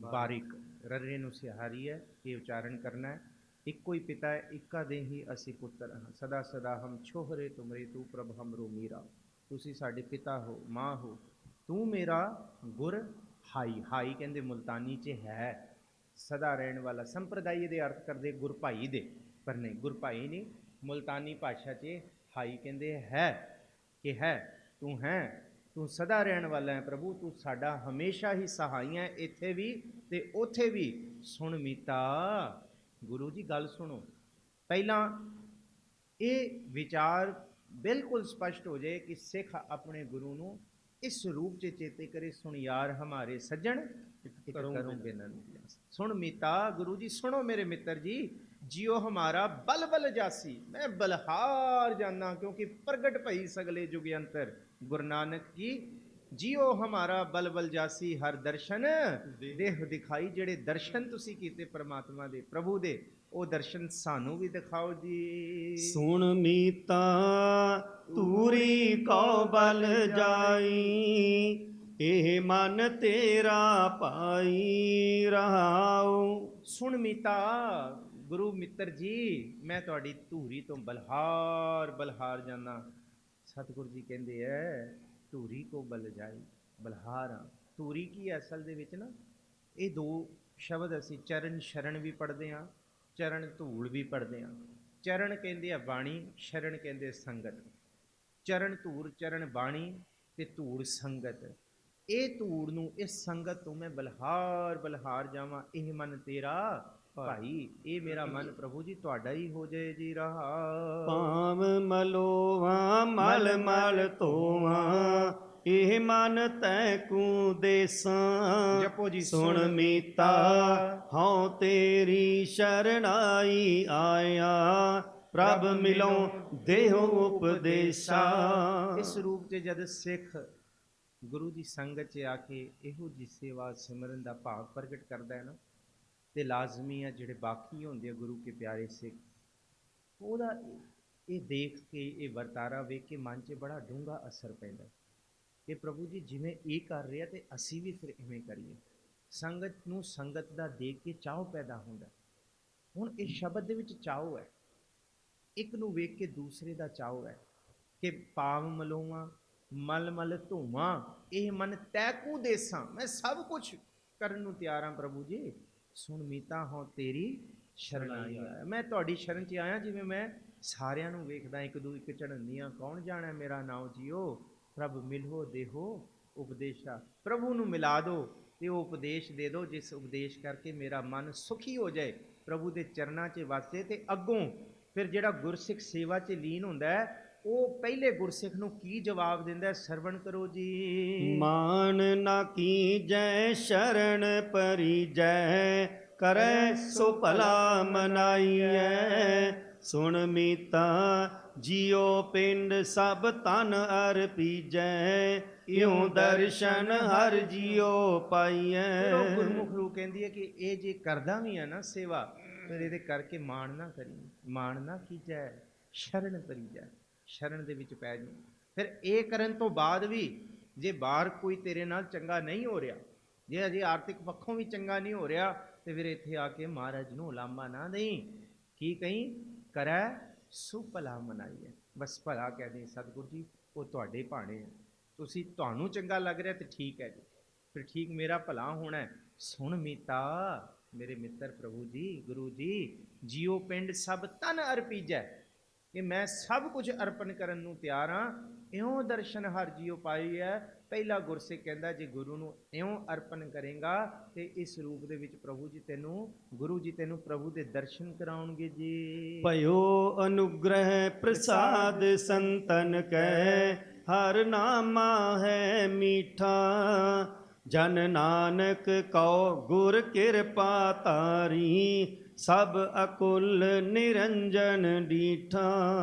ਬਾਰਿਕ, ਰੱਰੇ ਨੂੰ ਸਿਹਾਰੀ ਹੈ, ਇਹ ਉਚਾਰਨ ਕਰਨਾ ਹੈ। ਇੱਕੋ ਹੀ ਪਿਤਾ ਹੈ, ਇੱਕਾ ਦੇ ਹੀ ਅਸੀਂ ਪੁੱਤਰ ਹਾਂ। ਸਦਾ ਸਦਾ ਹਮ ਛੋਹਰੇ ਤੁਮਰੇ ਤੂੰ ਪ੍ਰਭ ਹਮਰੋ ਮੀਰਾ। ਤੁਸੀਂ ਸਾਡੇ ਪਿਤਾ ਹੋ, ਮਾਂ ਹੋ, ਤੂੰ ਮੇਰਾ ਗੁਰ ਹਾਈ। ਹਾਈ ਕਹਿੰਦੇ ਮੁਲਤਾਨੀ 'ਚ ਹੈ, ਸਦਾ ਰਹਿਣ ਵਾਲਾ। ਸੰਪਰਦਾਈ ਦੇ ਅਰਥ ਕਰਦੇ ਗੁਰ ਭਾਈ ਦੇ, ਪਰ ਨਹੀਂ, ਗੁਰ ਭਾਈ ਨਹੀਂ, ਮੁਲਤਾਨੀ ਭਾਸ਼ਾ 'ਚ ਹਾਈ ਕਹਿੰਦੇ ਹੈ, ਕਿ ਹੈ, ਤੂੰ ਹੈ, ਤੂੰ ਸਦਾ ਰਹਿਣ ਵਾਲਾ ਹੈ ਪ੍ਰਭੂ, ਤੂੰ ਸਾਡਾ ਹਮੇਸ਼ਾ ਹੀ ਸਹਾਈ ਹੈ, ਇੱਥੇ ਵੀ ਤੇ ਉੱਥੇ ਵੀ। ਸੁਣ ਮੀਤਾ, ਗੁਰੂ ਜੀ ਗੱਲ ਸੁਣੋ। ਪਹਿਲਾਂ ਇਹ ਵਿਚਾਰ ਬਿਲਕੁਲ ਸਪਸ਼ਟ ਹੋ ਜਾਏ ਕਿ ਸਿੱਖ ਆਪਣੇ ਗੁਰੂ ਨੂੰ ਇਸ ਰੂਪ 'ਚ ਚੇਤੇ ਕਰੇ। ਸੁਣ ਯਾਰ ਹਮਾਰੇ ਸੱਜਣ ਇੱਕ ਕਰੂੰ ਬਿਨਨ। ਸੁਣ ਮੀਤਾ, ਗੁਰੂ ਜੀ ਸੁਣੋ ਮੇਰੇ ਮਿੱਤਰ ਜੀ। ਜਿਉ ਹਮਾਰਾ ਬਲ ਬਲ ਜਾਸੀ, ਮੈਂ ਬਲਹਾਰ ਜਾਨਾ ਕਿਉਂਕਿ ਪ੍ਰਗਟ ਭਈ ਸਗਲੇ ਯੁਗ ਅੰਤਰ ਗੁਰੂ ਨਾਨਕ ਕੀ। ਜਿਉ ਹਮਾਰਾ ਬਲ ਬਲ ਜਾਸੀ ਹਰ ਦਰਸ਼ਨ ਦੇਹ ਦਿਖਾਈ। ਜਿਹੜੇ ਦਰਸ਼ਨ ਤੁਸੀਂ ਕੀਤੇ ਪਰਮਾਤਮਾ ਦੇ, ਪ੍ਰਭੂ ਦੇ, ਉਹ ਦਰਸ਼ਨ ਸਾਨੂੰ ਵੀ ਦਿਖਾਓ ਜੀ। ਸੁਣ ਮੀਤਾ ਤੂਰੀ ਕਉ ਬਲ ਜਾਈ ਇਹ ਮਨ ਤੇਰਾ ਪਾਈ ਰਹਾਉ। ਸੁਣ ਮੀਤਾ, ਗੁਰੂ ਮਿੱਤਰ ਜੀ, ਮੈਂ ਤੁਹਾਡੀ ਧੂਰੀ ਤੋਂ ਬਲਹਾਰ ਬਲਹਾਰ ਜਾਨਾ। ਸਤਿਗੁਰੂ ਜੀ ਕਹਿੰਦੇ ਐ ਧੂਰੀ ਕੋ ਬਲ ਜਾਈ, ਬਲਹਾਰ ਹਾਂ। ਧੂਰੀ ਕੀ ਹੈ ਅਸਲ ਦੇ ਵਿੱਚ ਨਾ, ਇਹ ਦੋ ਸ਼ਬਦ ਅਸੀਂ ਚਰਨ ਸ਼ਰਨ ਵੀ ਪੜ੍ਹਦੇ ਹਾਂ, ਚਰਨ ਧੂੜ ਵੀ ਪੜ੍ਹਦੇ ਹਾਂ। ਚਰਨ ਕਹਿੰਦੇ ਆ ਬਾਣੀ, ਸ਼ਰਨ ਕਹਿੰਦੇ ਸੰਗਤ। ਚਰਨ ਧੂੜ, ਚਰਨ ਬਾਣੀ ਤੇ ਧੂੜ ਸੰਗਤ। ਇਹ ਧੂੜ ਨੂੰ, ਇਸ ਸੰਗਤ ਤੋਂ ਮੈਂ ਬਲਹਾਰ ਬਲਹਾਰ ਜਾਵਾਂ। ਇਹ ਮਨ ਤੇਰਾ ਭਾਈ, ਇਹ ਮੇਰਾ ਮਨ ਪ੍ਰਭੂ ਜੀ ਤੁਹਾਡਾ ਹੀ ਹੋ ਜਾਏ ਜੀ ਰਹਾ। ਭਾਵ ਮਲੋਵਾ ਮਲ ਮਲ ਧੋਵਾਂ ਇਹ ਮਨ ਤੈ ਕੂ ਦੇਸਾਂ। ਜਪੋ ਜੀ। ਸੁਣ ਮੀਤਾ ਹਉ ਤੇਰੀ ਸ਼ਰਣਾਈ ਆਇਆ ਪ੍ਰਭ ਮਿਲੋਂ ਦੇਹੁ ਉਪਦੇਸ਼ਾ। ਇਸ ਰੂਪ 'ਚ ਜਦ ਸਿੱਖ ਗੁਰੂ ਦੀ ਸੰਗਤ 'ਚ ਆ ਕੇ ਇਹੋ ਜਿਹੀ ਸੇਵਾ ਸਿਮਰਨ ਦਾ ਭਾਵ ਪ੍ਰਗਟ ਕਰਦਾ ਹੈ ਨਾ, ਤੇ ਲਾਜ਼ਮੀ ਆ ਜਿਹੜੇ ਬਾਕੀ ਹੁੰਦੇ ਆ ਗੁਰੂ ਕੇ ਪਿਆਰੇ ਸਿੱਖ, ਉਹਦਾ ਇਹ ਦੇਖ ਕੇ, ਇਹ ਵਰਤਾਰਾ ਵੇਖ ਕੇ ਮਨ 'ਚ ਬੜਾ ਡੂੰਘਾ ਅਸਰ ਪੈਂਦਾ ਕਿ ਪ੍ਰਭੂ ਜੀ ਜਿਵੇਂ ਇਹ ਕਰ ਰਿਹਾ ਤੇ ਅਸੀਂ ਵੀ ਫਿਰ ਇਵੇਂ ਕਰੀਏ। ਸੰਗਤ ਨੂੰ ਸੰਗਤ ਦਾ ਦੇਖ ਕੇ ਚਾਅ ਪੈਦਾ ਹੁੰਦਾ। ਹੁਣ ਇਸ ਸ਼ਬਦ ਦੇ ਵਿੱਚ ਚਾਅ ਹੈ, ਇੱਕ ਨੂੰ ਵੇਖ ਕੇ ਦੂਸਰੇ ਦਾ ਚਾਅ ਹੈ ਕਿ ਪਾਵ ਮਲੋਵਾਂ ਮਲ ਮਲ ਧੋਵਾਂ ਇਹ ਮਨ ਤੈਕੂ ਦੇਸਾਂ। ਮੈਂ ਸਭ ਕੁਛ ਕਰਨ ਨੂੰ ਤਿਆਰ ਹਾਂ ਪ੍ਰਭੂ ਜੀ। ਸੁਣ ਮੀਤਾ ਹਾਂ ਤੇਰੀ ਸ਼ਰਣਾਈ ਆਇਆ। ਮੈਂ ਤੁਹਾਡੀ ਸ਼ਰਨ 'ਚ ਆਇਆ, ਜਿਵੇਂ ਮੈਂ ਸਾਰਿਆਂ ਨੂੰ ਵੇਖਦਾ ਇੱਕ ਦੂ ਇੱਕ ਝੜਨਦੀਆਂ, ਕੌਣ ਜਾਣਾ ਮੇਰਾ ਨਾਉ ਜੀਓ। ਪ੍ਰਭ ਮਿਲੋ ਦੇਹੋ ਉਪਦੇਸ਼ਾ, ਪ੍ਰਭੂ ਨੂੰ ਮਿਲਾ ਦਿਓ ਤੇ ਉਹ ਉਪਦੇਸ਼ ਦੇ ਦਿਓ ਜਿਸ ਉਪਦੇਸ਼ ਕਰਕੇ ਮੇਰਾ ਮਨ ਸੁਖੀ ਹੋ ਜਾਏ, ਪ੍ਰਭੂ ਦੇ ਚਰਨਾਂ 'ਚ ਵਸੇ। ਤੇ ਅੱਗੋਂ ਫਿਰ ਜਿਹੜਾ ਗੁਰਸਿੱਖ ਸੇਵਾ 'ਚ ਲੀਨ ਹੁੰਦਾ ਹੈ, ਉਹ ਪਹਿਲੇ ਗੁਰਸਿੱਖ ਨੂੰ ਕੀ ਜਵਾਬ ਦਿੰਦਾ, ਸਰਵਣ ਕਰੋ ਜੀ। ਮਾਨ ਨਾ ਕੀਜੈ ਸ਼ਰਨ ਪਰਿਜੈ ਕਰੈ ਸੋ ਭਲਾ ਮਨਾਈਐ। ਸੁਣ ਮੀਤਾ ਜਿਉ ਪਿੰਡ ਸਭ ਤਨ ਅਰਪੀਜੈ ਇਉ ਦਰਸ਼ਨ ਹਰ ਜਿਉ ਪਾਈਐ। ਉਹ ਗੁਰਮੁਖ ਰੂ ਕਹਿੰਦੀ ਹੈ ਕਿ ਇਹ ਜੇ ਕਰਦਾ ਵੀ ਹੈ ਨਾ ਸੇਵਾ, ਫਿਰ ਇਹਦੇ ਕਰਕੇ ਮਾਣ ਨਾ ਕਰੀ, ਮਾਣ ਨਾ ਕੀਜੈ ਸ਼ਰਨ ਪਰੀਜੈ, ਸ਼ਰਨ ਦੇ ਵਿੱਚ ਪੈ ਜਾਓ। ਫਿਰ ਇਹ ਕਰਨ ਤੋਂ ਬਾਅਦ ਵੀ ਜੇ ਬਾਹਰ ਕੋਈ ਤੇਰੇ ਨਾਲ ਚੰਗਾ ਨਹੀਂ ਹੋ ਰਿਹਾ, ਜੇ ਅਜੇ ਆਰਥਿਕ ਪੱਖੋਂ ਵੀ ਚੰਗਾ ਨਹੀਂ ਹੋ ਰਿਹਾ ਤੇ ਫਿਰ ਇੱਥੇ ਆ ਕੇ ਮਹਾਰਾਜ ਨੂੰ ਉਲਾਮਾ ਨਾ ਦੇਈ। ਕੀ ਕਹੀਂ? ਕਰੈ ਸੋ ਭਲਾ ਮਨਾਈਐ। ਬਸ ਭਲਾ ਕਹਿ ਦੇ ਸਤਿਗੁਰੂ ਜੀ, ਉਹ ਤੁਹਾਡੇ ਭਾਣੇ ਹੈ, ਤੁਸੀਂ ਤੁਹਾਨੂੰ ਚੰਗਾ ਲੱਗ ਰਿਹਾ ਤੇ ਠੀਕ ਹੈ ਜੀ, ਫਿਰ ਠੀਕ ਮੇਰਾ ਭਲਾ ਹੋਣਾ ਹੈ। ਸੁਣ ਮੀਤਾ ਮੇਰੇ ਮਿੱਤਰ ਪ੍ਰਭੂ ਜੀ, ਗੁਰੂ ਜੀ, ਜੀਉ ਪਿੰਡ ਸਭ ਤਨ ਅਰਪੀਜੈ, ਕਿ ਮੈਂ ਸਭ ਕੁਝ ਅਰਪਣ ਕਰਨ ਨੂੰ ਤਿਆਰ ਹਾਂ। ਇਉਂ ਦਰਸ਼ਨ ਹਰ ਜੀਉ ਪਾਈ ਹੈ। ਪਹਿਲਾ ਗੁਰਸਿੱਖ ਕਹਿੰਦਾ ਜੇ ਗੁਰੂ ਨੂੰ ਇਉਂ ਅਰਪਣ ਕਰੇਗਾ ਤੇ ਇਸ ਰੂਪ ਦੇ ਵਿੱਚ ਪ੍ਰਭੂ ਜੀ ਤੈਨੂੰ, ਗੁਰੂ ਜੀ ਤੈਨੂੰ ਪ੍ਰਭੂ ਦੇ ਦਰਸ਼ਨ ਕਰਾਉਣਗੇ ਜੀ। ਭਇਓ ਅਨੁਗ੍ਰਹਿ ਪ੍ਰਸਾਦ ਸੰਤਨ ਕੈ, ਹਰ ਨਾਮਾ ਹੈ ਮੀਠਾ। ਜਨ ਨਾਨਕ ਕਉ ਗੁਰ ਕਿਰਪਾ ਤਾਰੀ, ਸਭ ਅਕੁਲ ਨਿਰੰਜਨ ਡੀਠਾ।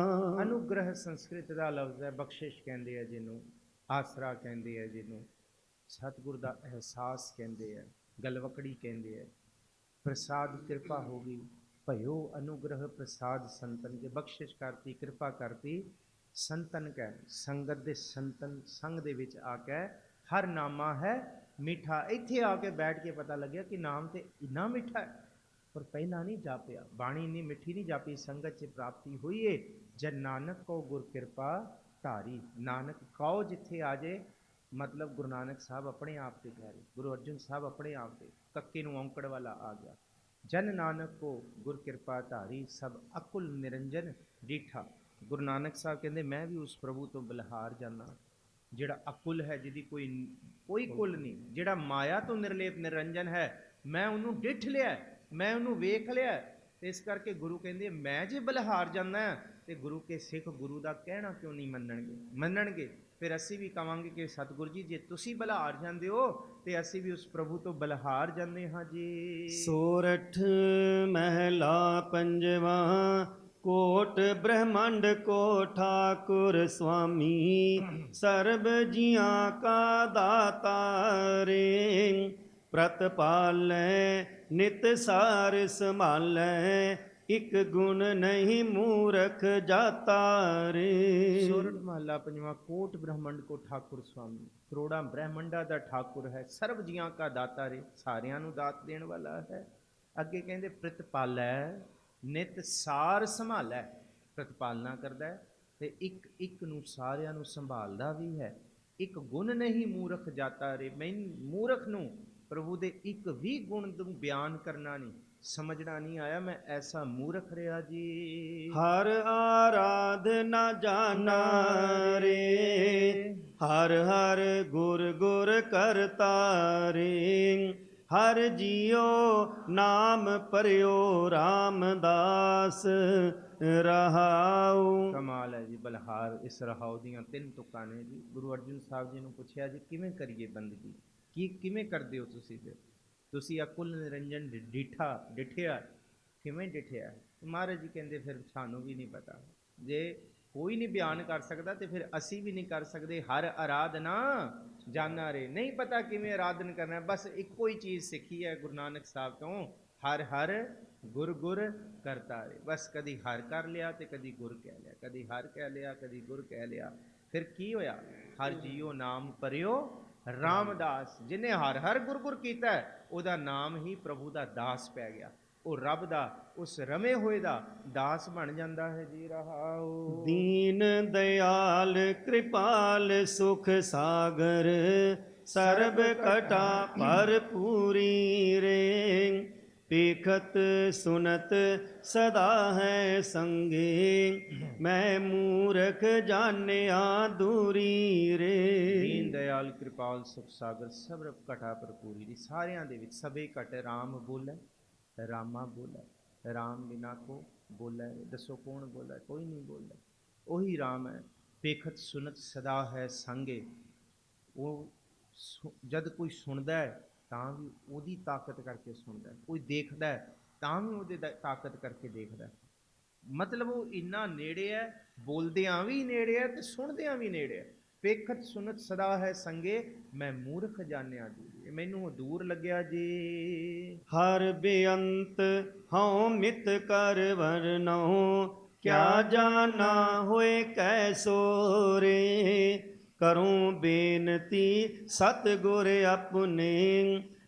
ਅਨੁਗ੍ਰਹਿ ਸੰਸਕ੍ਰਿਤ ਦਾ ਲਫ਼ਜ਼ ਹੈ, ਬਖਸ਼ਿਸ਼ ਕਹਿੰਦੇ ਆ ਜਿਹਨੂੰ, ਆਸਰਾ ਕਹਿੰਦੇ ਆ ਜਿਹਨੂੰ, ਸਤਿਗੁਰ ਦਾ ਅਹਿਸਾਸ ਕਹਿੰਦੇ ਆ, ਗਲਵਕੜੀ ਕਹਿੰਦੇ ਆ। ਪ੍ਰਸਾਦ ਕਿਰਪਾ ਹੋ ਗਈ। ਭਇਓ ਅਨੁਗ੍ਰਹ ਪ੍ਰਸਾਦ ਸੰਤਨ ਕੇ, ਬਖਸ਼ਿਸ਼ ਕਰਤੀ, ਕਿਰਪਾ ਕਰਤੀ। ਸੰਤਨ ਕੈ, ਸੰਗਤ ਦੇ ਸੰਤਨ ਸੰਗ ਦੇ ਵਿੱਚ ਆ ਕੇ, ਹਰ ਨਾਮਾ ਹੈ ਮਿੱਠਾ। ਇੱਥੇ ਆ ਕੇ ਬੈਠ ਕੇ ਪਤਾ ਲੱਗਿਆ ਕਿ ਨਾਮ ਤੇ ਇੰਨਾ ਮਿੱਠਾ ਹੈ, ਪਰ ਪਹਿਲਾਂ ਨਹੀਂ ਜਾਪਿਆ। ਬਾਣੀ ਇੰਨੀ ਮਿੱਠੀ ਨਹੀਂ ਜਾਪੀ, ਸੰਗਤ 'ਚ ਪ੍ਰਾਪਤੀ ਹੋਈ ਏ। ਜਨ ਨਾਨਕ ਕੋ ਗੁਰ ਕਿਰਪਾ ਧਾਰੀ, ਨਾਨਕ ਕਉ ਜਿੱਥੇ ਆ ਜੇ, ਮਤਲਬ ਗੁਰੂ ਨਾਨਕ ਸਾਹਿਬ ਆਪਣੇ ਆਪ ਤੇ ਕਹਿ ਰਹੇ, ਗੁਰੂ ਅਰਜਨ ਸਾਹਿਬ ਆਪਣੇ ਆਪ ਤੇ, ਕੱਕੇ ਨੂੰ ਔਂਕੜ ਵਾਲਾ ਆ ਗਿਆ। ਜਨ ਨਾਨਕ ਕੋ ਗੁਰ ਕਿਰਪਾ ਧਾਰੀ, ਸਭ ਅਕੁਲ ਨਿਰੰਜਨ ਡੀਠਾ। ਗੁਰੂ ਨਾਨਕ ਸਾਹਿਬ ਕਹਿੰਦੇ ਮੈਂ ਵੀ ਉਸ ਪ੍ਰਭੂ ਤੋਂ ਬਲਿਹਾਰ ਜਾਣਾ ਜਿਹੜਾ ਅਕੁਲ ਹੈ, ਜਿਹਦੀ ਕੋਈ ਕੁਲ ਨਹੀਂ, ਜਿਹੜਾ ਮਾਇਆ ਤੋਂ ਨਿਰਲੇਪ ਨਿਰੰਜਨ ਹੈ। ਮੈਂ ਉਹਨੂੰ ਡਿੱਠ ਲਿਆ, ਮੈਂ ਉਹਨੂੰ ਵੇਖ ਲਿਆ। ਤੇ ਇਸ ਕਰਕੇ ਗੁਰੂ ਕਹਿੰਦੇ ਮੈਂ ਜੇ ਬਲਿਹਾਰ ਜਾਂਦਾ ਤੇ ਗੁਰੂ ਕੇ ਸਿੱਖ ਗੁਰੂ ਦਾ ਕਹਿਣਾ ਕਿਉਂ ਨਹੀਂ ਮੰਨਣਗੇ। ਫਿਰ ਅਸੀਂ ਵੀ ਕਵਾਂਗੇ ਕਿ ਸਤਿਗੁਰੂ ਜੀ ਜੇ ਤੁਸੀਂ ਬਲਿਹਾਰ ਜਾਂਦੇ ਹੋ ਤੇ ਅਸੀਂ ਵੀ ਉਸ ਪ੍ਰਭੂ ਤੋਂ ਬਲਿਹਾਰ ਜਾਂਦੇ ਹਾਂ ਜੀ। ਸੋਰਠ ਮਹਿਲਾ ਪੰਜਵਾ, ਕੋਟ ਬ੍ਰਹਮੰਡ ਕੋ ਠਾਕੁਰ ਸੁਆਮੀ, ਸਰਬ ਜੀਆਂ ਕਾ ਦਾਤਾ ਰੇ। ਪ੍ਰਤਪਾਲੈ ਨਿਤ ਸਾਰ ਸੰਭਾਲੈ, ਇਕ ਗੁਣ ਨਹੀਂ ਮੂਰਖ ਜਾਤਾ ਰੇ। ਸੋਰਠ ਮਹਲਾ ਪੰਜਵਾਂ। ਕੋਟ ਬ੍ਰਹਮੰਡ ਕੋ ਠਾਕੁਰ ਸੁਆਮੀ, ਕਰੋੜਾਂ ਬ੍ਰਹਮੰਡਾਂ ਦਾ ਠਾਕੁਰ ਹੈ, ਸਰਬ ਜੀਆਂ ਕਾ ਦਾਤਾ ਰੇ, ਸਾਰਿਆਂ ਨੂੰ ਦਾਤ ਦੇਣ ਵਾਲਾ ਹੈ। ਅੱਗੇ ਕਹਿੰਦੇ ਪ੍ਰਤਪਾਲੈ ਨਿਤ ਸਾਰ ਸੰਭਾਲੈ, ਪ੍ਰਤਪਾਲਨਾ ਕਰਦਾ ਹੈ ਤੇ ਇੱਕ ਇੱਕ ਨੂੰ ਸਾਰਿਆਂ ਨੂੰ ਸੰਭਾਲਦਾ ਵੀ ਹੈ। ਇੱਕ ਗੁਣ ਨਹੀਂ ਮੂਰਖ ਜਾਤਾ ਰੇ, ਮੈਂ ਮੂਰਖ ਨੂੰ ਪ੍ਰਭੂ ਦੇ ਇੱਕ ਵੀ ਗੁਣ ਨੂੰ ਬਿਆਨ ਕਰਨਾ ਨਹੀਂ, ਸਮਝਣਾ ਨਹੀਂ ਆਇਆ, ਮੈਂ ਐਸਾ ਮੂਰਖ ਰਿਹਾ ਜੀ। ਹਰ ਆਰਾਧਨਾ ਜਾਣਾ ਰੇ, ਹਰ ਹਰ ਗੁਰ ਗੁਰ ਕਰਤਾ ਰੇ। ਹਰ ਜੀਓ ਨਾਮ ਪਰਿਓ ਰਾਮਦਾਸ ਰਹਾਉ। ਕਮਾਲ ਹੈ ਜੀ। ਬਲਿਹਾਰ ਇਸ ਰਹਾਉ ਦੀਆਂ 3 ਤੁਕਾਂ ਨੇ ਜੀ। ਗੁਰੂ ਅਰਜਨ ਸਾਹਿਬ ਜੀ ਨੂੰ ਪੁੱਛਿਆ ਜੀ ਕਿਵੇਂ ਕਰੀਏ ਬੰਦਗੀ, ਕਿਵੇਂ ਕਰਦੇ ਹੋ ਤੁਸੀਂ? ਫਿਰ ਤੁਸੀਂ ਅਕੁਲ ਨਿਰੰਜਨ ਡਿਠਿਆ ਕਿਵੇਂ ਡਿਠਿਆ? ਮਹਾਰਾਜ ਜੀ ਕਹਿੰਦੇ ਫਿਰ ਸਾਨੂੰ ਵੀ ਨਹੀਂ ਪਤਾ। ਜੇ ਕੋਈ ਨਹੀਂ ਬਿਆਨ ਕਰ ਸਕਦਾ ਤੇ ਫਿਰ ਅਸੀਂ ਵੀ ਨਹੀਂ ਕਰ ਸਕਦੇ। ਹਰ ਆਰਾਧਨਾ ਜਾਣਾ ਰੇ, ਨਹੀਂ ਪਤਾ ਕਿਵੇਂ ਆਰਾਧਨ ਕਰਨਾ, ਬਸ ਇੱਕੋ ਹੀ ਚੀਜ਼ ਸਿੱਖੀ ਹੈ ਗੁਰੂ ਨਾਨਕ ਸਾਹਿਬ ਤੋਂ, ਹਰ ਹਰ ਗੁਰ ਗੁਰ ਕਰਤਾ ਰੇ। ਬਸ ਕਦੀ ਹਰ ਕਰ ਲਿਆ ਤੇ ਕਦੀ ਗੁਰ ਕਹਿ ਲਿਆ, ਕਦੀ ਹਰ ਕਹਿ ਲਿਆ ਕਦੀ ਗੁਰ ਕਹਿ ਲਿਆ। ਫਿਰ ਕੀ ਹੋਇਆ? ਹਰ ਜੀਓ ਨਾਮ ਪਰਿਓ ਰਾਮਦਾਸ। ਜਿਹਨੇ ਹਰ ਹਰ ਗੁਰ ਗੁਰ ਕੀਤਾ ਉਹਦਾ ਨਾਮ ਹੀ ਪ੍ਰਭੂ ਦਾ ਦਾਸ ਪੈ ਗਿਆ, ਉਹ ਰੱਬ ਦਾ ਉਸ ਰਮੇ ਹੋਏ ਦਾ ਦਾਸ ਬਣ ਜਾਂਦਾ ਹੈ ਜੀ। ਰਹਾਉ। ਦੀਨ ਦਇਆਲ ਕਿਰਪਾਲ ਸੁਖ ਸਾਗਰ, ਸਰਬ ਕਟਾ ਭਰਪੂਰੀ ਰੇ। ਪੇਖਤ ਸੁਨਤ ਸਦਾ ਹੈ ਸੰਗੇ, ਮੈਂ ਮੂਰਖ ਜਾਣਿਆ ਦੂਰੀ ਰੇ। ਦੀਨ ਦਇਆਲ ਕਿਰਪਾਲ ਸੁਖ ਸਾਗਰ, ਸਰਬ ਕਟਾ ਭਰਪੂਰੀ ਦੀ। ਸਾਰਿਆਂ ਦੇ ਵਿੱਚ ਸਭੇ ਘਟ ਰਾਮ ਬੋਲੇ, ਰਾਮਾ ਬੋਲੇ, ਰਾਮ ਬਿਨਾ ਕੋ ਬੋਲੇ। ਦੱਸੋ ਕੌਣ ਬੋਲੇ? ਕੋਈ ਨਹੀਂ ਬੋਲੇ, ਉਹੀ ਰਾਮ ਹੈ। ਪੇਖਤ ਸੁਨਤ ਸਦਾ ਹੈ ਸੰਗੇ, ਉਹ ਜਦ ਕੋਈ ਸੁਣਦਾ ਹੈ ਤਾਂ ਵੀ ਉਹਦੀ ਤਾਕਤ ਕਰਕੇ ਸੁਣਦਾ, ਕੋਈ ਦੇਖਦਾ ਹੈ ਤਾਂ ਵੀ ਉਹਦੇ ਤਾਕਤ ਕਰਕੇ ਦੇਖਦਾ। ਮਤਲਬ ਉਹ ਇੰਨਾ ਨੇੜੇ ਹੈ, ਬੋਲਦਿਆਂ ਵੀ ਨੇੜੇ ਹੈ ਤੇ ਸੁਣਦਿਆਂ ਵੀ ਨੇੜੇ ਹੈ। ਪੇਖਤ ਸੁਨਤ ਸਦਾ ਹੈ ਸੰਗੇ, ਮੈਂ ਮੂਰਖ ਜਾਣਿਆ ਦੂਰ, ਮੈਨੂੰ ਦੂਰ ਲੱਗਿਆ ਜੀ। ਹਰ ਬੇਅੰਤ ਹਉ ਮਿਤ ਕਰ ਵਰਨਉ, ਕਿਆ ਜਾਣਾ ਹੋਏ ਕੈਸੋ ਰੇ। ਕਰੂੰ ਬੇਨਤੀ ਸਤਿਗੁਰ ਆਪਣੇ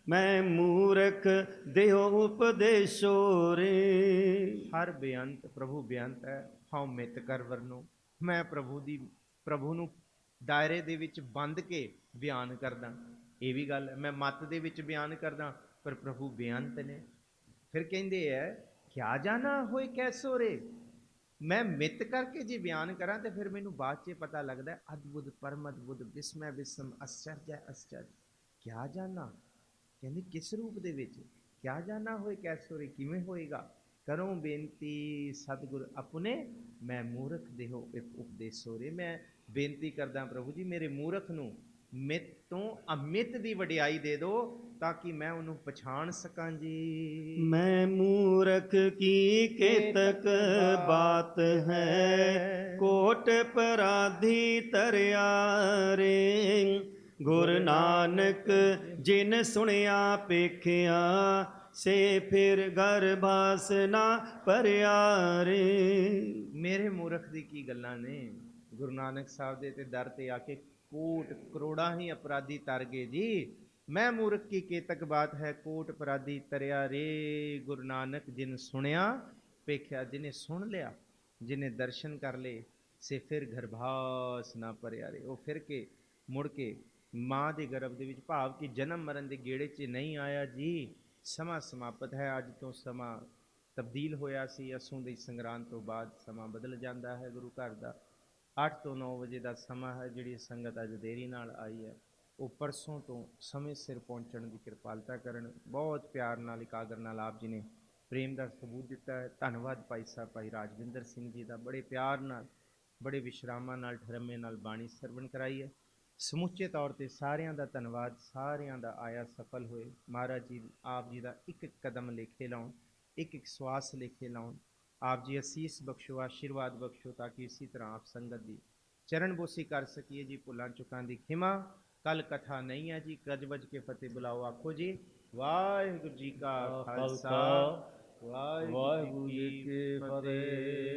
ਮੈਂ ਮੂਰਖ ਦੇਹੁ ਉਪਦੇਸ਼ੋ ਰੇ। ਹਰ ਬੇਅੰਤ ਪ੍ਰਭੂ ਬੇਅੰਤ ਹੈ, ਹਉ ਮਿਤ ਕਰ ਵਰਨੋ। ਮੈਂ ਪ੍ਰਭੂ ਨੂੰ ਦਾਇਰੇ ਦੇ ਵਿੱਚ ਬੰਦ ਕੇ ਬਿਆਨ ਕਰਦਾ, ਇਹ ਵੀ ਗੱਲ ਹੈ। ਮੈਂ ਮੱਤ ਦੇ ਵਿੱਚ ਬਿਆਨ ਕਰਦਾ, ਪਰ ਪ੍ਰਭੂ ਬੇਅੰਤ ਨੇ। ਫਿਰ ਕਹਿੰਦੇ ਹੈ ਕਿਆ ਜਾਣਾ ਹੋਏ ਕੈਸੋ ਰੇ। ਮੈਂ ਮਿੱਤ ਕਰਕੇ ਜੇ ਬਿਆਨ ਕਰਾਂ ਤੇ ਫਿਰ ਮੈਨੂੰ ਬਾਅਦ 'ਚ ਪਤਾ ਲੱਗਦਾ ਅਦਭੁਤ ਪਰਮ ਅਦਭੁਤ ਵਿਸਮੈ ਵਿਸਮ ਅਸਚਰਜ ਅਸਚਰਜ। ਕਿਆ ਜਾਣਾ, ਕਹਿੰਦੇ ਕਿਸ ਰੂਪ ਦੇ ਵਿੱਚ। ਕਿਆ ਜਾਣਾ ਹੋਏ ਕੈਸੋ ਰੇ, ਕਿਵੇਂ ਹੋਏਗਾ। ਕਰੋ ਬੇਨਤੀ ਸਤਿਗੁਰ ਆਪਣੇ ਮੈਂ ਮੂਰਖ ਦੇਹੁ ਉਪਦੇਸੋ ਰੇ। ਮੈਂ ਬੇਨਤੀ ਕਰਦਾ ਪ੍ਰਭੂ ਜੀ ਮੇਰੇ ਮੂਰਖ ਨੂੰ ਮਿੱਤ ਤੋਂ ਅਮਿੱਤ ਦੀ ਵਡਿਆਈ ਦੇ ਦਿਓ ਤਾਂ ਕਿ ਮੈਂ ਉਹਨੂੰ ਪਛਾਣ ਸਕਾਂ ਜੀ। ਮੈਂ ਮੂਰਖ ਕੀ ਕੇਤਕ ਬਾਤ ਹੈ, ਕੋਟ ਪਰਾਧੀ ਤਰਿਆ ਰੇ। ਗੁਰ ਨਾਨਕ ਜਿਨ ਸੁਣਿਆ ਪੇਖਿਆ, ਸੇ ਫਿਰ ਗਰਭਾਸ ਨਾ ਭਰਿਆ ਰੇ। ਮੇਰੇ ਮੂਰਖ ਦੀ ਕੀ ਗੱਲਾਂ ਨੇ। ਗੁਰੂ ਨਾਨਕ ਸਾਹਿਬ ਦੇ ਤੇ ਦਰ ਤੇ ਆ ਕੇ ਕੋਟ ਕਰੋੜਾਂ ਹੀ ਅਪਰਾਧੀ ਤਰ ਗਏ ਜੀ। ਮੈਂ ਮੂਰਖ ਕੀ ਕੇਤਕ ਬਾਤ ਹੈ, ਕੋਟ ਅਪਰਾਧੀ ਤਰਿਆ ਰੇ। ਗੁਰੂ ਨਾਨਕ ਜਿਨ ਸੁਣਿਆ ਪੇਖਿਆ, ਜਿਹਨੇ ਸੁਣ ਲਿਆ, ਜਿਹਨੇ ਦਰਸ਼ਨ ਕਰ ਲਏ, ਸੇ ਫਿਰ ਗਰਭਾਸ ਨਾ ਭਰਿਆ ਰੇ। ਉਹ ਫਿਰ ਕੇ ਮੁੜ ਕੇ ਮਾਂ ਦੇ ਗਰਭ ਦੇ ਵਿੱਚ, ਭਾਵ ਕਿ ਜਨਮ ਮਰਨ ਦੇ ਗੇੜੇ 'ਚ ਨਹੀਂ ਆਇਆ ਜੀ। ਸਮਾਂ ਸਮਾਪਤ ਹੈ। ਅੱਜ ਤੋਂ ਸਮਾਂ ਤਬਦੀਲ ਹੋਇਆ ਸੀ। ਅਸੋਂ ਦੀ ਸੰਗਰਾਂਦ ਤੋਂ ਬਾਅਦ ਸਮਾਂ ਬਦਲ ਜਾਂਦਾ ਹੈ। ਗੁਰੂ ਘਰ ਦਾ 8 ਤੋਂ 9 ਵਜੇ ਦਾ ਸਮਾਂ ਹੈ। ਜਿਹੜੀ ਸੰਗਤ ਅੱਜ ਦੇਰੀ ਨਾਲ ਆਈ ਹੈ ਉਹ ਪਰਸੋਂ ਤੋਂ ਸਮੇਂ ਸਿਰ ਪਹੁੰਚਣ ਦੀ ਕਿਰਪਾਲਤਾ ਕਰਨ। ਬਹੁਤ ਪਿਆਰ ਨਾਲ ਇਕਾਗਰ ਨਾਲ ਆਪ ਜੀ ਨੇ ਪ੍ਰੇਮ ਦਾ ਸਬੂਤ ਦਿੱਤਾ ਹੈ। ਧੰਨਵਾਦ ਭਾਈ ਸਾਹਿਬ ਭਾਈ ਰਾਜਵਿੰਦਰ ਸਿੰਘ ਜੀ ਦਾ, ਬੜੇ ਪਿਆਰ ਨਾਲ ਬੜੇ ਵਿਸ਼ਰਾਮਾਂ ਨਾਲ ਠਰਮੇ ਨਾਲ ਬਾਣੀ ਸਰਵਣ ਕਰਾਈ ਹੈ। ਸਮੁੱਚੇ ਤੌਰ 'ਤੇ ਸਾਰਿਆਂ ਦਾ ਧੰਨਵਾਦ। ਸਾਰਿਆਂ ਦਾ ਆਇਆ ਸਫਲ ਹੋਏ। ਮਹਾਰਾਜ ਜੀ ਆਪ ਜੀ ਦਾ ਇੱਕ ਇੱਕ ਕਦਮ ਲੇਖੇ ਲਾਉਣ, ਇੱਕ ਇੱਕ ਸਵਾਸ ਲੇਖੇ ਲਾਉਣ। ਆਪ ਜੀ ਅਸੀਸ ਬਖਸ਼ੋ, ਆਸ਼ੀਰਵਾਦ ਬਖਸ਼ੋ ਤਾਂ ਕਿ ਇਸੇ ਤਰ੍ਹਾਂ ਆਪ ਸੰਗਤ ਦੀ ਚਰਨਬੋਸੀ ਕਰ ਸਕੀਏ ਜੀ। ਭੁੱਲਾਂ ਚੁੱਕਾਂ ਦੀ ਖਿਮਾ। ਕੱਲ ਕਥਾ ਨਹੀਂ ਹੈ ਜੀ। ਗੱਜ ਵੱਜ ਕੇ ਫਤਿਹ ਬੁਲਾਓ, ਆਖੋ ਜੀ ਵਾਹਿਗੁਰੂ ਜੀ ਕਾ ਖਾਲਸਾ ਵਾਹਿਗੁਰੂ ਜੀ ਕੀ ਫਤਿਹ।